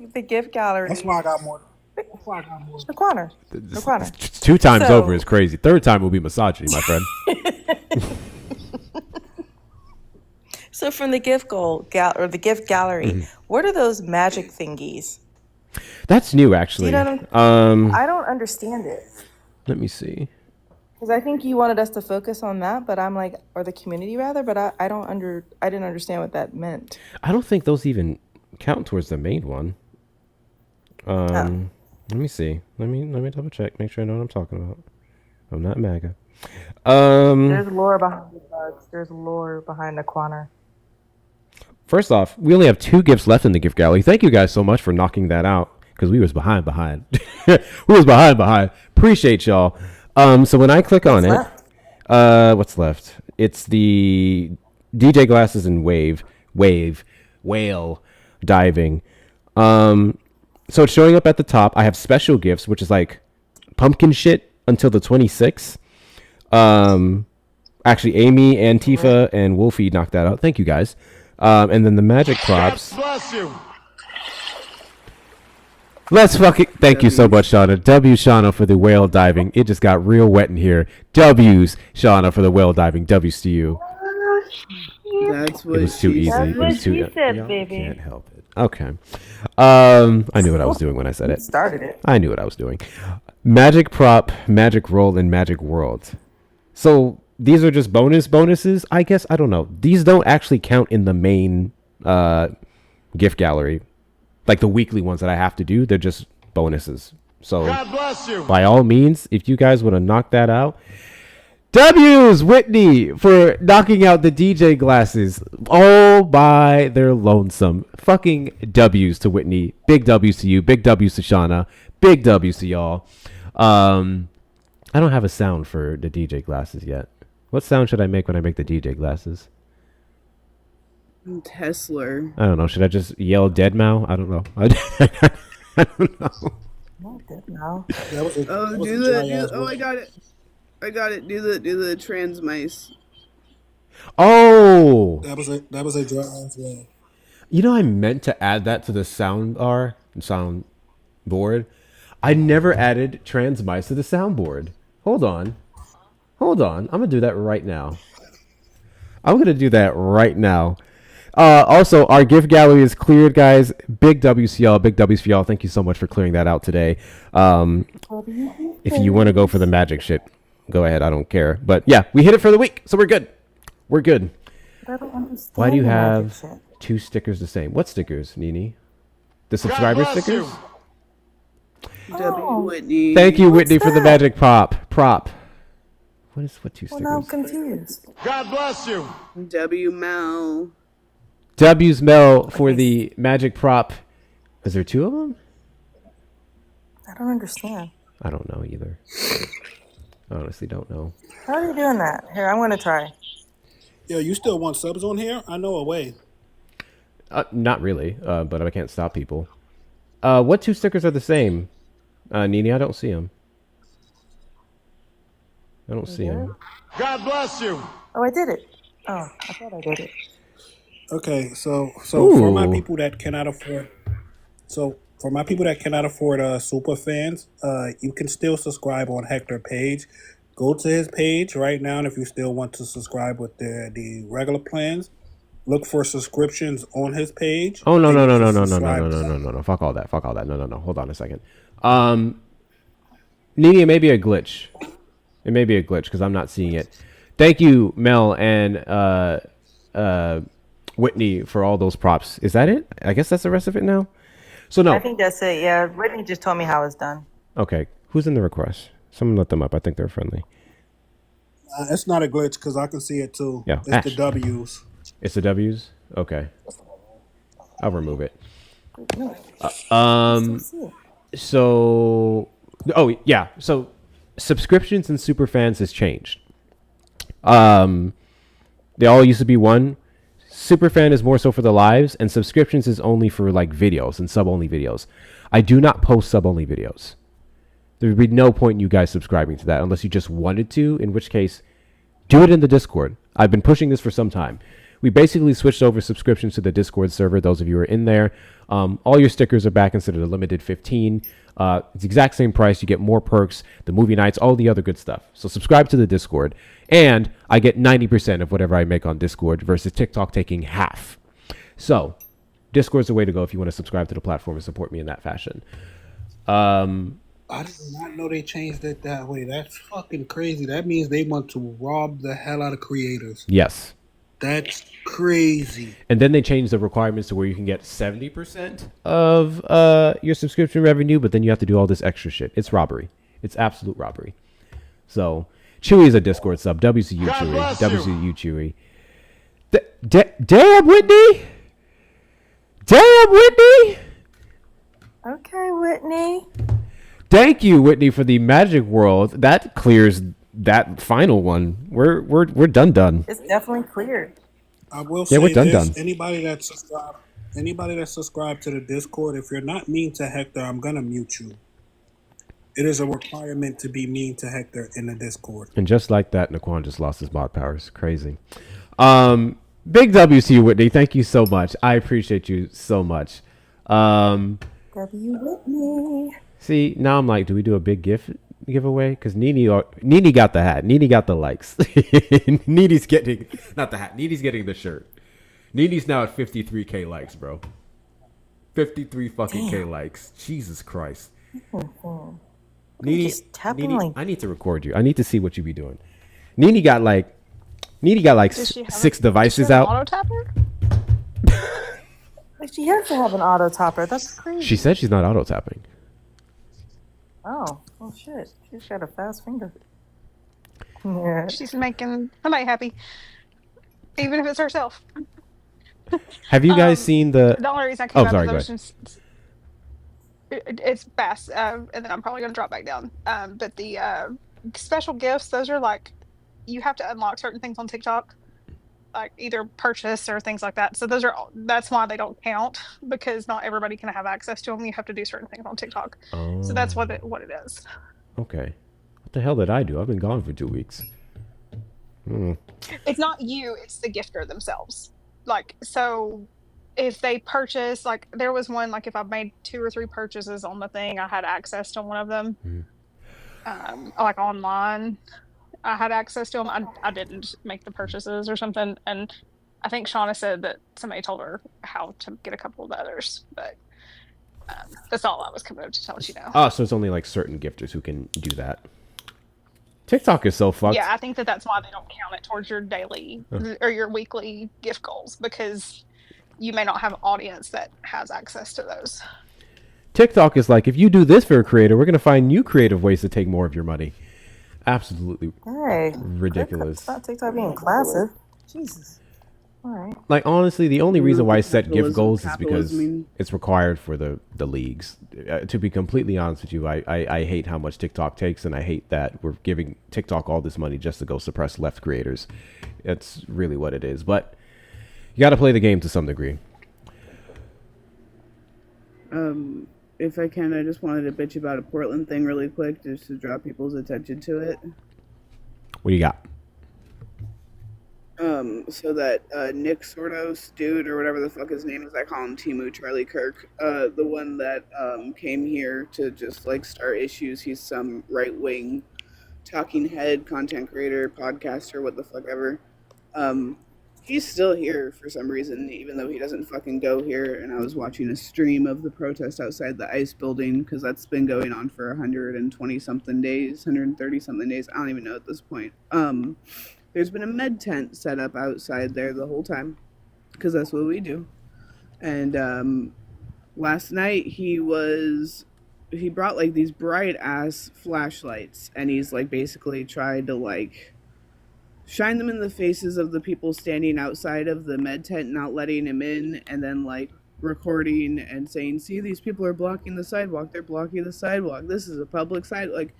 S12: gallery.
S15: That's why I got more.
S12: Naquaner. Naquaner.
S1: 2 times
S12: So-
S1: over is crazy. 3rd time will be misogyny, my friend.
S12: So from the gift gallery, what are those magic thingies?
S1: That's new,
S12: Do
S1: actually.
S12: you know what I don't understand it.
S1: Let me see.
S12: Because I think you wanted us to focus on that, but I'm like, or the community rather, but I didn't understand what that meant.
S1: I don't think those even count towards the main one. Let me see. Let me double check. Make sure I know what I'm talking about. I'm not MAGA.
S12: There's lore behind the bugs. There's lore behind the corner.
S1: First off, we only have 2 gifts left in the gift gallery. Thank you guys so much for knocking that out because we was behind. We was behind. Appreciate y'all. So when I click on what's left? It's the DJ glasses and whale diving. So it's showing up at the top. I have special gifts, which is like pumpkin shit until the 26th. Actually, Amy, Antifa, and Wolfie knocked that out. Thank you guys. And then the magic props.
S16: Bless you.
S1: Let's fucking thank you so much, Shauna. W Shauna for the whale diving. It just got real wet in here. W's Shauna for the whale diving. W's to you.
S17: That's what
S1: It was too easy.
S17: said.
S1: It was too.
S12: said, baby.
S1: Can't help it. Okay. I knew what I was doing when I said it.
S12: Started it.
S1: I knew what I was doing. Magic prop, magic roll, and magic world. So these are just bonuses, I guess. I don't know. These don't actually count in the main gift gallery. Like the weekly ones that I have to do, they're just bonuses. So
S16: God bless you.
S1: by all means, if you guys want to knock that out, W's Whitney for knocking out the DJ glasses all by their lonesome. Fucking W's to Whitney. Big W's to you. Big W's to Shauna. Big W's to y'all. I don't have a sound for the DJ glasses yet. What sound should I make when I make the DJ glasses?
S17: Tesla.
S1: I don't know. Should I just yell dead Mao? I don't know. I don't know.
S12: Not good now.
S17: I got it. Do the trans mice.
S1: Oh,
S15: That was a dry as well.
S1: you know, I meant to add that to the sound board. I never added trans mice to the soundboard. Hold on. I'm gonna do that right now. Also, our gift gallery is cleared, guys. Big W's for y'all. Big W's for y'all. Thank you so much for clearing that out today. If you want to go for the magic shit, go ahead. I don't care. But yeah, we hit it for the week, so we're good.
S12: I don't understand
S1: Why do you
S12: the magic
S1: have
S12: shit.
S1: 2 stickers the same? What stickers, Nini? The subscriber
S16: bless
S1: stickers?
S16: you.
S17: W Whitney.
S1: Thank you, Whitney, for the magic prop. What 2
S12: Well, now I'm
S1: stickers?
S12: confused.
S16: God bless you.
S17: W Mel.
S1: W's Mel for the magic prop. Is there 2 of them?
S12: I don't understand.
S1: I don't know either. I honestly don't know.
S12: How are you doing that? Here, I'm going to try.
S15: Yo, you still want subs on here? I know a way.
S1: Not really, but I can't stop people. What 2 stickers are the same? Nini, I don't see them. I don't see them.
S16: God bless you.
S12: Oh, I did it. Oh, I thought I did it.
S15: Okay, so for my
S1: Ooh.
S15: people that cannot afford, So for my people that cannot afford super fans, you can still subscribe on Hector page. Go to his page right now, and if you still want to subscribe with the regular plans, look for subscriptions on his page.
S1: Oh no
S15: and
S1: no
S15: you
S1: no
S15: can
S1: no no no no
S15: subscribe
S1: no
S15: to
S1: no
S15: that.
S1: no no no! Fuck all that! Fuck all that! No no no! Hold on a second. Nini, it may be a glitch. It may be a glitch because I'm not seeing it. Thank you, Mel and Whitney, for all those props. Is that it? I guess that's the rest of it now. So
S12: I
S1: no.
S12: think that's it. Yeah, Whitney just told me how it's done.
S1: Okay, who's in the request? Someone let them up. I think they're friendly.
S15: It's not a glitch because I can see it too.
S1: Yeah,
S15: It's the
S1: Ash.
S15: W's.
S1: It's the W's. Okay, I'll remove it. So, oh yeah. So, subscriptions and superfans has changed. They all used to be one. Superfan is more so for the lives, and subscriptions is only for like videos and sub-only videos. I do not post sub-only videos. There would be no point in you guys subscribing to that unless you just wanted to, in which case, do it in the Discord. I've been pushing this for some time. We basically switched over subscriptions to the Discord server. Those of you who are in there, all your stickers are back instead of the limited 15. It's the exact same price. You get more perks, the movie nights, all the other good stuff. So subscribe to the Discord, and I get 90% of whatever I make on Discord versus TikTok taking half. So Discord's the way to go if you want to subscribe to the platform and support me in that fashion.
S15: I did not know they changed it that way. That's fucking crazy. That means they want to rob the hell out of creators.
S1: Yes.
S15: That's crazy.
S1: And then they changed the requirements to where you can get 70% of your subscription revenue, but then you have to do all this extra shit. It's robbery. It's absolute robbery. So Chewy is a Discord sub. WCU
S16: God
S1: Chewy.
S16: bless you.
S1: WCU Chewy. Damn, Whitney. Damn, Whitney.
S12: Okay, Whitney.
S1: Thank you, Whitney, for the Magic World. That clears that final one. We're done.
S12: It's definitely cleared.
S15: I will
S1: Yeah,
S15: say
S1: we're done.
S15: this: anybody that subscribed to the Discord, if you're not mean to Hector, I'm gonna mute you. It is a requirement to be mean to Hector in the Discord.
S1: And just like that, Naquan just lost his mod powers. Crazy. Big W to you, Whitney. Thank you so much. I appreciate you so much.
S12: W Whitney.
S1: See, now I'm like, do we do a big giveaway? Because Nini got the hat. Nini got the likes. Nini's getting, not the hat. Nini's getting the shirt. Nini's now at 53K likes, bro. 53 fucking K likes. Jesus Christ. Nini, I need to record you. I need to see what you be doing. Nini got like six devices out.
S18: Auto tapper?
S12: She has to have an auto topper. That's crazy.
S1: She said she's not auto tapping.
S12: Oh, well, shit. She's got a fast finger. Yeah.
S18: She's making somebody happy, even if it's herself.
S1: Have you guys seen the?
S18: The only reason I came
S1: Oh,
S18: out
S1: sorry.
S18: of
S1: Go
S18: those
S1: ahead.
S18: it's fast, and then I'm probably gonna drop back down. But the special gifts, those are like you have to unlock certain things on TikTok, like either purchase or things like that. So that's why they don't count, because not everybody can have access to them. You have to do certain things on TikTok.
S1: Oh.
S18: So that's what it is.
S1: Okay. What the hell did I do? I've been gone for 2 weeks.
S18: It's not you, it's the gifter themselves. Like, so if they purchase, like there was one, like if I made 2 or 3 purchases on the thing, I had access to one of them. Like online, I had access to them. I didn't make the purchases or something. And I think Shauna said that somebody told her how to get a couple of others, but that's all I was coming up to tell you know.
S1: Oh, so it's only like certain gifters who can do that. TikTok is so fucked.
S18: Yeah, I think that's why they don't count it towards your daily or your weekly gift goals, because you may not have an audience that has access to those.
S1: TikTok is like, if you do this for a creator, we're going to find new creative ways to take more of your money. Absolutely
S12: Hey,
S1: ridiculous.
S12: it's not TikTok being classic. Jesus. All right.
S1: Like, honestly, the only reason why I set gift goals is because
S17: capitalism.
S1: it's required for the leagues. To be completely honest with you, I hate how much TikTok takes, and I hate that we're giving TikTok all this money just to go suppress left creators. It's really what it is. But you got to play the game to some degree.
S17: If I can, I just wanted to bitch about a Portland thing really quick, just to draw people's attention to it.
S1: What do you got?
S17: so that Nick Sordos dude or whatever the fuck his name is, I call him Timu Charlie Kirk, the one that came here to just like start issues. He's some right wing talking head content creator, podcaster, what the fuck ever. He's still here for some reason, even though he doesn't fucking go here. And I was watching a stream of the protest outside the ICE building because that's been going on for 120 something days, 130 something days. I don't even know at this point. There's been a med tent set up outside there the whole time because that's what we do. And last night he brought like these bright ass flashlights, and he's like basically tried to like shine them in the faces of the people standing outside of the med tent, not letting him in, and then like recording and saying, see, these people are blocking the sidewalk, they're blocking the sidewalk, this is a public side. Like,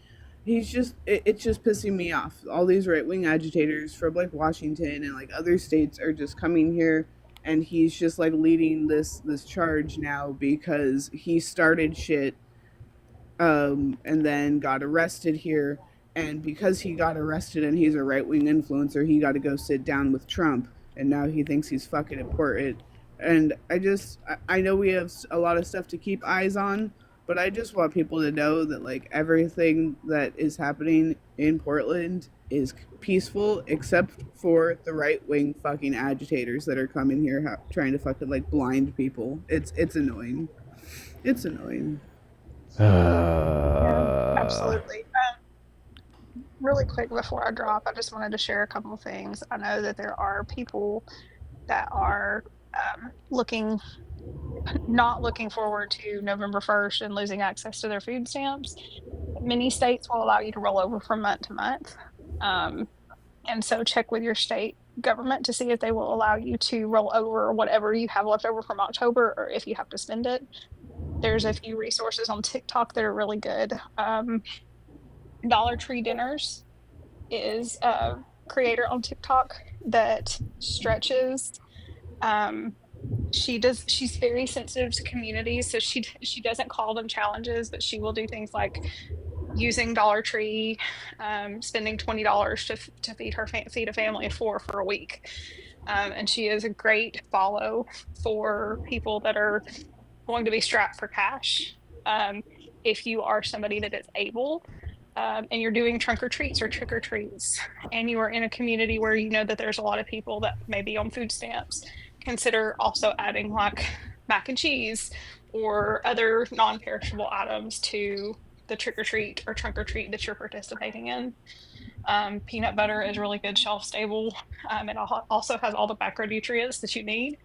S17: he's just it's just pissing me off. All these right-wing agitators from like Washington and like other states are just coming here, and he's just like leading this charge now because he started shit and then got arrested here. And because he got arrested and he's a right-wing influencer, he got to go sit down with Trump. And now he thinks he's fucking important. And I know we have a lot of stuff to keep eyes on, but I just want people to know that like everything that is happening in Portland is peaceful, except for the right-wing fucking agitators that are coming here trying to fucking like blind people. It's annoying. It's annoying.
S18: Absolutely. Really quick before I drop, I just wanted to share a couple of things. I know that there are people that are not looking forward to November 1st and losing access to their food stamps. Many states will allow you to roll over from month to month. And so check with your state government to see if they will allow you to roll over whatever you have left over from October, or if you have to spend it. There's a few resources on TikTok that are really good. Dollar Tree Dinners is a creator on TikTok that stretches. She's very sensitive to communities, so she doesn't call them challenges, but she will do things like using Dollar Tree, spending $20 to feed a family of four for a week. And she is a great follow for people that are going to be strapped for cash. If you are somebody that is able, and you're doing trunk or treats or trick or treats, and you are in a community where you know that there's a lot of people that may be on food stamps, consider also adding like mac and cheese or other non-perishable items to the trick or treat or trunk or treat that you're participating in. Peanut butter is really good shelf stable. It also has all the macronutrients that you need.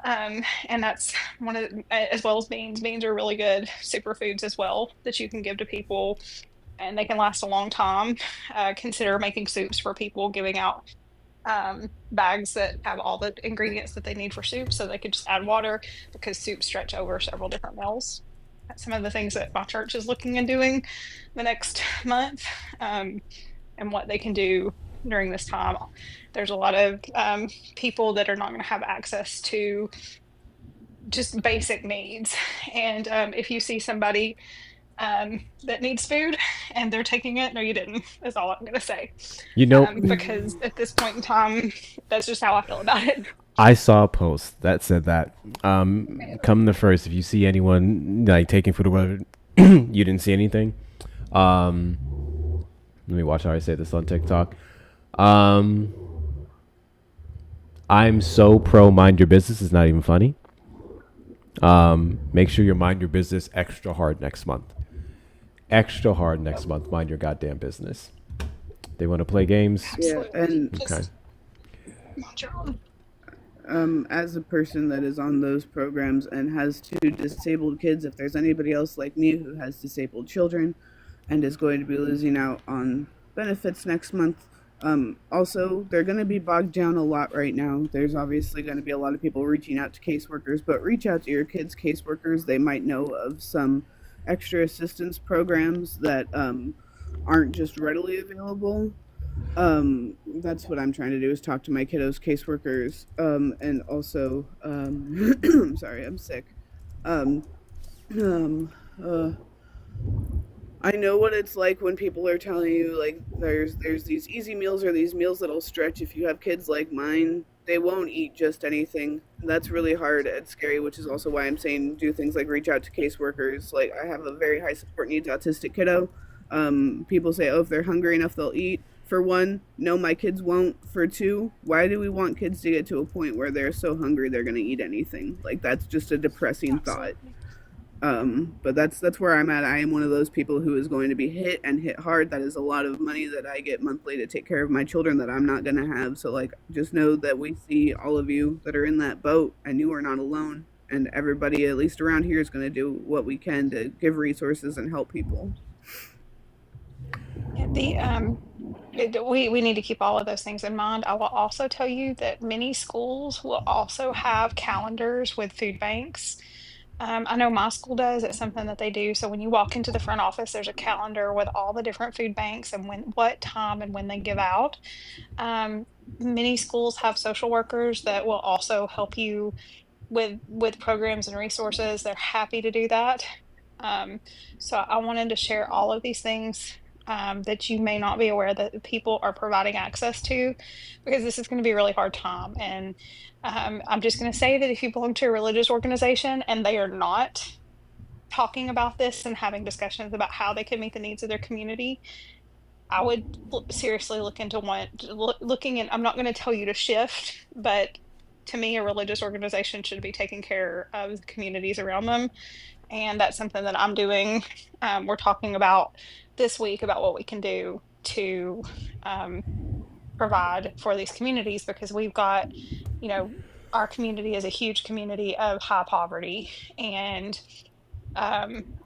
S18: And that's one of as well as beans. Beans are really good superfoods as well that you can give to people, and they can last a long time. Consider making soups for people, giving out bags that have all the ingredients that they need for soup, so they could just add water, because soups stretch over several different meals. That's some of the things that my church is looking and doing the next month, and what they can do during this time. There's a lot of people that are not going to have access to just basic needs, and if you see somebody that needs food and they're taking it, no, you didn't, is all I'm going to say.
S1: You know,
S18: because at this point in time, that's just how I feel about it.
S1: I saw a post that said that come the first, if you see anyone like taking food or whatever, you didn't see anything. Let me watch how I say this on TikTok. I'm so pro mind your business, it's not even funny. Make sure you mind your business extra hard next month. Extra hard next month. Mind your goddamn business. They want to play games.
S17: Yeah, and
S1: Okay.
S17: As a person that is on those programs and has two disabled kids, if there's anybody else like me who has disabled children and is going to be losing out on benefits next month, also, they're going to be bogged down a lot right now. There's obviously going to be a lot of people reaching out to caseworkers, but reach out to your kids' caseworkers. They might know of some extra assistance programs that aren't just readily available. That's what I'm trying to do, is talk to my kiddos' caseworkers. And also, I'm sorry, I'm sick. I know what it's like when people are telling you like there's these easy meals or these meals that'll stretch. If you have kids like mine, they won't eat just anything. That's really hard and scary, which is also why I'm saying do things like reach out to caseworkers. Like I have a very high support needs autistic kiddo. People say, oh, if they're hungry enough, they'll eat. For one, no, my kids won't. For two, why do we want kids to get to a point where they're so hungry they're going to eat anything? Like that's just a depressing thought. But that's where I'm at. I am one of those people who is going to be hit and hit hard. That is a lot of money that I get monthly to take care of my children that I'm not going to have. So like, just know that we see all of you that are in that boat and you are not alone. And everybody, at least around here, is going to do what we can to give resources and help people.
S18: We need to keep all of those things in mind. I will also tell you that many schools will also have calendars with food banks. I know my school does. It's something that they do. So when you walk into the front office, there's a calendar with all the different food banks and what time and when they give out. Many schools have social workers that will also help you with programs and resources. They're happy to do that. So I wanted to share all of these things that you may not be aware that people are providing access to, because this is going to be a really hard time. And I'm just going to say that if you belong to a religious organization and they are not talking about this and having discussions about how they can meet the needs of their community, I would seriously look into looking in. I'm not going to tell you to shift, but to me, a religious organization should be taking care of the communities around them. And that's something that I'm doing. We're talking about this week about what we can do to provide for these communities, because we've got, our community is a huge community of high poverty, and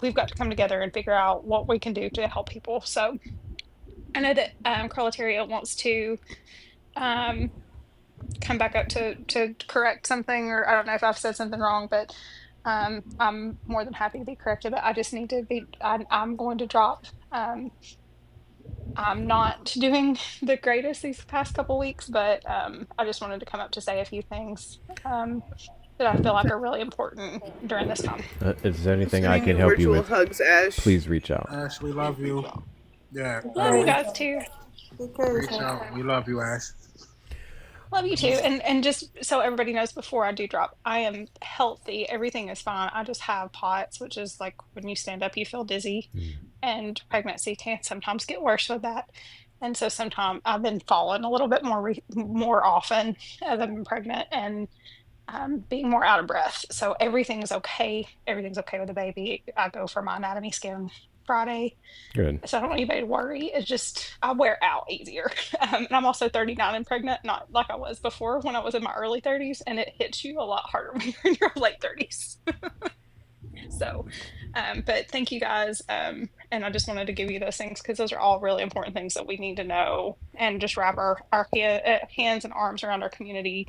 S18: we've got to come together and figure out what we can do to help people. So I know that Carlataria wants to come back up to correct something, or I don't know if I've said something wrong, but I'm more than happy to be corrected. I just need to be, I'm going to drop. I'm not doing the greatest these past couple weeks, but I just wanted to come up to say a few things that I feel like are really important during this time.
S1: Is there anything I
S17: Sending
S1: can
S17: you
S1: help you
S17: virtual
S1: with?
S17: hugs, Ash.
S1: Please reach out.
S15: Ash, we love you. Yeah.
S18: Love you guys too.
S15: Reach out. We love you, Ash.
S18: Love you too. And just so everybody knows, before I do drop, I am healthy. Everything is fine. I just have POTS, which is like when you stand up, you feel dizzy. And pregnancy can sometimes get worse with that. And so sometimes I've been falling a little bit more often as I've been pregnant, and being more out of breath. So everything's okay. Everything's okay with the baby. I go for my anatomy scan Friday.
S1: Good.
S18: So I don't want anybody to worry. It's just I wear out easier. And I'm also 39 and pregnant, not like I was before when I was in my early 30s, and it hits you a lot harder when you're in your late 30s. So, but thank you guys. And I just wanted to give you those things because those are all really important things that we need to know, and just wrap our hands and arms around our community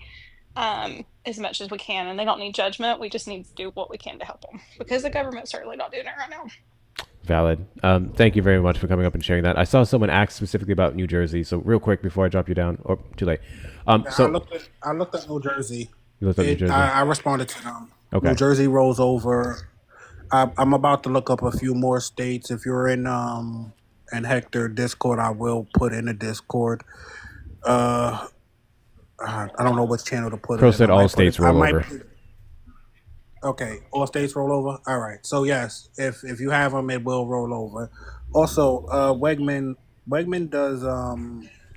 S18: as much as we can. And they don't need judgment. We just need to do what we can to help them, because the government's certainly not doing it right now.
S1: Valid. Thank you very much for coming up and sharing that. I saw someone ask specifically about New Jersey. So real quick before I drop you down, or too late. So
S15: I looked at New Jersey.
S1: You looked at New Jersey?
S15: I responded to them.
S1: Okay.
S15: New Jersey rolls over. I'm about to look up a few more states. If you're in Hector Discord, I will put in a Discord. I don't know which channel to put
S1: Pro
S15: it in.
S1: said all states roll over.
S15: Okay, all states roll over. All right. So yes, if you have them, it will roll over. Also, Wegman does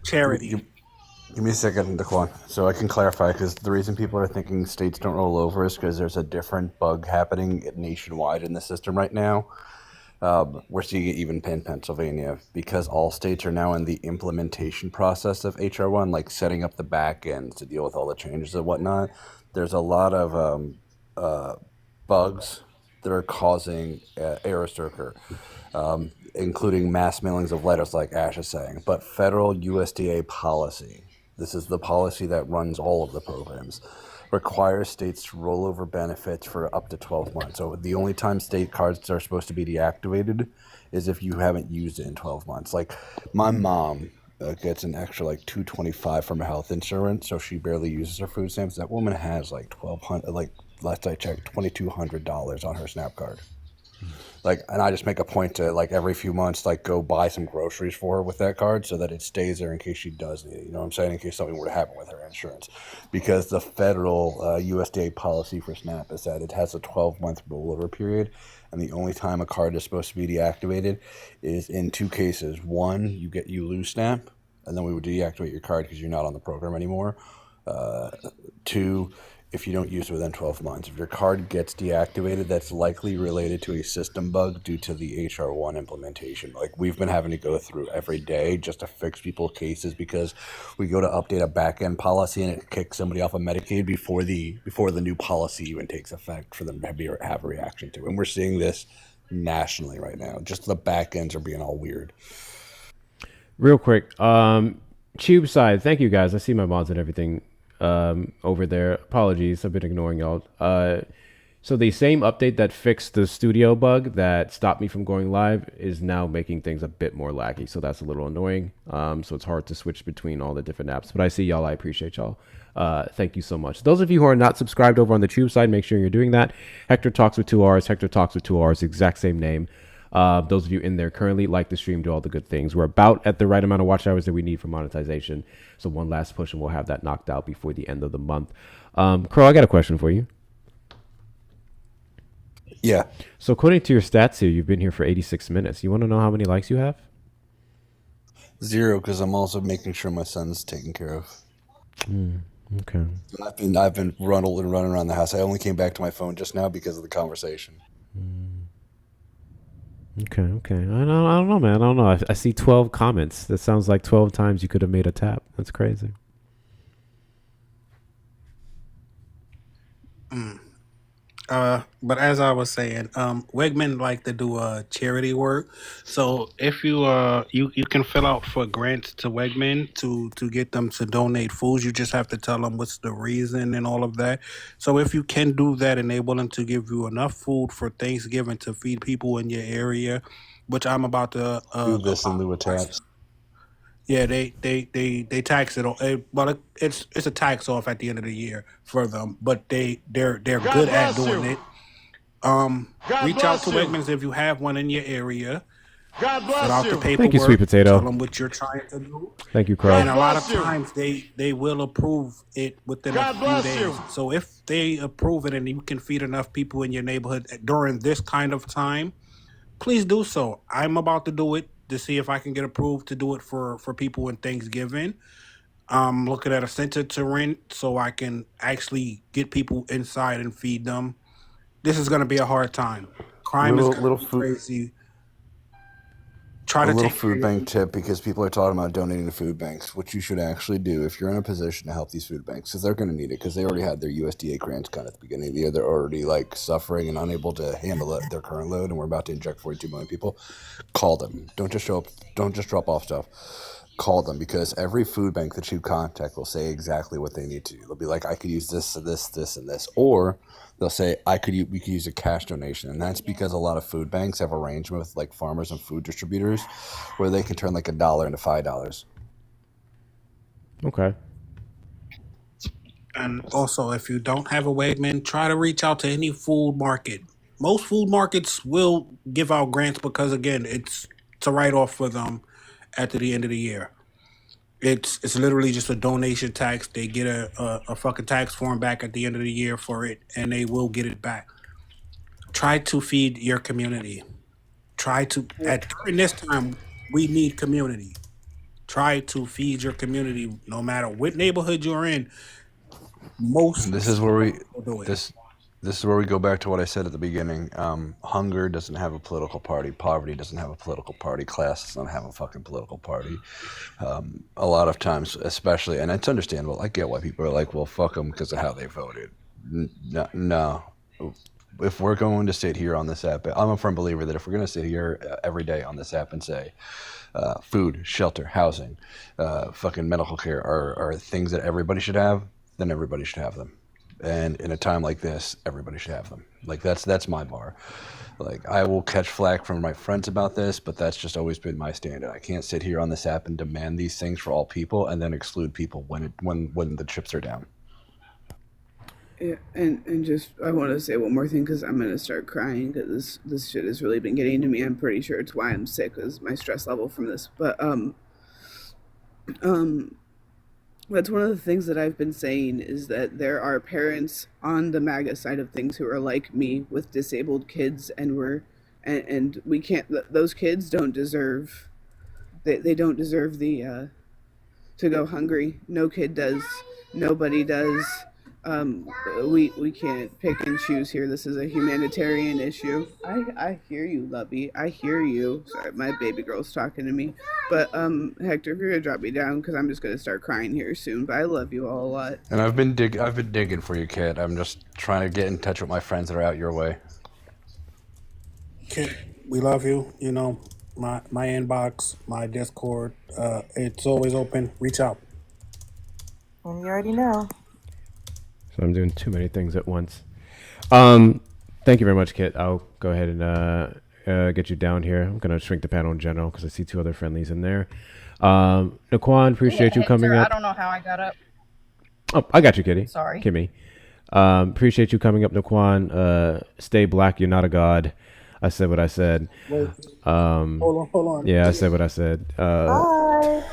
S15: charity.
S10: Give me a second, Daquan, so I can clarify, because the reason people are thinking states don't roll over is because there's a different bug happening nationwide in the system right now. We're seeing it even in Pennsylvania, because all states are now in the implementation process of HR1, like setting up the back end to deal with all the changes and whatnot. There's a lot of bugs that are causing error circuit, including mass mailings of letters, like Ash is saying. But federal USDA policy, this is the policy that runs all of the programs, requires states to roll over benefits for up to 12 months. So the only time state cards are supposed to be deactivated is if you haven't used it in 12 months. Like my mom gets an extra like $225 from her health insurance, so she barely uses her food stamps. That woman has like $1,200, like last I checked, $2,200 on her SNAP card. Like, and I just make a point to like every few months, like go buy some groceries for her with that card so that it stays there in case she does need it. You know what I'm saying? In case something were to happen with her insurance, because the federal USDA policy for SNAP is that it has a 12-month rollover period, and the only time a card is supposed to be deactivated is in two cases. One, you lose SNAP, and then we would deactivate your card because you're not on the program anymore. Two, if you don't use it within 12 months. If your card gets deactivated, that's likely related to a system bug due to the HR1 implementation. Like, we've been having to go through every day just to fix people's cases because we go to update a back-end policy and it kicks somebody off of Medicaid before the new policy even takes effect for them to have a reaction to. And we're seeing this nationally right now. Just the back ends are being all weird.
S1: Real quick, Tube side, thank you guys. I see my mods and everything over there. Apologies, I've been ignoring y'all. So the same update that fixed the studio bug that stopped me from going live is now making things a bit more laggy. So that's a little annoying. So it's hard to switch between all the different apps. But I see y'all. I appreciate y'all. Thank you so much. Those of you who are not subscribed over on the Tube side, make sure you're doing that. Hector Talks with 2 R's. Hector Talks with 2 R's. Exact same name. Those of you in there currently, like the stream, do all the good things. We're about at the right amount of watch hours that we need for monetization. So one last push and we'll have that knocked out before the end of the month. Crow, I got a question for you.
S10: Yeah.
S1: So according to your stats here, you've been here for 86 minutes. You want to know how many likes you have?
S10: 0, because I'm also making sure my son's taken care of.
S1: Okay.
S10: I've been running around the house. I only came back to my phone just now because of the conversation.
S1: Okay. I don't know, man. I don't know. I see 12 comments. That sounds like 12 times you could have made a tap. That's crazy.
S15: But as I was saying, Wegman like to do charity work. So if you you can fill out for grants to Wegman to get them to donate foods. You just have to tell them what's the reason and all of that. So if you can do that and they're willing to give you enough food for Thanksgiving to feed people in your area, which I'm about to
S10: Do this in lieu of tax.
S15: yeah, they tax it. Well, it's a tax off at the end of the year for them, but they're
S16: God
S15: good at
S16: bless
S15: doing
S16: you.
S15: it.
S16: God
S15: Reach
S16: bless
S15: out to
S16: you.
S15: Wegmans if you have one in your area.
S16: God
S15: Fill
S16: bless
S15: out
S16: you.
S15: the paperwork.
S1: Thank you, Sweet Potato.
S15: Tell them what you're trying to do.
S1: Thank you, Crow.
S15: And a lot of
S16: bless you.
S15: times they will approve it within
S16: God
S15: a
S16: bless
S15: few days.
S16: you.
S15: So if they approve it and you can feed enough people in your neighborhood during this kind of time, please do so. I'm about to do it to see if I can get approved to do it for people in Thanksgiving. I'm looking at a center to rent so I can actually get people inside and feed them. This is going to be a hard time. Crime is going to be crazy. Try to
S10: little
S15: take
S10: food bank tip, because people are talking about donating to food banks. What you should actually do if you're in a position to help these food banks, because they're going to need it, because they already had their USDA grants cut at the beginning of the year. They're already like suffering and unable to handle their current load, and we're about to inject 42 million people. Call them. Don't just show up. Don't just drop off stuff. Call them, because every food bank that you contact will say exactly what they need to. They'll be like, I could use this, and this, or they'll say, we could use a cash donation. And that's because a lot of food banks have arrangement with like farmers and food distributors where they can turn like $1 into $5.
S1: Okay.
S15: And also, if you don't have a Wegman, try to reach out to any food market. Most food markets will give out grants because, again, it's a write-off for them at the end of the year. It's literally just a donation tax. They get a fucking tax form back at the end of the year for it, and they will get it back. Try to feed your community. During this time, we need community. Try to feed your community, no matter what neighborhood you're in.
S10: This is where we go back to what I said at the beginning. Hunger doesn't have a political party. Poverty doesn't have a political party. Class doesn't have a fucking political party. A lot of times, especially, and it's understandable. I get why people are like, well, fuck them because of how they voted. No. If we're going to sit here on this app, I'm a firm believer that if we're going to sit here every day on this app and say food, shelter, housing, fucking medical care are things that everybody should have, then everybody should have them. And in a time like this, everybody should have them. Like that's my bar. Like, I will catch flack from my friends about this, but that's just always been my standard. I can't sit here on this app and demand these things for all people and then exclude people when the chips are down.
S17: Yeah, and just I want to say one more thing because I'm gonna start crying because this shit has really been getting to me. I'm pretty sure it's why I'm sick is my stress level from this. But um, that's one of the things that I've been saying is that there are parents on the MAGA side of things who are like me with disabled kids, and we can't. Those kids don't deserve. They don't deserve the to go hungry. No kid does. Nobody does. Um, we can't pick and choose here. This is a humanitarian issue. I hear you, Lovey. I hear you. Sorry, my baby girl's talking to me. But Hector, if you're gonna drop me down, because I'm just gonna start crying here soon. But I love you all a lot.
S10: And I've been digging for you, kid. I'm just trying to get in touch with my friends that are out your way.
S15: Kid, we love you. You know, my inbox, my Discord, it's always open. Reach out.
S12: And you already know.
S1: So I'm doing too many things at once. Thank you very much, Kit. I'll go ahead and get you down here. I'm gonna shrink the panel in general because I see two other friendlies in there. Naquan, appreciate you coming
S19: Hector,
S1: up.
S19: I don't know how I got up.
S1: Oh, I got you, Kitty.
S19: Sorry.
S1: Kimmy. Appreciate you coming up, Naquan. Stay black. You're not a god. I said what I said.
S15: Wait. Hold on.
S1: Yeah, I said what I said.
S12: Bye.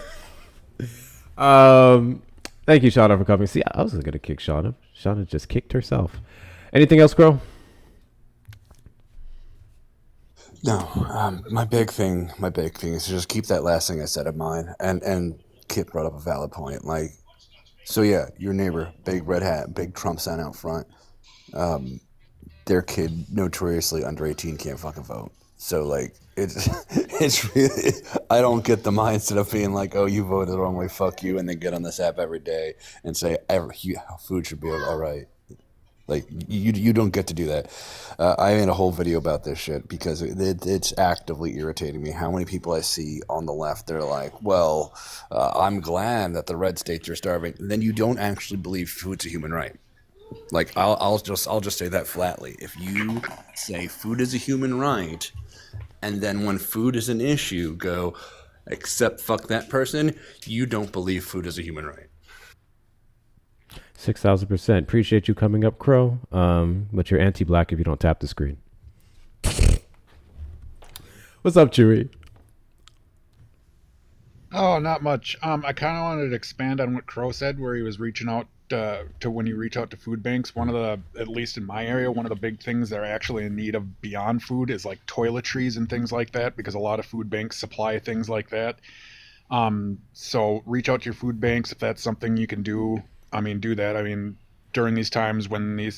S1: Thank you, Shauna, for coming. See, I was gonna kick Shauna. Shauna just kicked herself. Anything else, girl?
S10: No, my big thing is to just keep that last thing I said in mind. And Kit brought up a valid point. Like, so yeah, your neighbor, big red hat, big Trump sign out front. Their kid, notoriously under 18, can't fucking vote. So like, it's really, I don't get the mindset of being like, oh, you voted the wrong way, fuck you, and then get on this app every day and say food should be all right. Like, you don't get to do that. I made a whole video about this shit because it's actively irritating me how many people I see on the left. They're like, well, I'm glad that the red states are starving. And then you don't actually believe food's a human right. Like, I'll just say that flatly. If you say food is a human right, and then when food is an issue, go, except fuck that person, you don't believe food is a human right.
S1: 6,000%. Appreciate you coming up, Crow. But you're anti-black if you don't tap the screen. What's up, Chewy?
S20: Oh, not much. I kind of wanted to expand on what Crow said, where he was reaching out to when you reach out to food banks. One of the, at least in my area, one of the big things that are actually in need of beyond food is like toiletries and things like that, because a lot of food banks supply things like that. So reach out to your food banks if that's something you can do. I mean, do that. I mean, during these times when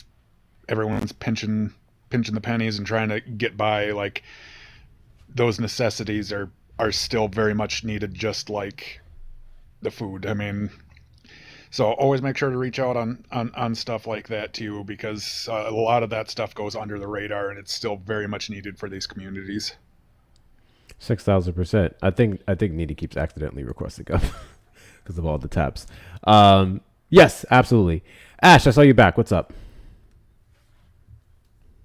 S20: everyone's pinching the pennies and trying to get by, like, those necessities are still very much needed, just like the food. I mean, so always make sure to reach out on stuff like that too, because a lot of that stuff goes under the radar and it's still very much needed for these communities.
S1: 6,000%. I think Needy keeps accidentally requesting up because of all the taps. Yes, absolutely. Ash, I saw you back. What's up?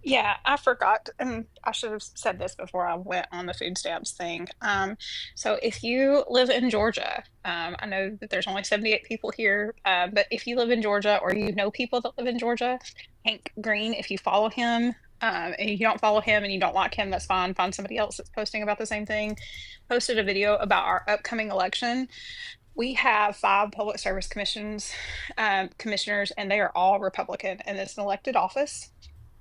S18: Yeah, I forgot, and I should have said this before I went on the food stamps thing. So if you live in Georgia, I know that there's only 78 people here, but if you live in Georgia or you know people that live in Georgia, Hank Green, if you follow him, and you don't follow him and you don't like him, that's fine. Find somebody else that's posting about the same thing. Posted a video about our upcoming election. We have 5 public service commissioners, and they are all Republican, and it's an elected office.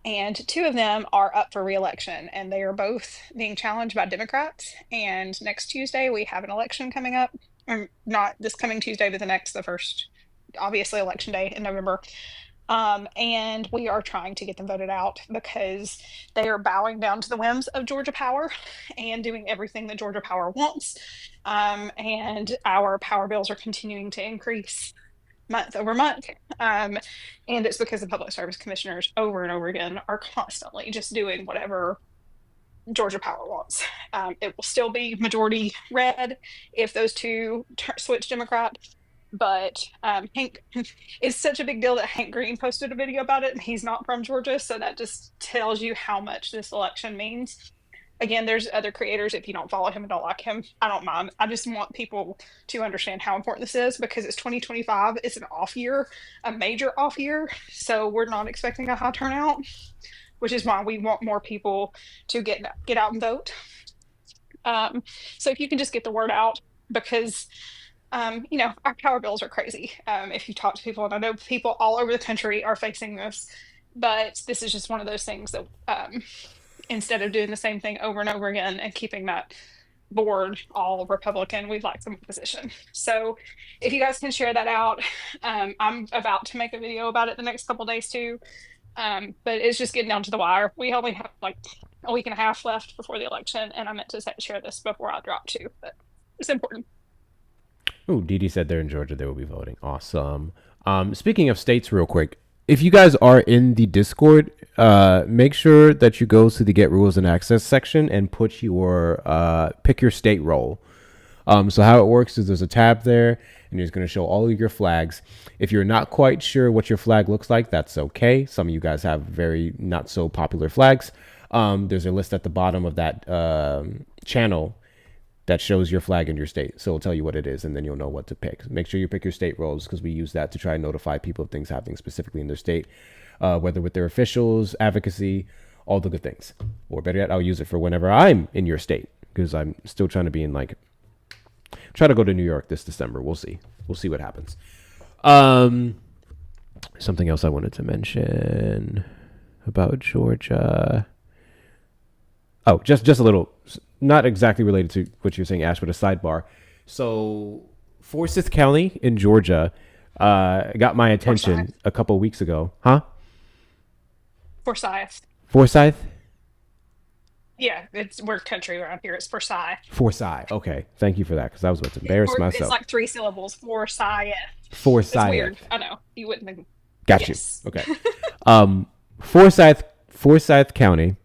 S18: And 2 of them are up for re-election, and they are both being challenged by Democrats. And next Tuesday, we have an election coming up. Or not this coming Tuesday, but the first, obviously, election day in November. And we are trying to get them voted out because they are bowing down to the whims of Georgia Power and doing everything that Georgia Power wants. And our power bills are continuing to increase month over month. And it's because the public service commissioners over and over again are constantly just doing whatever Georgia Power wants. It will still be majority red if those 2 switch Democrat. But Hank, it's such a big deal that Hank Green posted a video about it, and he's not from Georgia. So that just tells you how much this election means. Again, there's other creators. If you don't follow him and don't like him, I don't mind. I just want people to understand how important this is because it's 2025. It's an off year, a major off year. So we're not expecting a high turnout, which is why we want more people to get out and vote. So if you can just get the word out, because our power bills are crazy. If you talk to people, and I know people all over the country are facing this, but this is just one of those things that instead of doing the same thing over and over again and keeping that board all Republican, we'd like some opposition. So if you guys can share that out, I'm about to make a video about it the next couple days too. But it's just getting down to the wire. We only have like a week and a half left before the election, and I meant to share this before I drop too, but it's important.
S1: Oh, Dee Dee said they're in Georgia. They will be voting. Awesome. Speaking of states, real quick, if you guys are in the Discord, make sure that you go to the Get Rules and Access section and put your pick your state role. So how it works is there's a tab there, and it's going to show all of your flags. If you're not quite sure what your flag looks like, that's okay. Some of you guys have very not so popular flags. There's a list at the bottom of that channel that shows your flag in your state. So it'll tell you what it is, and then you'll know what to pick. Make sure you pick your state roles because we use that to try and notify people of things happening specifically in their state, whether with their officials, advocacy, all the good things. Or better yet, I'll use it for whenever I'm in your state because I'm still trying to be in try to go to New York this December. We'll see. We'll see what happens. Something else I wanted to mention about Georgia. Oh, just a little, not exactly related to what you're saying, Ash, but a sidebar. So Forsyth County in Georgia got my attention a couple weeks ago. Huh?
S18: Forsyth.
S1: Forsyth?
S18: Yeah, we're country around here. It's Forsyth.
S1: Forsyth. Okay. Thank you for that because I was about to embarrass myself.
S18: It's like 3 syllables. Forsyth.
S1: Forsyth.
S18: It's weird. I know. You wouldn't think.
S1: Got
S18: yes.
S1: you. Okay. Forsyth County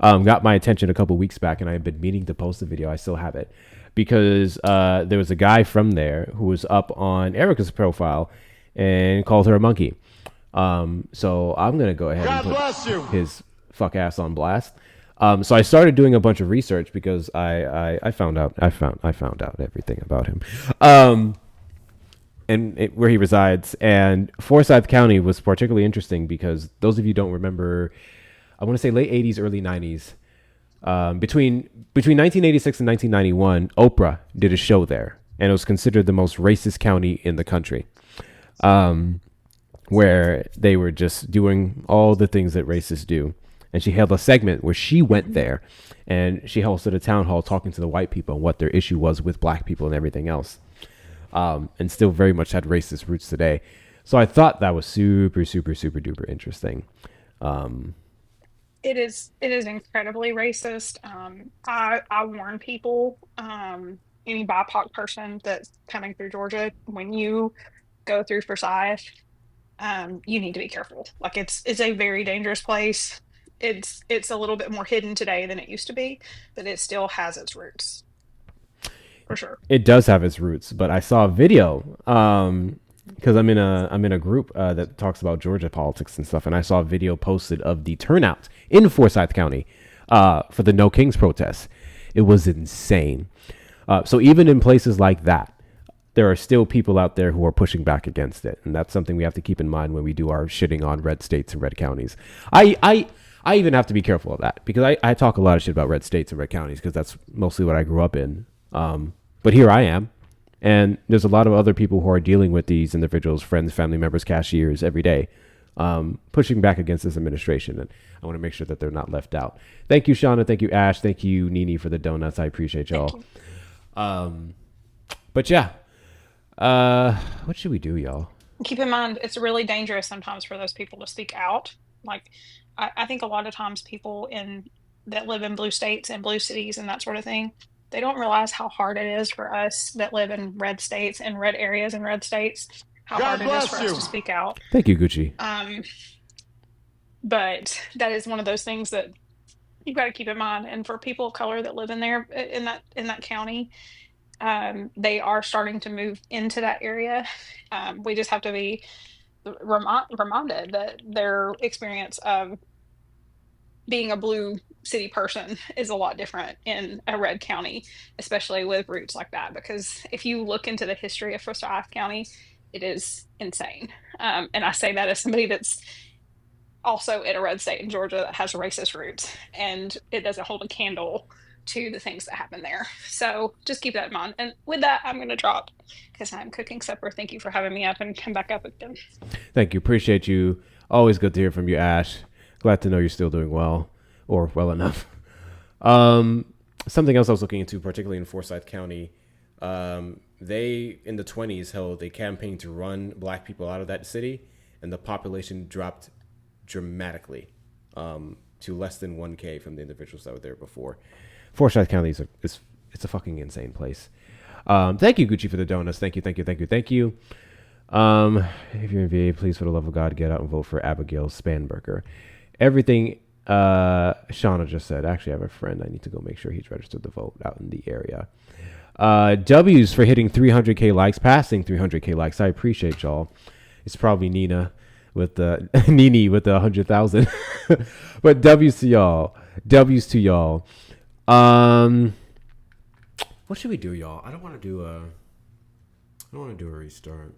S1: got my attention a couple weeks back, and I had been meaning to post a video. I still have it because there was a guy from there who was up on Erica's profile and called her a monkey. So I'm gonna go ahead and put his fuck ass on blast. So I started doing a bunch of research because I found out everything about him. And where he resides. And Forsyth County was particularly interesting because those of you who don't remember, I want to say late 80s, early 90s. Between 1986 and 1991, Oprah did a show there, and it was considered the most racist county in the country, where they were just doing all the things that racists do. And she held a segment where she went there, and she hosted a town hall talking to the white people and what their issue was with black people and everything else. And still very much had racist roots today. So I thought that was super, super, super duper interesting.
S18: It is incredibly racist. I warn people, any BIPOC person that's coming through Georgia, when you go through Forsyth, you need to be careful. Like it's a very dangerous place. It's a little bit more hidden today than it used to be, but it still has its roots. For sure.
S1: It does have its roots, but I saw a video because I'm in a group that talks about Georgia politics and stuff, and I saw a video posted of the turnout in Forsyth County for the No Kings protests. It was insane. So even in places like that, there are still people out there who are pushing back against it, and that's something we have to keep in mind when we do our shitting on red states and red counties. I even have to be careful of that because I talk a lot of shit about red states and red counties because that's mostly what I grew up in. But here I am, and there's a lot of other people who are dealing with these individuals, friends, family members, cashiers every day, pushing back against this administration. And I want to make sure that they're not left out. Thank you, Shauna. Thank you, Ash. Thank you, Nini, for the donuts. I appreciate y'all. But yeah, what should we do, y'all?
S18: Keep in mind, it's really dangerous sometimes for those people to speak out. Like, I think a lot of times people that live in blue states and blue cities and that sort of thing, they don't realize how hard it is for us that live in red states and red areas and red states, how hard it is for us to speak out.
S1: Thank you, Gucci.
S18: But that is one of those things that you've got to keep in mind. And for people of color that live in there, in that county, they are starting to move into that area. We just have to be reminded that their experience of being a blue city person is a lot different in a red county, especially with roots like that. Because if you look into the history of Forsyth County, it is insane. And I say that as somebody that's also in a red state in Georgia that has racist roots, and it doesn't hold a candle to the things that happen there. So just keep that in mind. And with that, I'm going to drop because I'm cooking supper. Thank you for having me up and come back up again.
S1: Thank you. Appreciate you. Always good to hear from you, Ash. Glad to know you're still doing well, or well enough. Something else I was looking into, particularly in Forsyth County, they, in the 20s, held a campaign to run black people out of that city, and the population dropped dramatically to less than 1K from the individuals that were there before. Forsyth County is it's a fucking insane place. Thank you, Gucci, for the donuts. Thank you. If you're in VA, please, for the love of God, get out and vote for Abigail Spanberger. Everything Shauna just said. Actually, I have a friend. I need to go make sure he's registered to vote out in the area. W's for hitting 300K likes, passing 300K likes. I appreciate y'all. It's probably Nina with the Nini with the 100,000. But W's to y'all. W's to y'all. What should we do, y'all? I don't want to do a restart.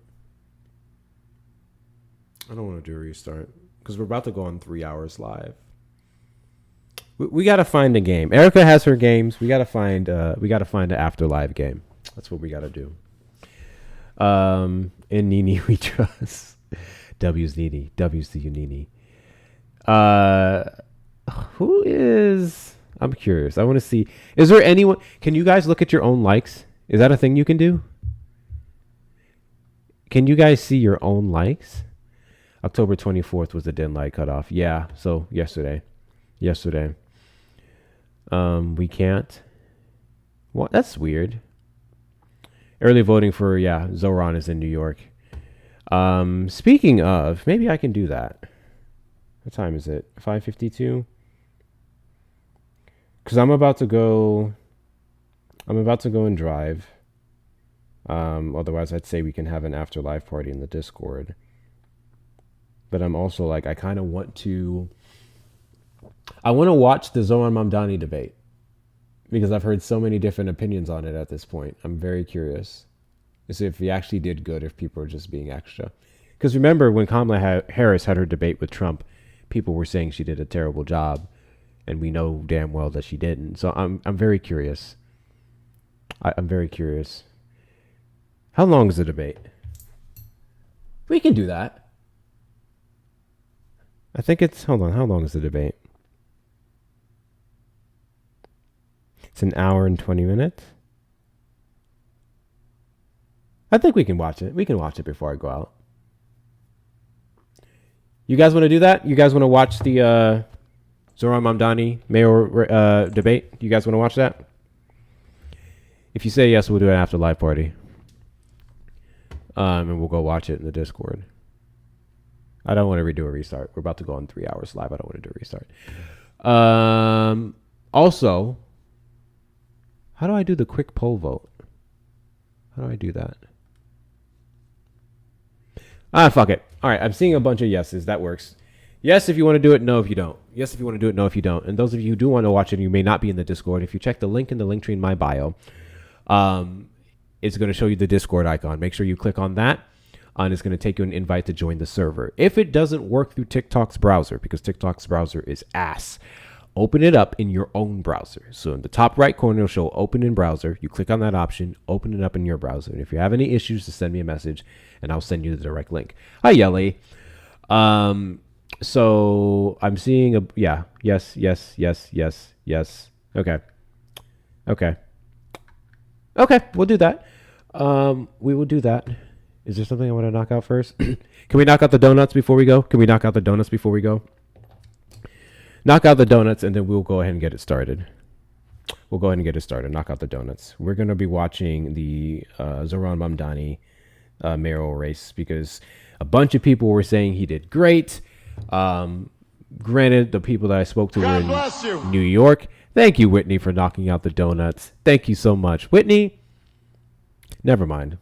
S1: Because we're about to go on 3 hours live. We got to find a game. Erica has her games. We got to find an after live game. That's what we got to do. In Nini we trust. W's Nini. W's to you, Nini. Who is... I'm curious. I want to see... Is there anyone... Can you guys look at your own likes? Is that a thing you can do? Can you guys see your own likes? October 24th was the deadline cutoff. Yeah, so yesterday. We can't. What? That's weird. Early voting for, Zoran is in New York. Speaking of, maybe I can do that. What time is it? 5:52? Because I'm about to go and drive. Otherwise, I'd say we can have an after live party in the Discord. But I'm also like, I kind of want to watch the Zoran Mamdani debate because I've heard so many different opinions on it at this point. I'm very curious to see if he actually did good, if people are just being extra. Because remember when Kamala Harris had her debate with Trump, people were saying she did a terrible job, and we know damn well that she didn't. So I'm very curious. I'm very curious. How long is the debate? We can do that. I think it's... Hold on. How long is the debate? It's an hour and 20 minutes. I think we can watch it. We can watch it before I go out. You guys want to do that? You guys want to watch the Zoran Mamdani mayor debate? You guys want to watch that? If you say yes, we'll do an after live party. And we'll go watch it in the Discord. I don't want to redo a restart. We're about to go on 3 hours live. I don't want to do a restart. Also, how do I do the quick poll vote? How do I do that? Fuck it. All right, I'm seeing a bunch of yeses. That works. Yes, if you want to do it. No, if you don't. Yes, if you want to do it. No, if you don't. And those of you who do want to watch it, you may not be in the Discord. If you check the link in the link tree in my bio, it's going to show you the Discord icon. Make sure you click on that. And it's going to take you an invite to join the server. If it doesn't work through TikTok's browser, because TikTok's browser is ass, open it up in your own browser. So in the top right corner, it'll show open in browser. You click on that option, open it up in your browser. And if you have any issues, just send me a message and I'll send you the direct link. Hi, Yelly. So I'm seeing yes. Okay, we'll do that. We will do that. Is there something I want to knock out first? Can we knock out the donuts before we go? Knock out the donuts, and then we'll go ahead and get it started. Knock out the donuts. We're going to be watching the Zoran Mamdani mayoral race because a bunch of people were saying he did great. Granted, the people that I spoke to were in New York. Thank you, Whitney, for knocking out the donuts. Thank you so much. Whitney, never mind.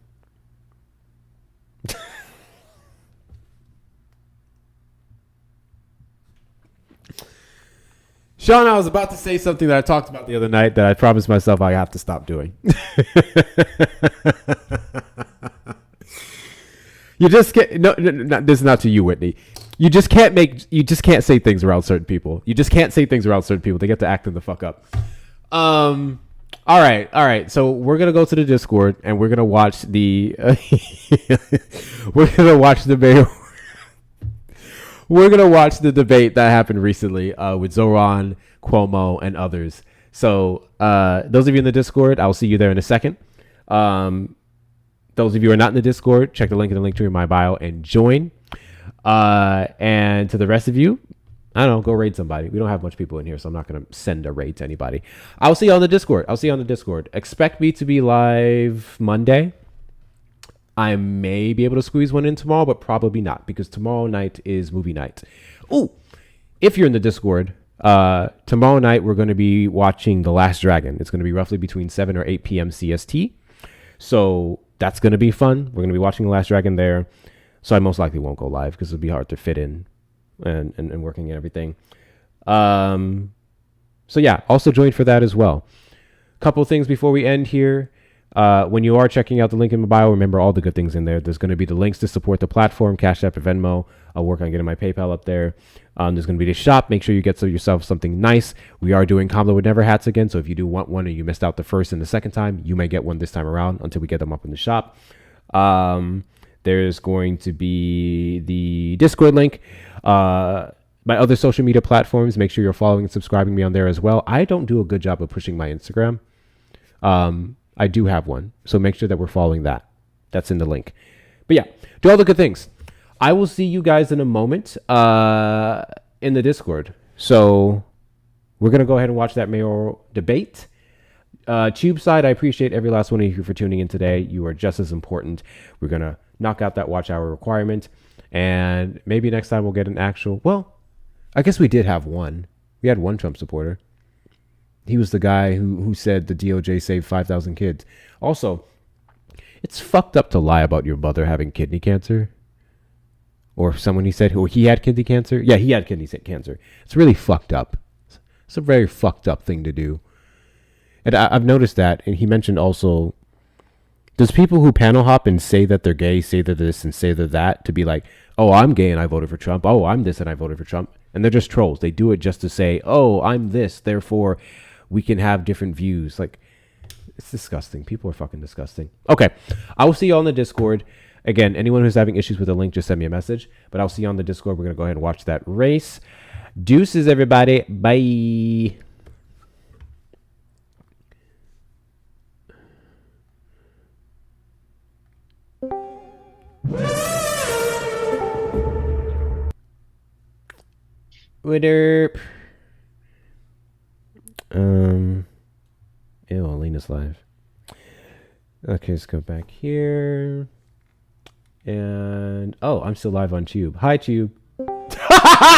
S1: Sean, I was about to say something that I talked about the other night that I promised myself I have to stop doing. You just can't. No, this is not to you, Whitney. You just can't say things around certain people. You just can't say things around certain people. They get to acting the fuck up. All right. So we're gonna go to the Discord and we're gonna watch the. We're gonna watch the mayor. We're gonna watch the debate that happened recently with Zoran, Cuomo, and others. So those of you in the Discord, I'll see you there in a second. Those of you who are not in the Discord, check the link in the link tree in my bio and join. And to the rest of you, I don't know, go raid somebody. We don't have much people in here, so I'm not going to send a raid to anybody. I'll see you on the Discord. Expect me to be live Monday. I may be able to squeeze one in tomorrow, but probably not because tomorrow night is movie night. Ooh, if you're in the Discord, tomorrow night we're going to be watching The Last Dragon. It's going to be roughly between 7 or 8 p.m. CST. So that's going to be fun. We're going to be watching The Last Dragon there. So I most likely won't go live because it'll be hard to fit in and working and everything. So yeah, also join for that as well. Couple things before we end here. When you are checking out the link in my bio, remember all the good things in there. There's going to be the links to support the platform, Cash App, or Venmo. I'll work on getting my PayPal up there. There's going to be the shop. Make sure you get yourself something nice. We are doing Cobbler with Never hats again. So if you do want one and you missed out the first and the second time, you may get one this time around until we get them up in the shop. There's going to be the Discord link. My other social media platforms, make sure you're following and subscribing me on there as well. I don't do a good job of pushing my Instagram. I do have one, so make sure that we're following that. That's in the link. But yeah, do all the good things. I will see you guys in a moment in the Discord. So we're going to go ahead and watch that mayoral debate. Tube side, I appreciate every last one of you for tuning in today. You are just as important. We're going to knock out that watch hour requirement. And maybe next time we'll get an actual... Well, I guess we did have one. We had one Trump supporter. He was the guy who said the DOJ saved 5,000 kids. Also, it's fucked up to lie about your mother having kidney cancer. Or someone he said he had kidney cancer. Yeah, he had kidney cancer. It's really fucked up. It's a very fucked up thing to do. And I've noticed that. And he mentioned also, there's people who panel hop and say that they're gay, say they're this and say they're that, to be like, oh, I'm gay and I voted for Trump. Oh, I'm this and I voted for Trump. And they're just trolls. They do it just to say, oh, I'm this, therefore we can have different views. Like, it's disgusting. People are fucking disgusting. Okay. I will see you on the Discord. Again, anyone who's having issues with the link, just send me a message. But I'll see you on the Discord. We're going to go ahead and watch that race. Deuces, everybody. Bye. What up? Ew, Alina's live. Okay, let's go back here. And, oh, I'm still live on Tube. Hi, Tube.